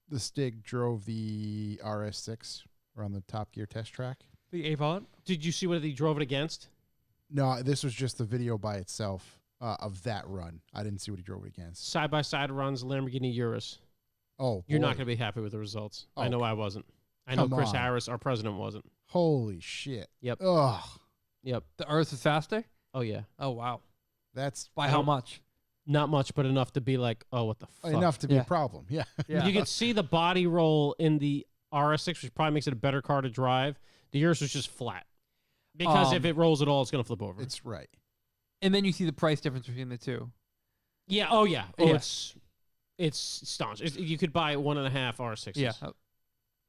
the Stig drove the RS6 around the Top Gear test track. The Avon. Did you see what he drove it against? No, this was just the video by itself of that run. I didn't see what he drove it against. Side-by-side runs Lamborghini Urus. Oh, You're not boy. going to be happy with the results. Oh, I know I wasn't. I know come Chris on. Harris, our president, wasn't. Holy shit. Yep. Ugh. Yep. The Urus is faster? Oh, yeah. Oh, wow. That's By how much? Not much, but enough to be like, oh, what the fuck? enough to be Yeah. a problem. Yeah. Yeah. You can see the body roll in the RS6, which probably makes it a better car to drive. The Urus was just flat. Because if it rolls at all, it's going to flip over. It's right. And then you see the price difference between the two. Yeah. Oh, yeah. Oh, Yeah. It's staunch. You could buy 1.5 R6s. Yeah.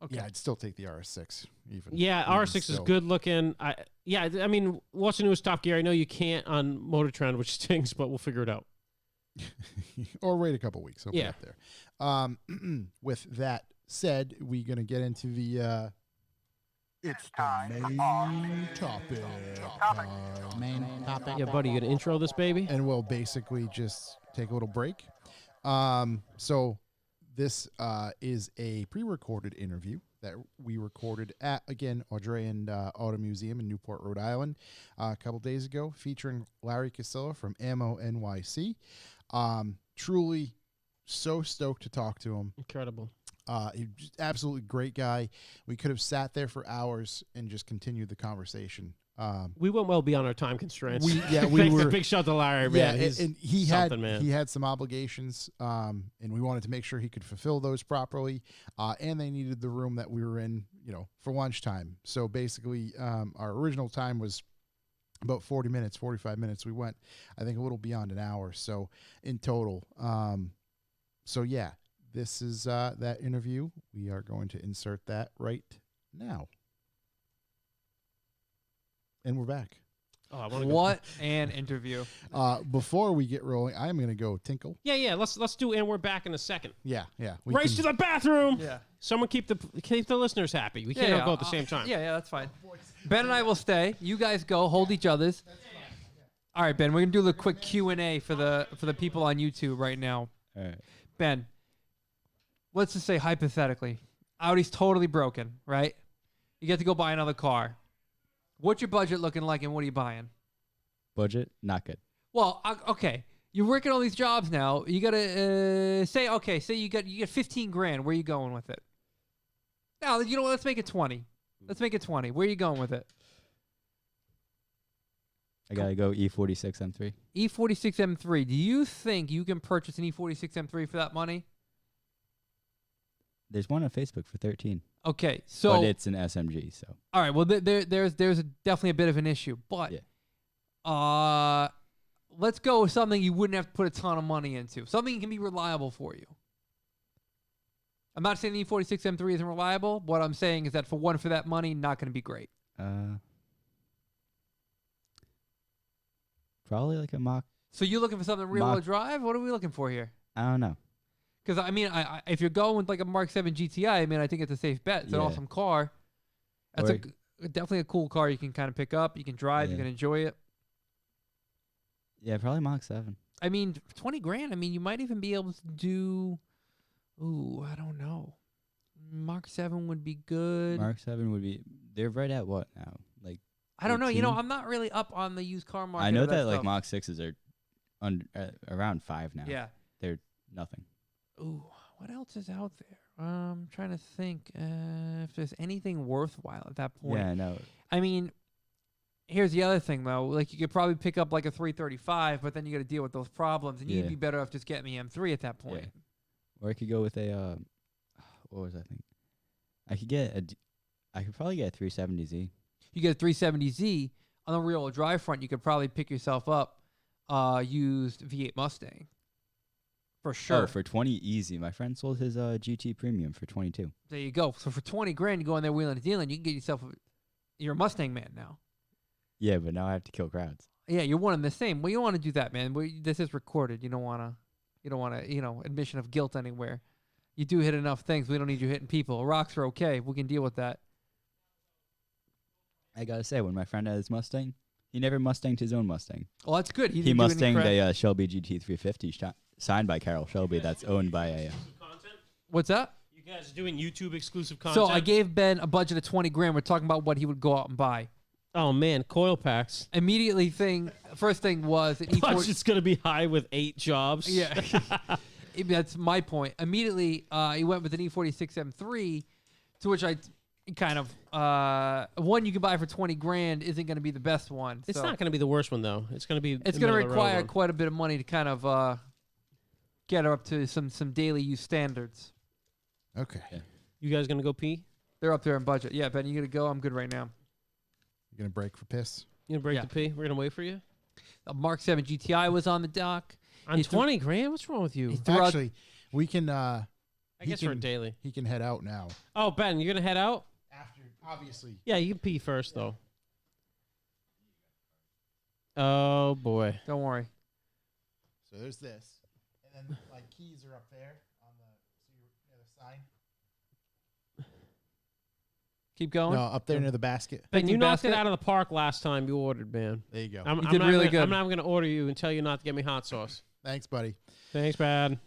Okay. Yeah, I'd still take the RS6. Even. Yeah, even R6 is still. good looking. I mean, what's the newest Top Gear? I know you can't on Motor Trend, which stinks, but we'll figure it out. Or wait a couple weeks. I'll be Yeah. up there. With that said, we're gonna get into the. It's the main topic. Main topic. Yeah, buddy, you going to intro this baby? And we'll basically just take a little break. So this is a pre-recorded interview that we recorded at, again, Audrey Auto Museum in Newport, Rhode Island, a couple days ago, featuring Larry Kosilla from Ammo NYC. Truly so stoked to talk to him. Incredible. He's just absolutely great guy. We could have sat there for hours and just continued the conversation. We went well beyond our time constraints. We Thanks, were a big shout to Larry, yeah, man. and he man. had some obligations, and we wanted to make sure he could fulfill those properly. And they needed the room that we were in, for lunchtime. So basically, our original time was about 40 minutes, 45 minutes. We went, I think, a little beyond an hour. So in total, so yeah. This is that interview. We are going to insert that right now. And we're back. Oh, I want to What an interview. Before we get rolling, I'm going to go tinkle. Yeah. Let's do, and we're back in a second. Yeah. Race to the bathroom. Yeah. Someone keep the listeners happy. We can't all go at the same time. Yeah, that's fine. Ben and I will stay. You guys go. Hold each other's. All right, Ben. We're gonna do a quick Q&A for the people on YouTube right now. All right. Ben, let's just say hypothetically, Audi's totally broken, right? You get to go buy another car. What's your budget looking like, and what are you buying? Budget, not good. Well, okay. You're working all these jobs now. You gotta say you get 15 grand. Where are you going with it? Now, you know what? Let's make it 20. Let's make it 20. Where are you going with it? I gotta go E46 M3. E46 M3. Do you think you can purchase an E46 M3 for that money? There's one on Facebook for 13. Okay, so but it's an SMG, so. All right, well there's definitely a bit of an issue, but let's go with something you wouldn't have to put a ton of money into. Something that can be reliable for you. I'm not saying the E46 M3 isn't reliable. What I'm saying is that for that money, not going to be great. Probably like a Mach. So you're looking for something rear-wheel drive? What are we looking for here? I don't know. Because, I mean, if you're going with like a Mark 7 GTI, I mean, I think it's a safe bet. It's an awesome car. That's definitely a cool car you can kind of pick up. You can drive. You can enjoy it. Yeah, probably Mach 7. I mean, for 20 grand, I mean, you might even be able to do, I don't know. Mark 7 would be good. Mark 7 would be, they're right at what now? Like, I don't know. 18? I'm not really up on the used car market. I know that like stuff. Mach 6s are around 5 now. Yeah. They're nothing. Ooh, what else is out there? I'm trying to think if there's anything worthwhile at that point. Yeah, no. I mean, here's the other thing, though. Like, you could probably pick up like a 335, but then you got to deal with those problems, and you'd be better off just getting the M3 at that point. Yeah. Or I could go with a, what was I thinking? I could probably get a 370Z. You get a 370Z on the rear-wheel drive front. You could probably pick yourself up used V8 Mustang. For sure. Oh, for 20 easy. My friend sold his GT Premium for 22. There you go. So for 20 grand, you go in there wheeling and dealing, you can get yourself you're a Mustang man now. Yeah, but now I have to kill crowds. Yeah, you're one and the same. Well, you don't want to do that, man. This is recorded. You don't want to, admission of guilt anywhere. You do hit enough things. We don't need you hitting people. Rocks are okay. We can deal with that. I gotta say, when my friend had his Mustang, he never Mustanged his own Mustang. Well, that's good. He Mustanged a Shelby GT350 signed by Carroll Shelby. That's owned by a. What's that? You guys are doing YouTube exclusive content. So I gave Ben a budget of 20 grand. We're talking about what he would go out and buy. Oh man, coil packs. First thing was an Budget's gonna be high with 8 jobs. Yeah, that's my point. Immediately, he went with an E46 M3, to which I kind of one you can buy for 20 grand isn't going to be the best one. It's not going to be the worst one though. It's going to be. It's going to require quite a bit of money to kind of get her up to some daily use standards. Okay. You guys going to go pee? They're up there in budget. Yeah, Ben, you got to go. I'm good right now. You gonna break for piss? You gonna break Yeah. the pee? We're gonna wait for you. The Mark 7 GTI was on the dock. On He threw- 20 grand? What's wrong with you? He threw out- Actually, we can. I he guess for a can- daily. He can head out now. Oh, Ben, you're gonna head out? After, obviously. Yeah, you can pee first though. Oh boy. Don't worry. So there's this, and then like keys are up there on the sign. Keep going. No, up there near the basket. Ben, you Picking knocked it basket? out of the park last time you ordered, man. There you go. I'm did not really gonna, good. I'm not gonna order you and tell you not to get me hot sauce. Thanks, buddy. Thanks, bad.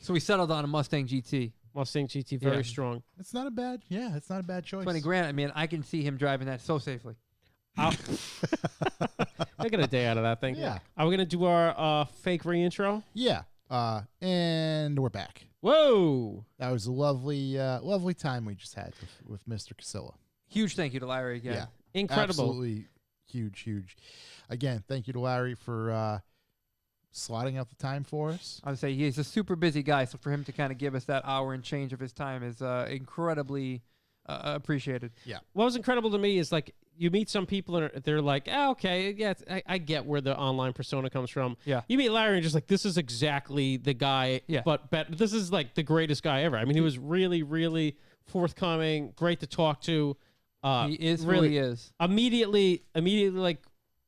So we settled on a Mustang GT. Mustang GT, very Yeah. strong. It's not a bad. Yeah, it's not a bad choice. 20 grand. I mean, I can see him driving that so safely. I'll get a day out of that thing. Yeah. Are we gonna do our fake reintro? Yeah. And we're back. Whoa. That was a lovely, lovely time we just had with Mr. Kosilla. Huge thank you to Larry again. Yeah. Incredible. Absolutely huge. Again, thank you to Larry for slotting out the time for us. I would say he's a super busy guy, so for him to kind of give us that hour and change of his time is incredibly appreciated. What was incredible to me is like you meet some people and they're like, oh, okay, yeah, I get where the online persona comes from. Yeah. You meet Larry and just like, this is exactly the guy, Yeah. but this is like the greatest guy ever. I mean, he was really, really forthcoming, great to talk to. He is really who he is. Immediately, like,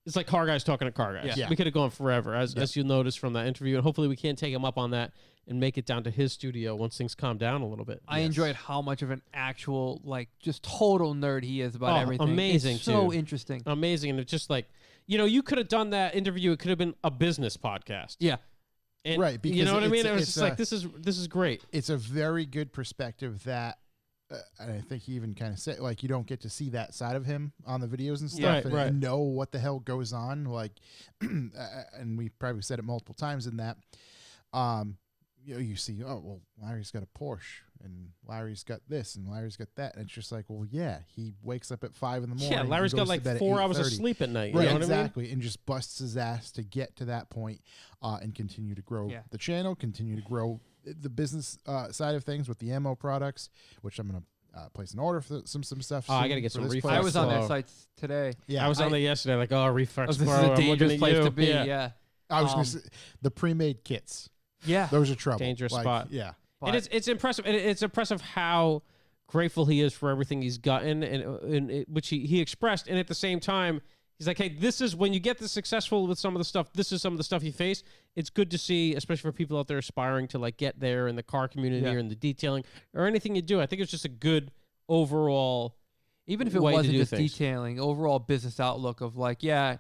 it's like car guys talking to car guys. Yeah. We could have gone forever, as you'll notice from that interview. And hopefully we can take him up on that and make it down to his studio once things calm down a little bit. I enjoyed how much of an actual, like, just total nerd he is about Oh, everything. amazing, It's so dude. interesting. Amazing. And it's just like, you could have done that interview. It could have been a business podcast. Yeah. And, Right, you know what I because mean? It was it's just like, this is great. It's a very good perspective that, and I think he even kind of said, like, you don't get to see that side of him on the videos and stuff, Right, right. and know what the hell goes on. Like, and we probably said it multiple times in that. You see, oh well, Larry's got a Porsche, and Larry's got this, and Larry's got that, and it's just like, well, yeah, he wakes up at 5 in the morning. Yeah, and Larry's got goes to like bed at 4 hours of 8:30. sleep at night. You Right, know what exactly, and just busts his ass to get to that point, and continue to grow Yeah. the channel, continue to grow the business side of things with the ammo products, which I'm gonna place an order for some stuff. Oh, I soon gotta get for some this reflex I place. was on their Slow. sites today. Yeah, I was on there yesterday, like, oh, Reflex This is Pro, a I'm looking dangerous at place you. to be. Yeah. Yeah. I was gonna Um, say the pre-made kits. Yeah. Those are trouble. Dangerous Like, spot. Yeah. And it's impressive. And it's impressive how grateful he is for everything he's gotten, and which he expressed. And at the same time, he's like, hey, this is when you get this successful with some of the stuff. This is some of the stuff you face. It's good to see, especially for people out there aspiring to like get there in the car community Yeah. or in the detailing or anything you do. I think it's just a good overall. Even if it way to wasn't do just things. detailing, overall business outlook of like, yeah,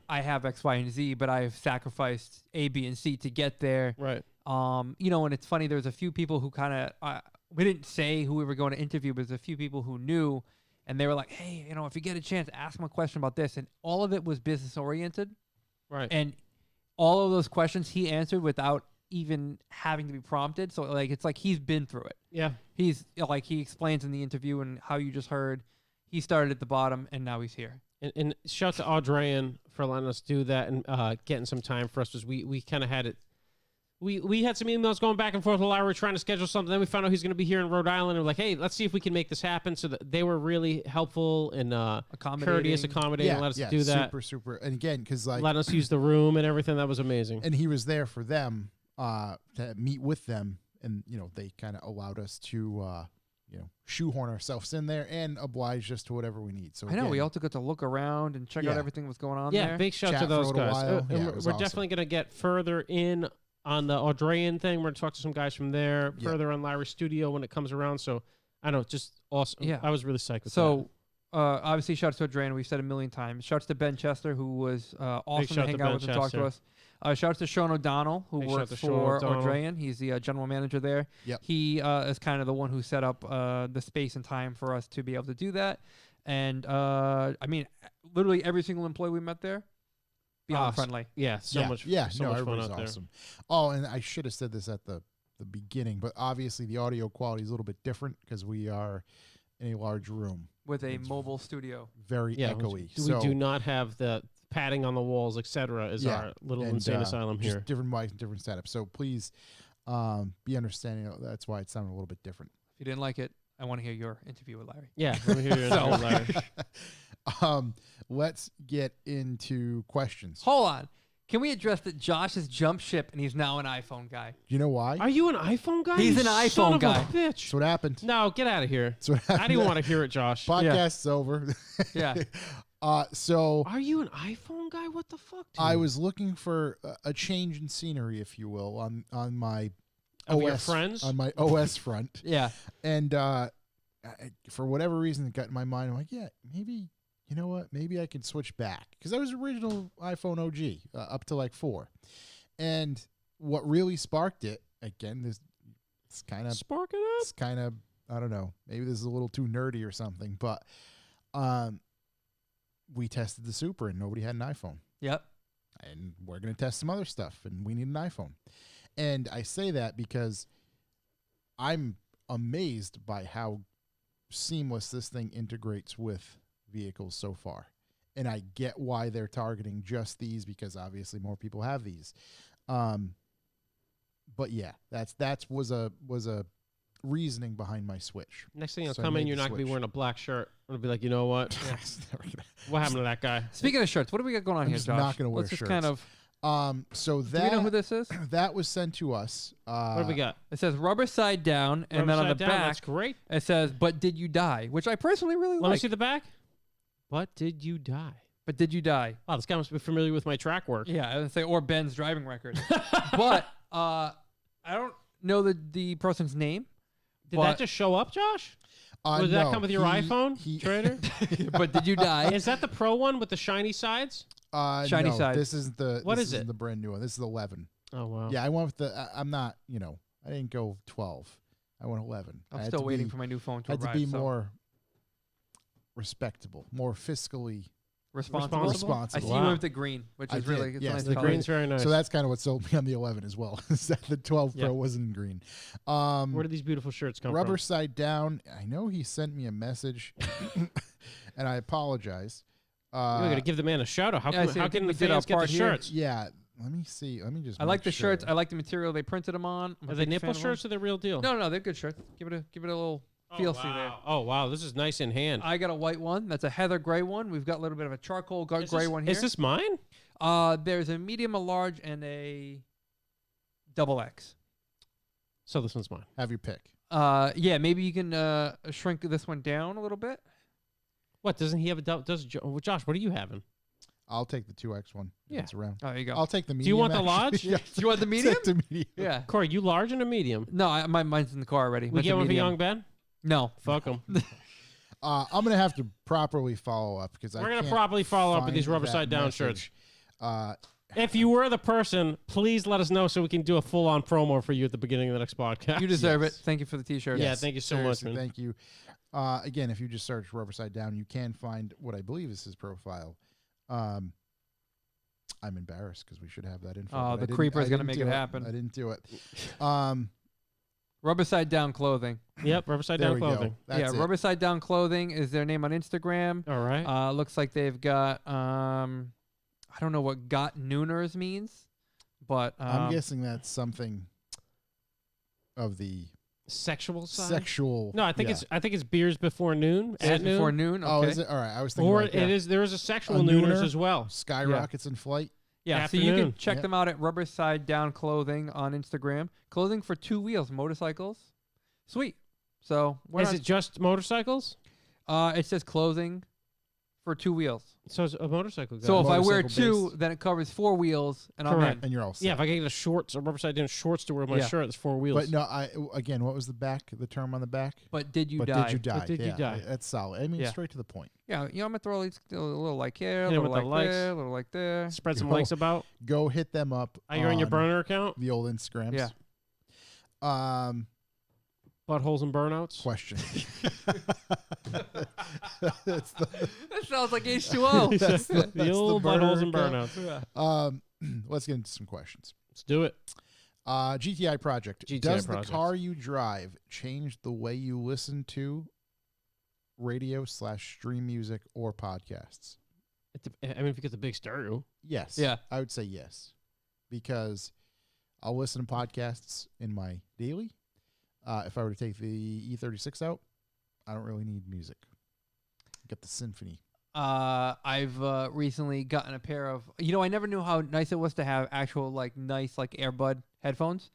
I have X, Y, and Z, but I've sacrificed A, B, and C to get there. Right. And it's funny. There's a few people who kind of we didn't say who we were going to interview, but there's a few people who knew, and they were like, "Hey, if you get a chance, ask them a question about this." And all of it was business oriented, Right. and all of those questions he answered without even having to be prompted. So like, it's like he's been through it. Yeah. He's like he explains in the interview and how you just heard. He started at the bottom, and now he's here. And shout out to Audrian for letting us do that and getting some time for us, because we kind of had it. We had some emails going back and forth with Larry trying to schedule something. Then we found out he's going to be here in Rhode Island. And we're like, hey, let's see if we can make this happen. So that they were really helpful and courteous, accommodating, and let us do that. Super. And again, because like, Let us use the room and everything. That was amazing. and he was there for them to meet with them, and they kind of allowed us to shoehorn ourselves in there and oblige us to whatever we need. So I know we again, also got to look around and check out Yeah. everything that's going on Yeah, there. big shout Chat to for a those little guys. while. And Yeah, we're it was we're awesome. definitely going to get further in on the Audrian thing. We're going to talk to some guys from there, Yeah. further on Larry's studio when it comes around. So I know, just awesome. Yeah. I was really psyched with that. So, obviously, shouts to Adrian. We've said a million times. Shouts to Ben Chester, who was awesome to shout hang to out Ben with and talk to Chester. us. Shouts to Sean O'Donnell, who Big shout works to Sean for O'Donnell. Adrian. He's the general manager there. Yep. He is kind of the one who set up the space and time for us to be able to do that. And, literally every single employee we met there, beyond Awesome. friendly. yeah, so much fun everybody's out there. awesome. Oh, and I should have said this at the beginning, but obviously the audio quality is a little bit different because we are in a large room, With a It's mobile studio. very Yeah, echoey. we do not have the padding on the walls, etc. Is Yeah, our little and, insane asylum just here. different mics, and different setups. So please be understanding. That's why it sounded a little bit different. If you didn't like it, I want to hear your interview with Larry. Yeah, let me hear your So- Larry. Let's get into questions. Hold on. Can we address that Josh has jumped ship and he's now an iPhone guy? You know why? Are you an iPhone guy? He's You an son iPhone of guy. A bitch. That's what happened. No, get out of here. That's what happened. I didn't want to hear it, Josh. Podcast's over. Yeah. So Are you an iPhone guy? What the fuck? Dude? I was looking for a change in scenery, if you will, on my Of OS your friends? on my OS front, Yeah. and for whatever reason, it got in my mind. I'm like, yeah, maybe you know what? Maybe I can switch back because I was original iPhone OG up to like 4, and what really sparked it again. It's kind of Spark it up. it's kind of I don't know. Maybe this is a little too nerdy or something, but we tested the Super and nobody had an iPhone. Yep. And we're going to test some other stuff and we need an iPhone. And I say that because I'm amazed by how seamless this thing integrates with vehicles so far. And I get why they're targeting just these because obviously more people have these. But yeah, that was a reasoning behind my switch. Next thing you'll So I come in, made you're the not going to be switch. wearing a black shirt. I'm going to be like, you know what? What happened to that guy? Speaking of shirts, what do we got going on I'm here, just Josh? not gonna wear Let's just shirts. kind of. So Do we know who this is? that was sent to us. What do we got? It says rubber side down, and then on the Rubber side down, that's back great. it says, "But did you die?" Which I personally really Let me like. see the back. But did you die? But did you die? Wow, this guy must be familiar with my track work. Yeah, I would say or Ben's driving record. But I don't know the person's name. Did but, that just show up, Josh? Or did that no, come with your iPhone, trader? But did you die? Is that the Pro one with the shiny sides? Shiny no, side. This is the What this is it? The brand new one. This is 11. Oh, wow. Yeah, I went with I'm not. I didn't go 12. I went 11. I'm still waiting for my new phone to I had arrive. to be so more respectable, more fiscally responsible. responsible. I see you went with the green, which I is did, really it's a yes, nice The color. green's very nice. So that's kind of what sold me on the 11 as well. Is that the 12 Yeah. Pro wasn't in green. Where do these beautiful shirts come Rubber from? side down. I know he sent me a message, and I apologize. You're going to give the man a shout out. How Yeah, I can, see, how I think can we the did our fans get the part here. shirts? Yeah, let me see. Let me just. I like make the shirts. sure. I like the material they printed them on. I'm a Are they big fan nipple of them. shirts or the real deal? No, they're good shirts. Give it a little feel see there. Oh, wow. This is nice in hand. I got a white one. That's a heather gray one. We've got a little bit of a charcoal gray one here. Is this mine? There's a medium, a large, and a double X. So this one's mine. Have your pick. Yeah, maybe you can shrink this one down a little bit. What, doesn't he have a double? Josh, what are you having? I'll take the 2X one. If Yeah. it's around. Oh, there you go. I'll take the medium. Do you want the actually. large? Yeah, Do you want the medium? take the medium. Yeah. Corey, you large and a medium? No, mine's in the car already. We That's a get one for medium. young Ben? No. Fuck him. I'm gonna have to properly follow up because We're going to properly follow up with these rubber side down shirts. If you were the person, please let us know so we can do a full on promo for you at the beginning of the next podcast. You deserve Yes. it. Thank you for the T-shirt. Yeah, thank you so much, seriously, man. Thank you. Again, if you just search rubber side down, you can find what I believe is his profile. I'm embarrassed because we should have that info. Oh, but I the didn't- creeper's I gonna didn't make do it happen. I didn't do it. Rubber side down clothing. Yep, rubber side There down we clothing. go. That's yeah, it. rubber side down clothing is their name on Instagram. All right. Looks like they've got I don't know what "got nooners" means, but I'm guessing that's something of the Sexual side? sexual. No, I think it's beers before noon. it's At noon. before noon. Okay. Oh, is it? All right. I was thinking Or like it is. There is a sexual A nooners nooner? as well. skyrockets in flight. Yeah, so you Afternoon. can check Yep. them out at Rubber Side Down Clothing on Instagram. Clothing for 2 wheels, motorcycles. Sweet. So Is it just motorcycles? it says clothing for 2 wheels. So it's a motorcycle guy. So if I wear Motorcycle 2, then it covers 4 wheels, and I'm Correct. in. And you're all set. yeah, if I get the shorts or rubber side down shorts to wear my Yeah. shirt, it's 4 wheels. But no, again, what was the term on the back? But did you But die? did you die? But did you Yeah, die? That's solid. I mean, Yeah. straight to the point. Yeah, I'm gonna throw a little like here, a Hit 'em little with like the there, likes. a little like there. Spread some Go. links about. Go hit them up. Are you on your on burner account? the old Instagrams. Yeah. Buttholes and burnouts. Question. That's the, That sounds like H2O. that's the, The that's old the burner buttholes and account. burnouts. Let's get into some questions. Let's do it. GTI project. GTI Does project. the car you drive change the way you listen to radio/stream music or podcasts? I mean, if you get the big stereo. Yes. Yeah. I would say yes, because I'll listen to podcasts in my daily. If I were to take the E36 out, I don't really need music. Get the symphony. I've recently gotten a pair of, I never knew how nice it was to have actual nice earbud headphones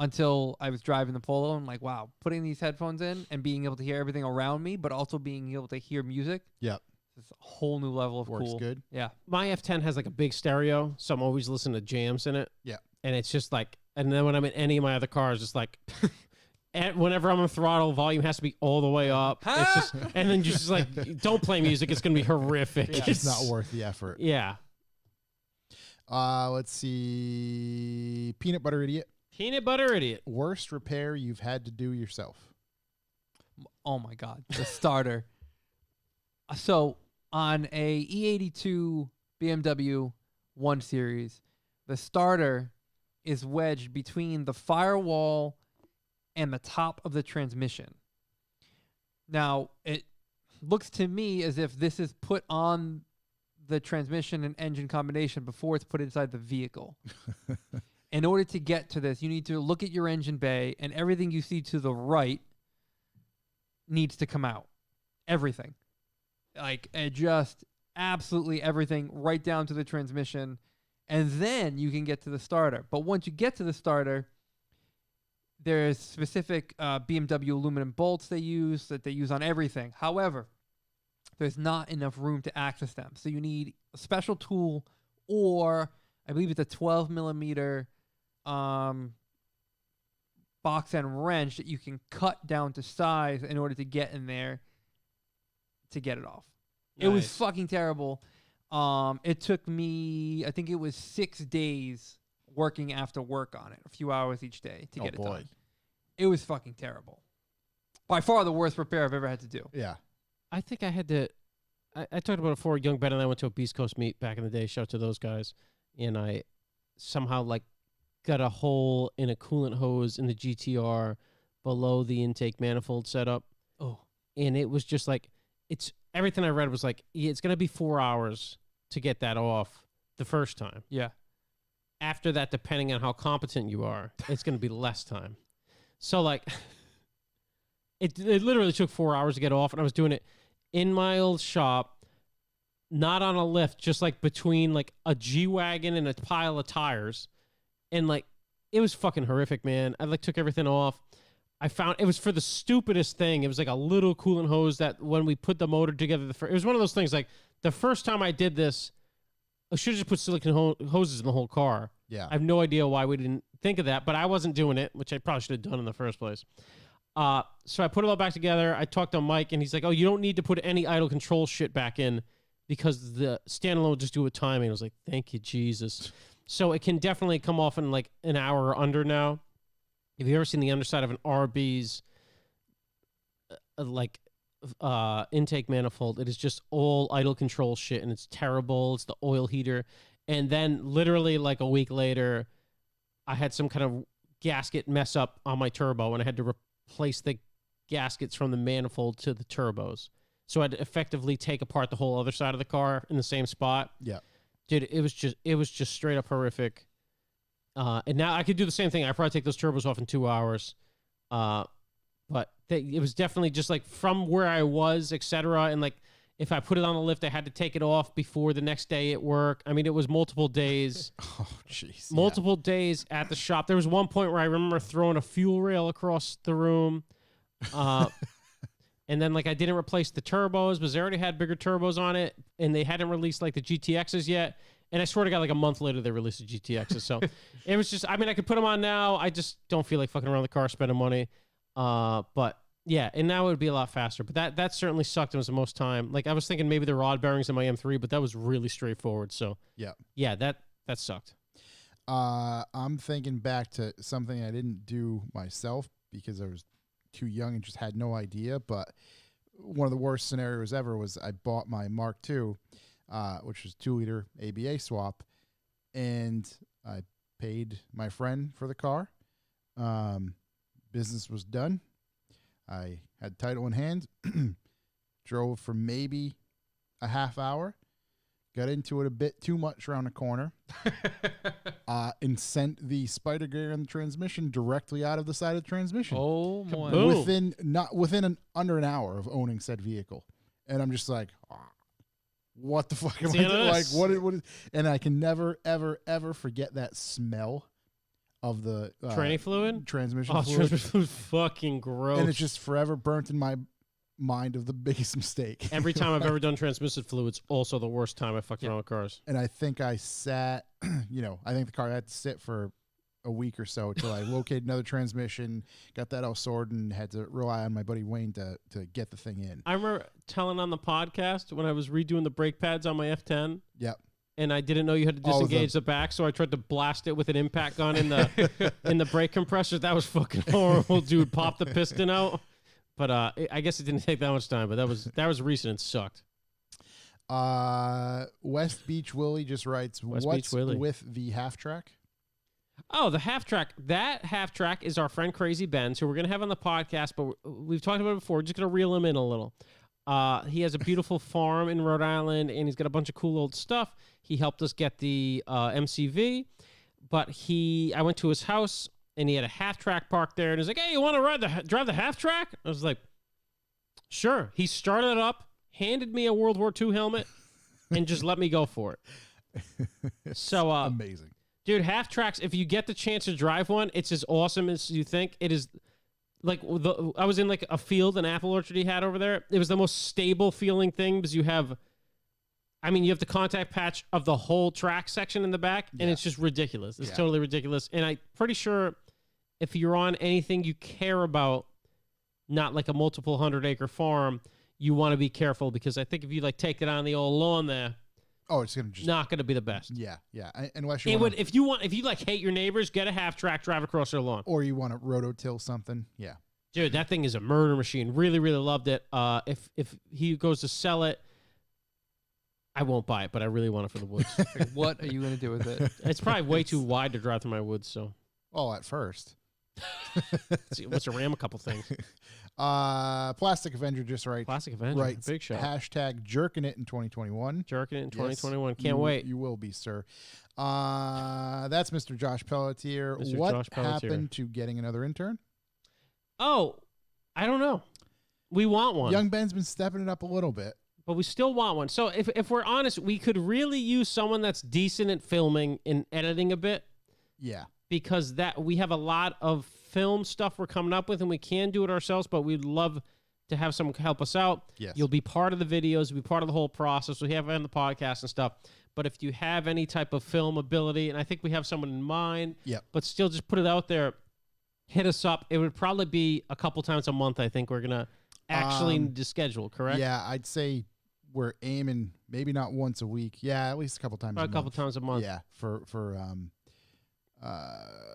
until I was driving the Polo. I'm like, wow, putting these headphones in and being able to hear everything around me, but also being able to hear music. Yep. It's a whole new level of Works cool. good. Yeah. My F10 has a big stereo, so I'm always listening to jams in it. Yeah. And it's just and then when I'm in any of my other cars, it's and whenever I'm on throttle, volume has to be all the way up. It's just, and then just don't play music. It's going to be horrific. Yeah. It's not worth the effort. Yeah. Let's see. Peanut Butter Idiot. Peanut Butter Idiot. Worst repair you've had to do yourself. Oh my God. The starter. So on a E82 BMW 1 Series, the starter is wedged between the firewall and the top of the transmission. Now, it looks to me as if this is put on the transmission and engine combination before it's put inside the vehicle. In order to get to this, you need to look at your engine bay, and everything you see to the right needs to come out. Everything. Just absolutely everything right down to the transmission, and then you can get to the starter. But once you get to the starter, there's specific BMW aluminum bolts they use on everything. However, there's not enough room to access them. So you need a special tool, or I believe it's a 12 millimeter box end wrench that you can cut down to size in order to get in there to get it off. Nice. It was fucking terrible. It took me, I think it was 6 days working after work on it, a few hours each day to get it done. It was fucking terrible. By far the worst repair I've ever had to do. Yeah. I think I had to, I talked about it before. Young Ben and I went to a Beast Coast meet back in the day. Shout out to those guys. And I somehow got a hole in a coolant hose in the GTR below the intake manifold setup. Oh. And it was just it's everything I read was it's going to be 4 hours to get that off the first time. Yeah. After that, depending on how competent you are, it's going to be less time. So it literally took 4 hours to get off, and I was doing it in my old shop, not on a lift, just between a G-Wagon and a pile of tires. And it was fucking horrific, man. I took everything off. I found it was for the stupidest thing. It was a little coolant hose that when we put the motor together, it was one of those things the first time I did this, I should have just put silicone hoses in the whole car. Yeah. I have no idea why we didn't think of that, but I wasn't doing it, which I probably should have done in the first place. So I put it all back together. I talked to Mike, and he's like, oh, you don't need to put any idle control shit back in because the standalone will just do it timing. I was like, thank you, Jesus. So it can definitely come off in an hour or under now. Have you ever seen the underside of an RB's intake manifold? It is just all idle control shit, and it's terrible. It's the oil heater. And then literally a week later, I had some kind of gasket mess up on my turbo, and I had to replace the gaskets from the manifold to the turbos. So I had to effectively take apart the whole other side of the car in the same spot. Yeah. Dude, it was just straight up horrific. And now I could do the same thing. I probably take those turbos off in 2 hours. But it was definitely just from where I was, etc. And if I put it on the lift, I had to take it off before the next day at work. I mean, it was multiple days. Oh, jeez. Multiple days at the shop. There was one point where I remember throwing a fuel rail across the room. And then I didn't replace the turbos because they already had bigger turbos on it, and they hadn't released the GTXs yet. And I swear to God, a month later they released the GTXs. So it was just, I mean, I could put them on now. I just don't feel like fucking around the car spending money. But yeah, and now it would be a lot faster. But that certainly sucked. It was the most time. I was thinking maybe the rod bearings in my M3, but that was really straightforward. So yeah, that sucked. I'm thinking back to something I didn't do myself because I was too young and just had no idea. But one of the worst scenarios ever was I bought my Mark II, which was 2-liter ABA swap, and I paid my friend for the car. Business was done. I had title in hand, drove for maybe a half hour, got into it a bit too much around the corner, and sent the spider gear and the transmission directly out of the side of the transmission. Oh my! Boom. Under an hour of owning said vehicle, and I'm just like, what the fuck am I See, doing? Like, this- what is? And I can never, ever, ever forget that smell of the Tranny fluid? transmission Oh, fluid, transmission fluid, fucking gross. and it's just forever burnt in my mind of the biggest mistake. Every time I've ever done transmission fluid, it's also the worst time I fucked around with cars. And I think I sat, I think the car had to sit for a week or so until I located another transmission, got that all sorted, and had to rely on my buddy Wayne to get the thing in. I remember telling on the podcast when I was redoing the brake pads on my F10. Yep. And I didn't know you had to Oh, disengage the back, so I tried to blast it with an impact gun in the in the brake compressor. That was fucking horrible, dude. Popped the piston out. But I guess it didn't take that much time. But that was recent and sucked. West Beach Willie just writes, West what's Beach Willie. with the half track? Oh, the half track. That half track is our friend Crazy Benz, who we're gonna have on the podcast. But we've talked about it before. We're just gonna reel him in a little. He has a beautiful farm in Rhode Island, and he's got a bunch of cool old stuff. He helped us get the MCV, but I went to his house, and he had a half track parked there, and he's like, "Hey, you want to drive the half track?" I was like, "Sure." He started it up, handed me a World War II helmet, and just let me go for it. So amazing, dude. Half tracks. If you get the chance to drive one, it's as awesome as you think. It is. Like I was in like a field, an apple orchard he had over there. It was the most stable feeling thing because you have the contact patch of the whole track section in the back, and it's just ridiculous. It's totally ridiculous. And I'm pretty sure if you're on anything you care about, not like a multiple 100-acre farm, you want to be careful because I think if you like take it on the old lawn there, it's gonna just not gonna be the best. Yeah. Unless you It wanna, would if you like hate your neighbors, get a half track, drive across their lawn. or you want to rototill something. Yeah. Dude, that thing is a murder machine. Really, really loved it. If he goes to sell it, I won't buy it, but I really want it for the woods. Like, what are you gonna do with it? It's probably way too wide to drive through my woods. So, At first. let's ram a couple things. Plastic Avenger just writes. Plastic Avenger, Writes, big show. Hashtag jerking it in 2021. Jerking it in Yes, 2021. Can't wait. You will be, sir. That's Mr. Josh Pelletier. Mr. What Josh Pelletier. happened to getting another intern? Oh, I don't know. We want one. Young Ben's been stepping it up a little bit. But we still want one. So if we're honest, we could really use someone that's decent at filming and editing a bit. Yeah. Because we have a lot of film stuff we're coming up with, and we can do it ourselves, but we'd love to have someone help us out. Yes. You'll be part of the videos, you'll be part of the whole process. We have it on the podcast and stuff. But if you have any type of film ability, and I think we have someone in mind, Yep. but still just put it out there, hit us up. It would probably be a couple times a month, I think we're going to actually need to schedule, correct? Yeah, I'd say we're aiming maybe not once a week. Yeah, at least a couple times Probably a couple times a month. Yeah, for And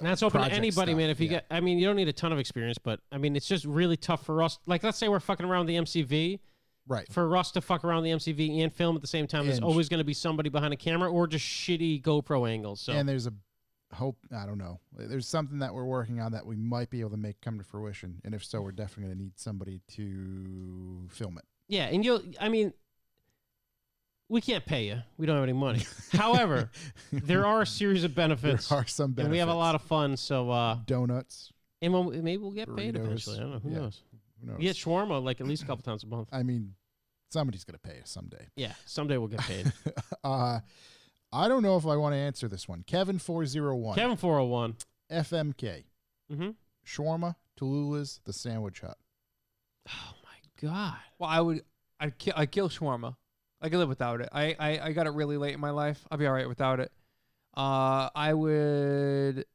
that's open to project anybody, stuff, man. If you yeah. get, you don't need a ton of experience, but it's just really tough for us. Like, let's say we're fucking around the MCV. Right. For us to fuck around the MCV and film at the same time, there's And- always going to be somebody behind a camera or just shitty GoPro angles. So And there's a hope, I don't know. There's something that we're working on that we might be able to make come to fruition. And if so, we're definitely going to need somebody to film it. yeah, and we can't pay you. We don't have any money. However, there are a series of benefits. There are some benefits. And we have a lot of fun. So, donuts. and maybe we'll get paid Burritos. eventually. I don't know. Who Yeah. knows? Who knows? We get shawarma like at least a couple times a month. I mean, somebody's going to pay us someday. Yeah, someday we'll get paid. I don't know if I want to answer this one. Kevin401. Kevin 401. FMK. Mm-hmm. Shawarma, Tallulah's, the Sandwich Hut. Oh my god. Well, I'd kill shawarma. I could live without it. I got it really late in my life. I'll be all right without it. I would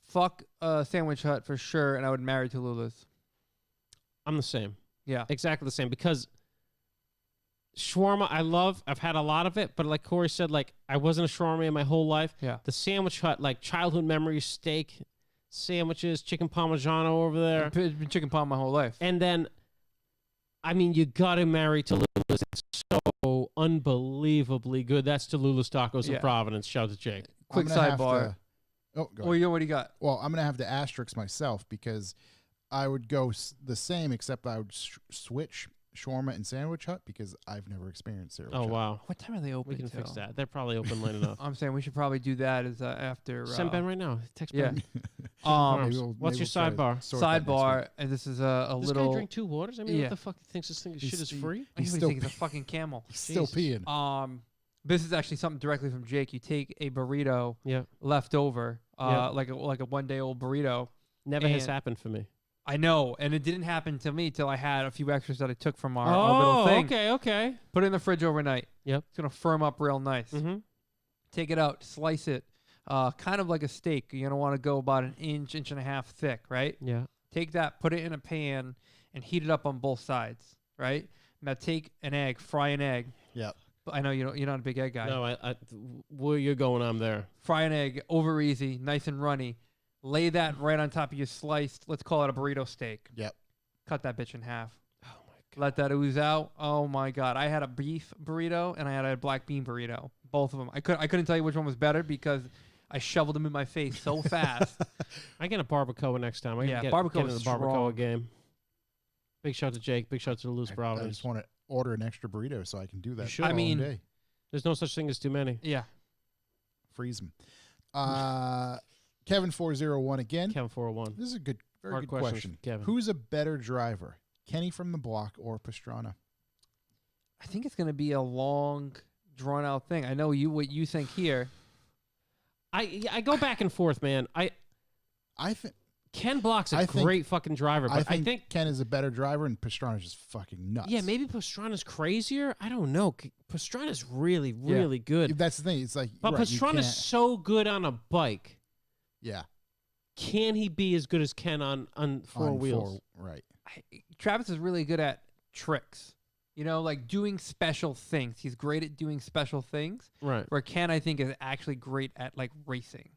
fuck a Sandwich Hut for sure, and I would marry Tallulah's. I'm the same. Yeah. Exactly the same because shawarma I love. I've had a lot of it, but like Corey said, like I wasn't a shawarma man my whole life. Yeah. The Sandwich Hut, like childhood memories, steak, sandwiches, chicken parmigiano over there. It's been chicken palm my whole life. And then, you got to marry Tallulah's. It's so unbelievably good. That's Tallulah's Tacos in Yeah. Providence. Shout out to Jake. Quick I'm gonna have sidebar. to- Oh, go What ahead. do you got? Well, I'm going to have to asterisk myself because I would go the same, except I would switch Shawarma and Sandwich Hut because I've never experienced Sandwich Oh Hut. wow, What time are they open? we can till? fix that. They're probably open late enough. I'm saying we should probably do that as after. Send Ben right now. Text Yeah. Ben. Maybe What's your try to sidebar? sort that next week. Sidebar, and this is a This little. guy drink 2 waters. I mean, Yeah. what the fuck? He thinks this thing shit is free. I He's think still he's a fucking camel. He's still Jesus. peeing. This is actually something directly from Jake. You take a burrito Yeah, left over, Yeah. like a 1-day-old burrito. never has And- happened for me. I know, and it didn't happen to me till I had a few extras that I took from our little thing. okay. Put it in the fridge overnight. Yep. It's gonna firm up real nice. Mm-hmm. Take it out, slice it, kind of like a steak. You're gonna want to go about an inch and a half thick, right? Yeah. Take that, put it in a pan, and heat it up on both sides, right? Now take an egg, fry an egg. Yep. I know you're not a big egg guy. No, where you're going, I'm there. Fry an egg over easy, nice and runny. Lay that right on top of your sliced, let's call it a burrito steak. Yep. Cut that bitch in half. Oh my god. Let that ooze out. Oh my god. I had a beef burrito and I had a black bean burrito. Both of them. I couldn't tell you which one was better because I shoveled them in my face so fast. I get a barbacoa next time. I Yeah, get, barbacoa get in is the barbacoa strong. game. Big shout to Jake. Big shout to the Loose I Providence. just want to order an extra burrito so I can do that. should. I all mean- day. There's no such thing as too many. Yeah. Freeze them. Kevin 401 again. Kevin 401. This is a very Hard good questions question. from Kevin. Who's a better driver, Kenny from the block or Pastrana? I think it's gonna be a long, drawn out thing. I know what you think here. I go back and forth, man. I think Ken Block's a I think- great fucking driver, but I think Ken is a better driver and Pastrana's just fucking nuts. yeah, maybe Pastrana's crazier. I don't know. Pastrana's really, really good. That's the thing. It's like, But right, you Pastrana's can't- so good on a bike. yeah, Can he be as good as Ken on four on wheels? right. Travis is really good at tricks. You know, like doing special things. He's great at doing special things. Right. Where Ken, I think, is actually great at like racing.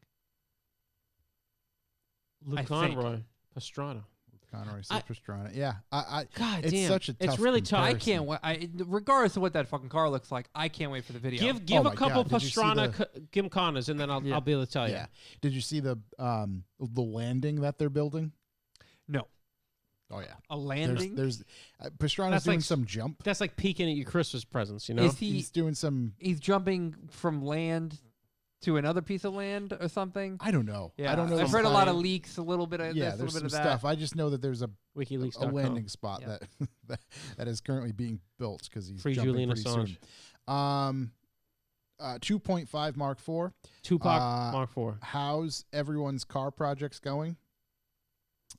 Luke I think. Conroy, Pastrana. Conroy says Pastrana. Yeah, God it's damn. such a tough It's really tough. I comparison. can't wait. Regardless of what that fucking car looks like, I can't wait for the video. Give my a couple God, did you see Pastrana Gymkhanas, and then I'll be able to tell you. Yeah. Did you see the landing that they're building? No. Oh yeah. A landing? There's Pastrana's That's doing like some jump. That's like peeking at your Christmas presents, you know? Is he? He's doing some. He's jumping from land to another piece of land or something. I don't know. Yeah, I don't know. I've the read a lot of time. leaks, a little bit of Yeah, this, a there's little some bit of that. stuff. I just know that there's a WikiLeaks.com. landing spot Yeah. that is currently being built because he's Free jumping Julian pretty Assange. soon. 2.5 Mark IV. Tupac Mark IV. How's everyone's car projects going?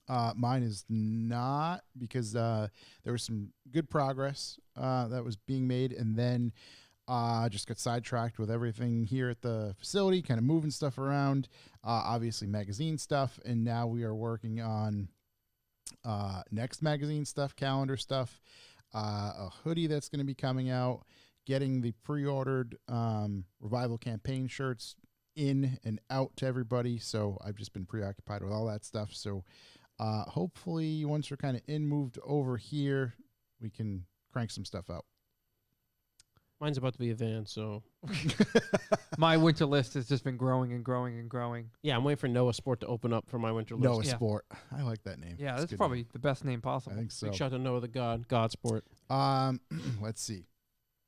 Mine is not because there was some good progress that was being made, and then just got sidetracked with everything here at the facility, kind of moving stuff around. Obviously, magazine stuff, and now we are working on next magazine stuff, calendar stuff, a hoodie that's going to be coming out, getting the pre-ordered Revival campaign shirts in and out to everybody. So I've just been preoccupied with all that stuff. So hopefully once we're kind of moved over here, we can crank some stuff out. Mine's about to be a van, so My winter list has just been growing and growing and growing. yeah, I'm waiting for Noah Sport to open up for my winter list. Noah Yeah. Sport. I like that name. Yeah, It's a that's good probably name. the best name I possible. think so. Big shout to Noah the God Sport. Let's see.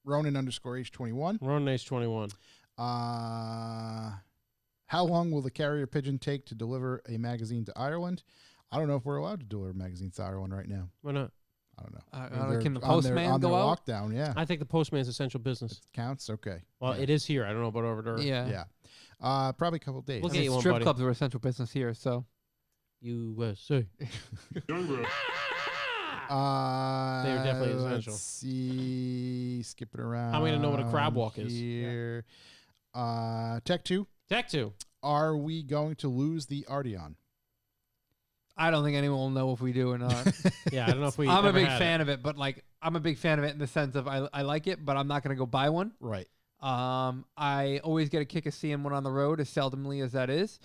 Ronan _H21. Ronan Ace 21. How long will the carrier pigeon take to deliver a magazine to Ireland? I don't know if we're allowed to deliver magazines to Ireland right now. Why not? I don't know. Can the They're postman on go their out? lockdown, yeah. I think the postman's essential business. It counts? Okay. Well, yeah. it is here. I don't know about over there. Yeah. Yeah. Probably a couple days. We'll I get mean, you one, strip buddy. clubs are essential business here, so USA. They're definitely essential. Let's see. Skip it around. How am I gonna know what a crab walk is? Here. Tech 2. Tech 2. Are we going to lose the Arteon? I don't think anyone will know if we do or not. Yeah, I don't know if we. I'm a ever big had fan of it, but like I'm a big fan of it in the sense of I like it, but I'm not gonna go buy one. Right. I always get a kick of seeing one on the road, as seldomly as that is.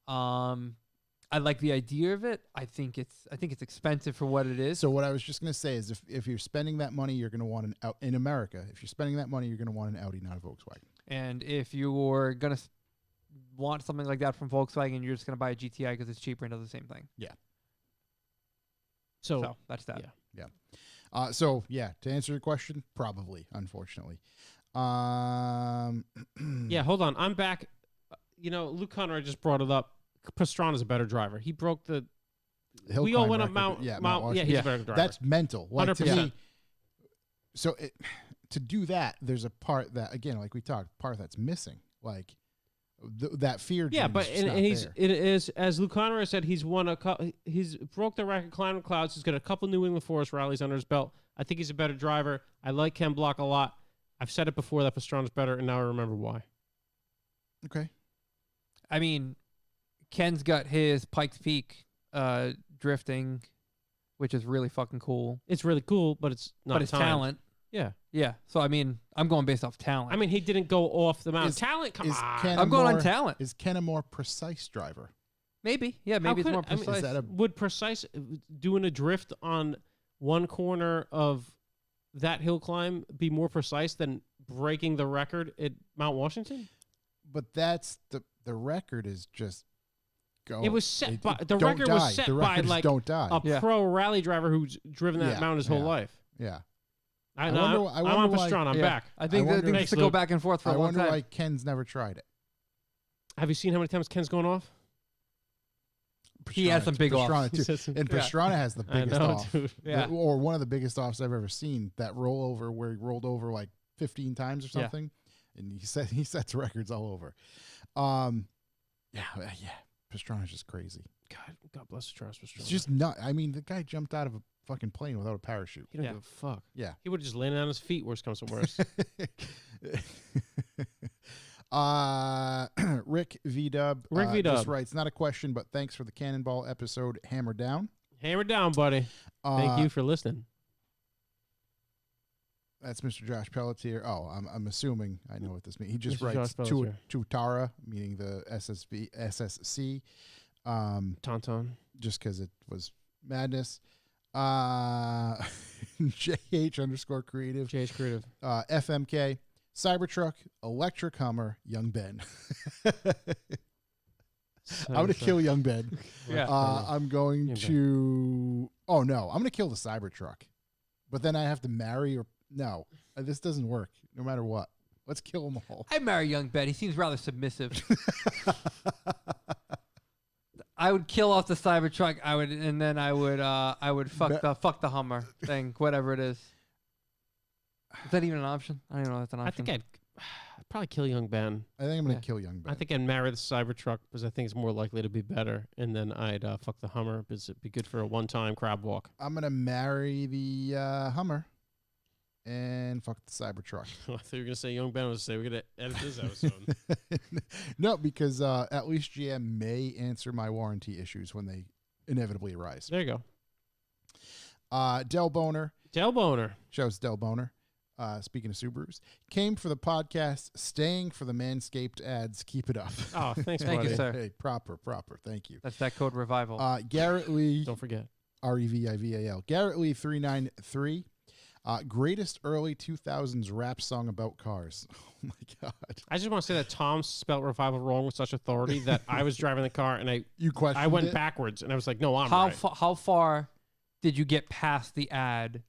I like the idea of it. I think it's expensive for what it is. So what I was just going to say is if you're spending that money, you're going to want in America, if you're spending that money, you're going to want an Audi, not a Volkswagen. And if you're gonna want something like that from Volkswagen, you're just gonna buy a GTI because it's cheaper and does the same thing. So that's that. Yeah. So yeah, to answer your question, probably, unfortunately. Yeah, hold on. I'm back. Luke Conroy just brought it up. Pastrana's a better driver. He broke the. Hill We all climb went up record, Mount. yeah, Yeah, he's a better driver. That's mental. Like, to 100%. me, so to do that, there's a part that, again, like we talked, part that's missing. Like that fear. Yeah, gene but is just not he's there. it is, as Luke Conroy said, he's won he's broke the record climbing clouds. He's got a couple New England Forest rallies under his belt. I think he's a better driver. I like Ken Block a lot. I've said it before that Pastrana's better, and now I remember why. Okay. I mean, Ken's got his Pikes Peak drifting, which is really fucking cool. It's really cool, but it's not. But it's timed. talent. Yeah. Yeah. So I mean, I'm going based off talent. I mean, he didn't go off the mountain. Is- Talent, come is on. Ken I'm going more- on talent. Is Ken a more precise driver? Maybe. Yeah. Maybe it's more precise. Is that a Would precise doing a drift on one corner of that hill climb be more precise than breaking the record at Mount Washington? But that's the record is just go. It was set by the don't record was die. set The by records like don't die. a Yeah. pro rally driver who's driven that Yeah, mountain his whole yeah. life. Yeah. I wonder- I I'm wonder on why- Pastrana. I'm Yeah. back. I think I wonder- this Thanks, to go Luke. back and forth for I a long wonder time. why Ken's never tried it. Have you seen how many times Ken's gone off? He has some big offs. Pastrana He too. said some- And Yeah. Pastrana has the I biggest know, off. dude. Yeah. Or one of the biggest offs I've ever seen. That rollover where he rolled over like 15 times or Yeah. something. And he sets records all over. Yeah. Pastrana's just crazy. God bless Charles Pastrana. It's just not. I mean, the guy jumped out of a fucking plane without a parachute. he don't Yeah. give a fuck. Yeah. He would have just landed on his feet. Worst comes to worst. Rick V Dub. Rick V. Dub. Just writes, not a question, but thanks for the Cannonball episode. Hammer down. Hammer down, buddy. Thank you for listening. That's Mr. Josh Pelletier. Oh, I'm assuming I know what this means. He just Mr. writes Josh Pelletier. Tutara, meaning the SSC. Tauntaun. Just because it was madness. JH_creative. Jay's creative. FMK. Cybertruck, Electric Hummer, Young Ben. I'm going to kill Young Ben. Yeah. I'm going Young Ben. to... Oh, no. I'm going to kill the Cybertruck. But then I have to marry or... No. This doesn't work, no matter what. Let's kill them all. I'd marry young Ben. He seems rather submissive. I would kill off the Cybertruck. I would fuck the Hummer thing, whatever it is. Is that even an option? I don't even know if that's an I option. think I'd probably kill Young Ben. I think I'm going to Yeah. kill Young Ben. I think I'd marry the Cybertruck because I think it's more likely to be better. And then I'd fuck the Hummer because it'd be good for a one-time crab walk. I'm going to marry the Hummer and fuck the Cybertruck. I thought you were going to say Young Ben was say we're going to edit this episode. No, because at least GM may answer my warranty issues when they inevitably arise. There you go. Del Boner. Del Boner. Shouts Del Boner. Speaking of Subarus, came for the podcast, staying for the Manscaped ads. Keep it up. Oh, thanks, Thank you, buddy. sir. Hey, proper. Thank you. That's that code revival. Garrett Lee, Don't forget. REVIVAL. Garrett Lee 393. Greatest early 2000s rap song about cars. Oh my God. I just want to say that Tom spelled revival wrong with such authority that I was driving the car and You questioned I went it? backwards and I was like, no, I'm how right. how far did you get past the ad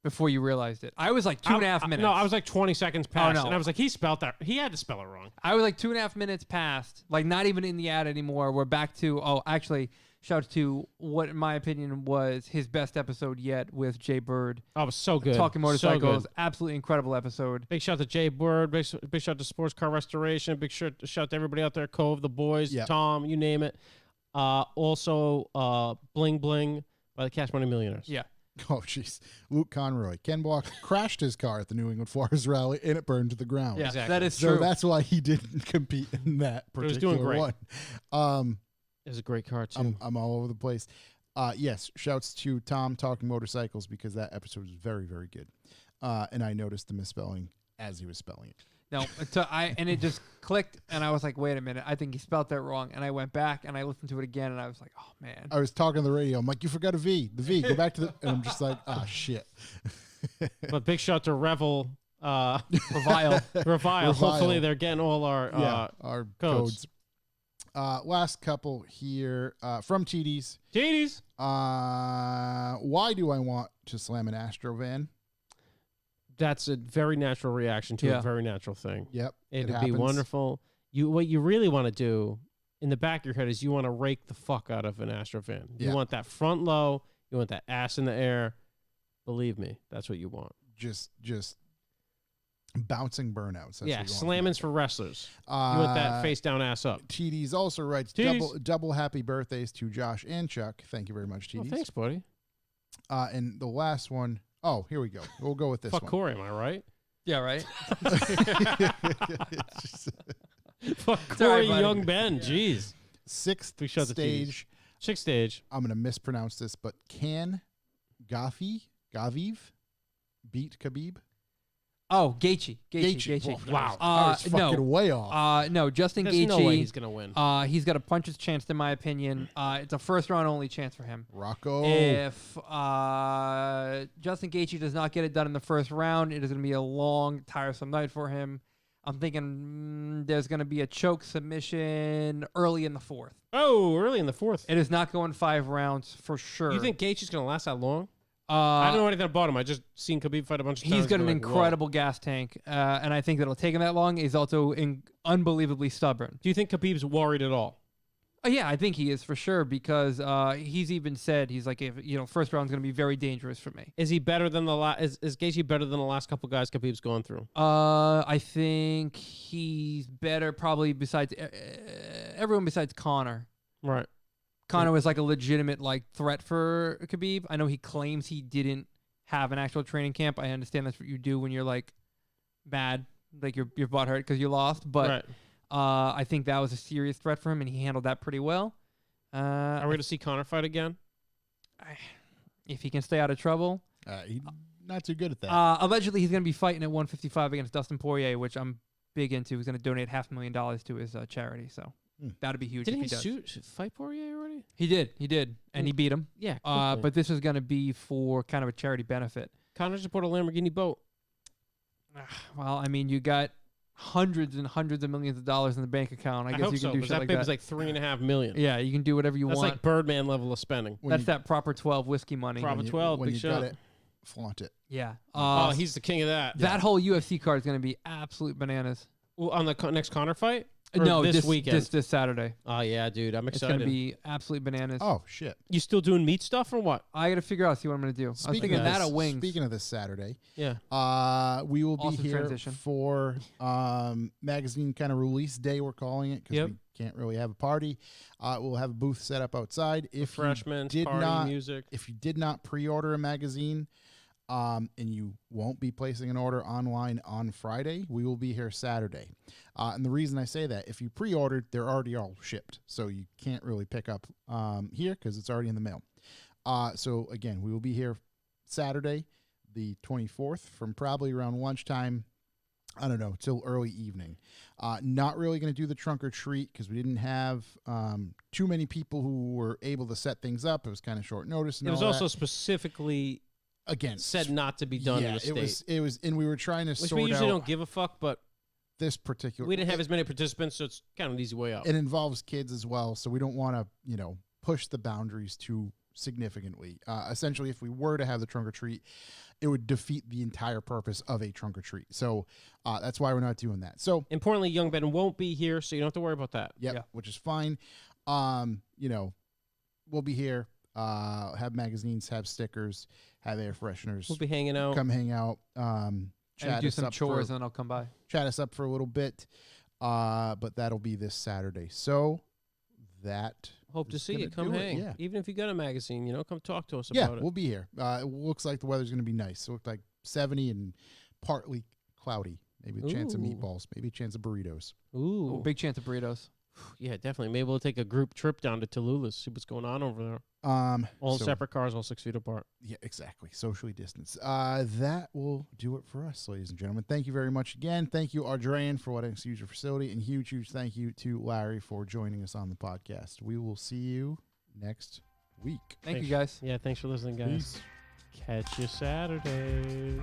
before you realized it? I was like 2.5 minutes. No, I was like 20 seconds past, no. and I was like, he spelled that. He had to spell it wrong. I was like 2.5 minutes past, like not even in the ad anymore. We're back to, actually, shout out to what, in my opinion, was his best episode yet with Jay Bird. Oh, it was so good. Talking So motorcycles. good. Absolutely incredible episode. Big shout to Jay Bird. Big shout to Sports Car Restoration. Big shout to everybody out there. Cove, the boys, Yep. Tom, you name it. Also, Bling Bling by the Cash Money Millionaires. Yeah. Oh, jeez. Luke Conroy. Ken Block crashed his car at the New England Forest Rally, and it burned to the ground. Yeah, Exactly. that is So true. that's why he didn't compete in that But it was particular doing great. one. It was a great car, too. I'm all over the place. Yes, shouts to Tom talking motorcycles because that episode was very, very good. And I noticed the misspelling as he was spelling it. No, and it just clicked, and I was like, wait a minute, I think he spelled that wrong. And I went back, and I listened to it again, and I was like, oh, man. I was talking on the radio. I'm like, you forgot a V. The V. Go back to the... And I'm just like, ah, shit. But big shout to Revel. Revile. Revile. Hopefully they're getting all our Our codes. Last couple here from TDs. TDs. Why do I want to slam an Astro van? That's a very natural reaction to a very natural thing. Yep. It'd be wonderful. What you really want to do in the back of your head is you want to rake the fuck out of an Astro van. You want that front low. You want that ass in the air. Believe me, that's what you want. Just bouncing burnouts. That's slammings for wrestlers. You want that face down, ass up. TDs also writes double happy birthdays to Josh and Chuck. Thank you very much, TDs. Oh, thanks, buddy. And the last one. Oh, here we go. We'll go with this Fuck one. Corey, am I right? Yeah, right. Fuck Corey, young Ben. Jeez. Sixth stage. Sixth stage. I'm going to mispronounce this, but can Gaviv beat Khabib? Oh, Gaethje. Wow. I was fucking way off. No, Justin There's Gaethje. no way he's going to win. He's got a puncher's chance, in my opinion. It's a first-round only chance for him. Rocco. If Justin Gaethje does not get it done in the first round, it is going to be a long, tiresome night for him. I'm thinking there's going to be a choke submission early in the fourth. Oh, early in the fourth. It is not going 5 rounds for sure. You think Gaethje's going to last that long? I don't know anything about him. I just seen Khabib fight a bunch of times. He's got an like, incredible gas tank, and I think that'll take him that long. He's also unbelievably stubborn. Do you think Khabib's worried at all? Yeah, I think he is for sure because he's even said he's like, if first round's going to be very dangerous for me. Is he better than the is Gaethje better than the last couple guys Khabib's going through? I think he's better probably besides everyone besides Conor. Right. Conor was like a legitimate threat for Khabib. I know he claims he didn't have an actual training camp. I understand that's what you do when you're mad, your butt hurt because you lost. But right. I think that was a serious threat for him, and he handled that pretty well. Are we going to see Conor fight again? If he can stay out of trouble. He's not too good at that. Allegedly, he's going to be fighting at 155 against Dustin Poirier, which I'm big into. He's going to donate $500,000 to his charity. So that'd be huge. Didn't if he fight Poirier already? He did, and he beat him. Yeah. But this is going to be for kind of a charity benefit. Conor just bought a Lamborghini boat. Well, I mean, you got hundreds and hundreds of millions of dollars in the bank account. I guess hope you can do shit that like babe that. was like $3.5 million. Yeah, you can do whatever you That's want. like Birdman level of spending. That's that proper 12 whiskey money. Proper 12, when big you shot. got it, flaunt it. Yeah. He's the king of that. That whole UFC card is going to be absolute bananas. Well, on the next Conor fight? Or No, this weekend. This Saturday. Oh yeah, dude, I'm It's excited. going to be absolute bananas. Oh shit! You still doing meat stuff or what? I got to figure out see what I'm going to do. I was thinking that or wings. Speaking of this Saturday, yeah, we will be Awesome here transition. for magazine kind of release day. We're calling it because we can't really have a party. We'll have a booth set up outside. If refreshments, you did party, not, music. If you did not pre-order a magazine, and you won't be placing an order online on Friday, we will be here Saturday. And the reason I say that, if you pre-ordered, they're already all shipped, so you can't really pick up here because it's already in the mail. So again, we will be here Saturday, the 24th, from probably around lunchtime, I don't know, till early evening. Not really going to do the trunk or treat because we didn't have too many people who were able to set things up. It was kind of short notice. And it was all also that. specifically Again, said not to be done in the state. It was, and we were trying to Which sort we usually out don't give a fuck, but this particular. we didn't have as many participants, so it's kind of an easy way out. It involves kids as well, so we don't want to, push the boundaries too significantly. Essentially, if we were to have the trunk or treat, it would defeat the entire purpose of a trunk or treat. So that's why we're not doing that. So importantly, young Ben won't be here, so you don't have to worry about that. Yep, Yeah, which is fine. We'll be here. Have magazines, have stickers, have air fresheners. We'll be hanging out. Come hang out. Chat and do us some up chores, for, and then I'll come by. Chat us up for a little bit. But that'll be this Saturday. So that Hope to is see you. gonna Come do it, hang. yeah. Even if you got a magazine, come talk to us Yeah, about it. we'll be here. It looks like the weather's going to be nice. It looks like 70 and partly cloudy. Maybe a chance of Ooh. meatballs. Maybe a chance of burritos. Ooh. Oh, big chance of burritos. Yeah, definitely. Maybe we'll take a group trip down to Tallulah, see what's going on over there. All So- separate cars, all 6 feet apart. Yeah, exactly. Socially distanced. That will do it for us, ladies and gentlemen. Thank you very much again. Thank you, Ardrayan, for letting us use your facility. And huge thank you to Larry for joining us on the podcast. We will see you next week. Thank you, guys. Yeah, thanks for listening, guys. Peace. Catch you Saturday.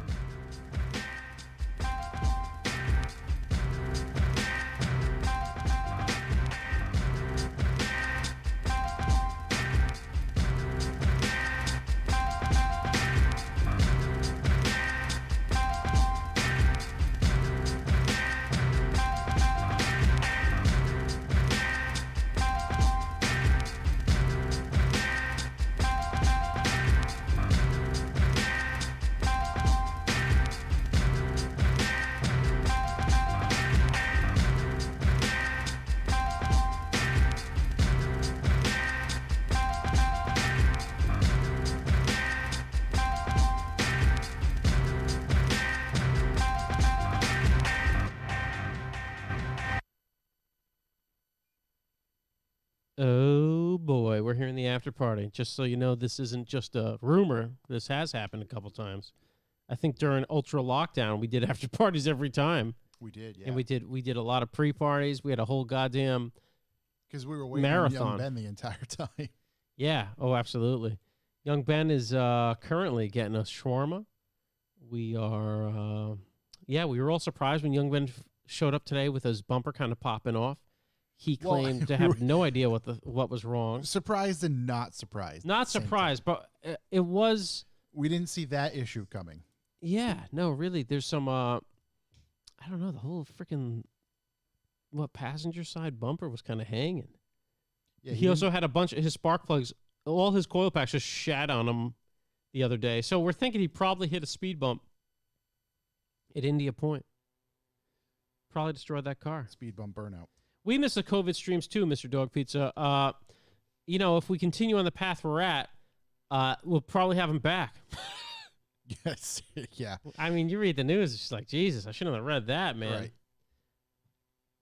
Oh boy, we're here in the after party. Just so you know, this isn't just a rumor. This has happened a couple times. I think during ultra lockdown, we did after parties every time. We did, yeah. And we did a lot of pre-parties. We had a whole goddamn because we were waiting marathon. on Young Ben the entire time. Yeah. Oh, absolutely. Young Ben is currently getting us shawarma. We are, we were all surprised when Young Ben showed up today with his bumper kind of popping off. He claimed to have no idea what was wrong. Surprised and not surprised. Not surprised, but it was. We didn't see that issue coming. Yeah, no, really. There's some. I don't know. The whole freaking passenger side bumper was kind of hanging. Yeah, he also had a bunch of his spark plugs. All his coil packs just shat on him the other day. So we're thinking he probably hit a speed bump at India Point. Probably destroyed that car. Speed bump burnout. We miss the COVID streams too, Mr. Dog Pizza. If we continue on the path we're at, we'll probably have him back. Yes. Yeah. I mean, you read the news, it's just like, Jesus, I shouldn't have read that, man.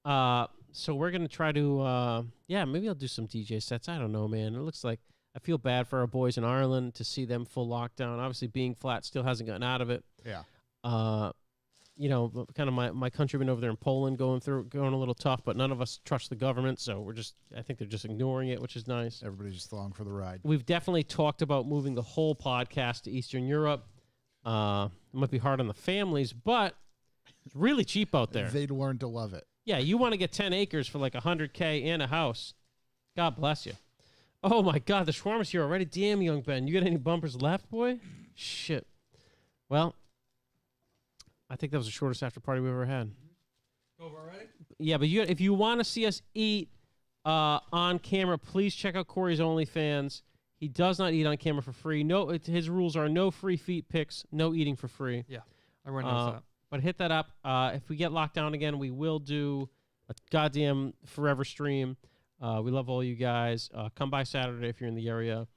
Right. So we're going to try to, maybe I'll do some DJ sets. I don't know, man. It looks like I feel bad for our boys in Ireland to see them full lockdown. Obviously, being flat still hasn't gotten out of it. Yeah. Kind of my countrymen over there in Poland going a little tough, but none of us trust the government, so I think they're just ignoring it, which is nice. Everybody's just along for the ride. We've definitely talked about moving the whole podcast to Eastern Europe. It might be hard on the families, but it's really cheap out there. They'd learn to love it. Yeah, you want to get 10 acres for like $100K and a house. God bless you. Oh my God, the shawarma's here already. Damn, Young Ben, you got any bumpers left, boy? Shit. Well, I think that was the shortest after party we ever had. Over already? Yeah, but if you want to see us eat on camera, please check out Corey's OnlyFans. He does not eat on camera for free. No, his rules are no free feet pics, no eating for free. Yeah, everyone knows that. But hit that up. If we get locked down again, we will do a goddamn forever stream. We love all you guys. Come by Saturday if you're in the area.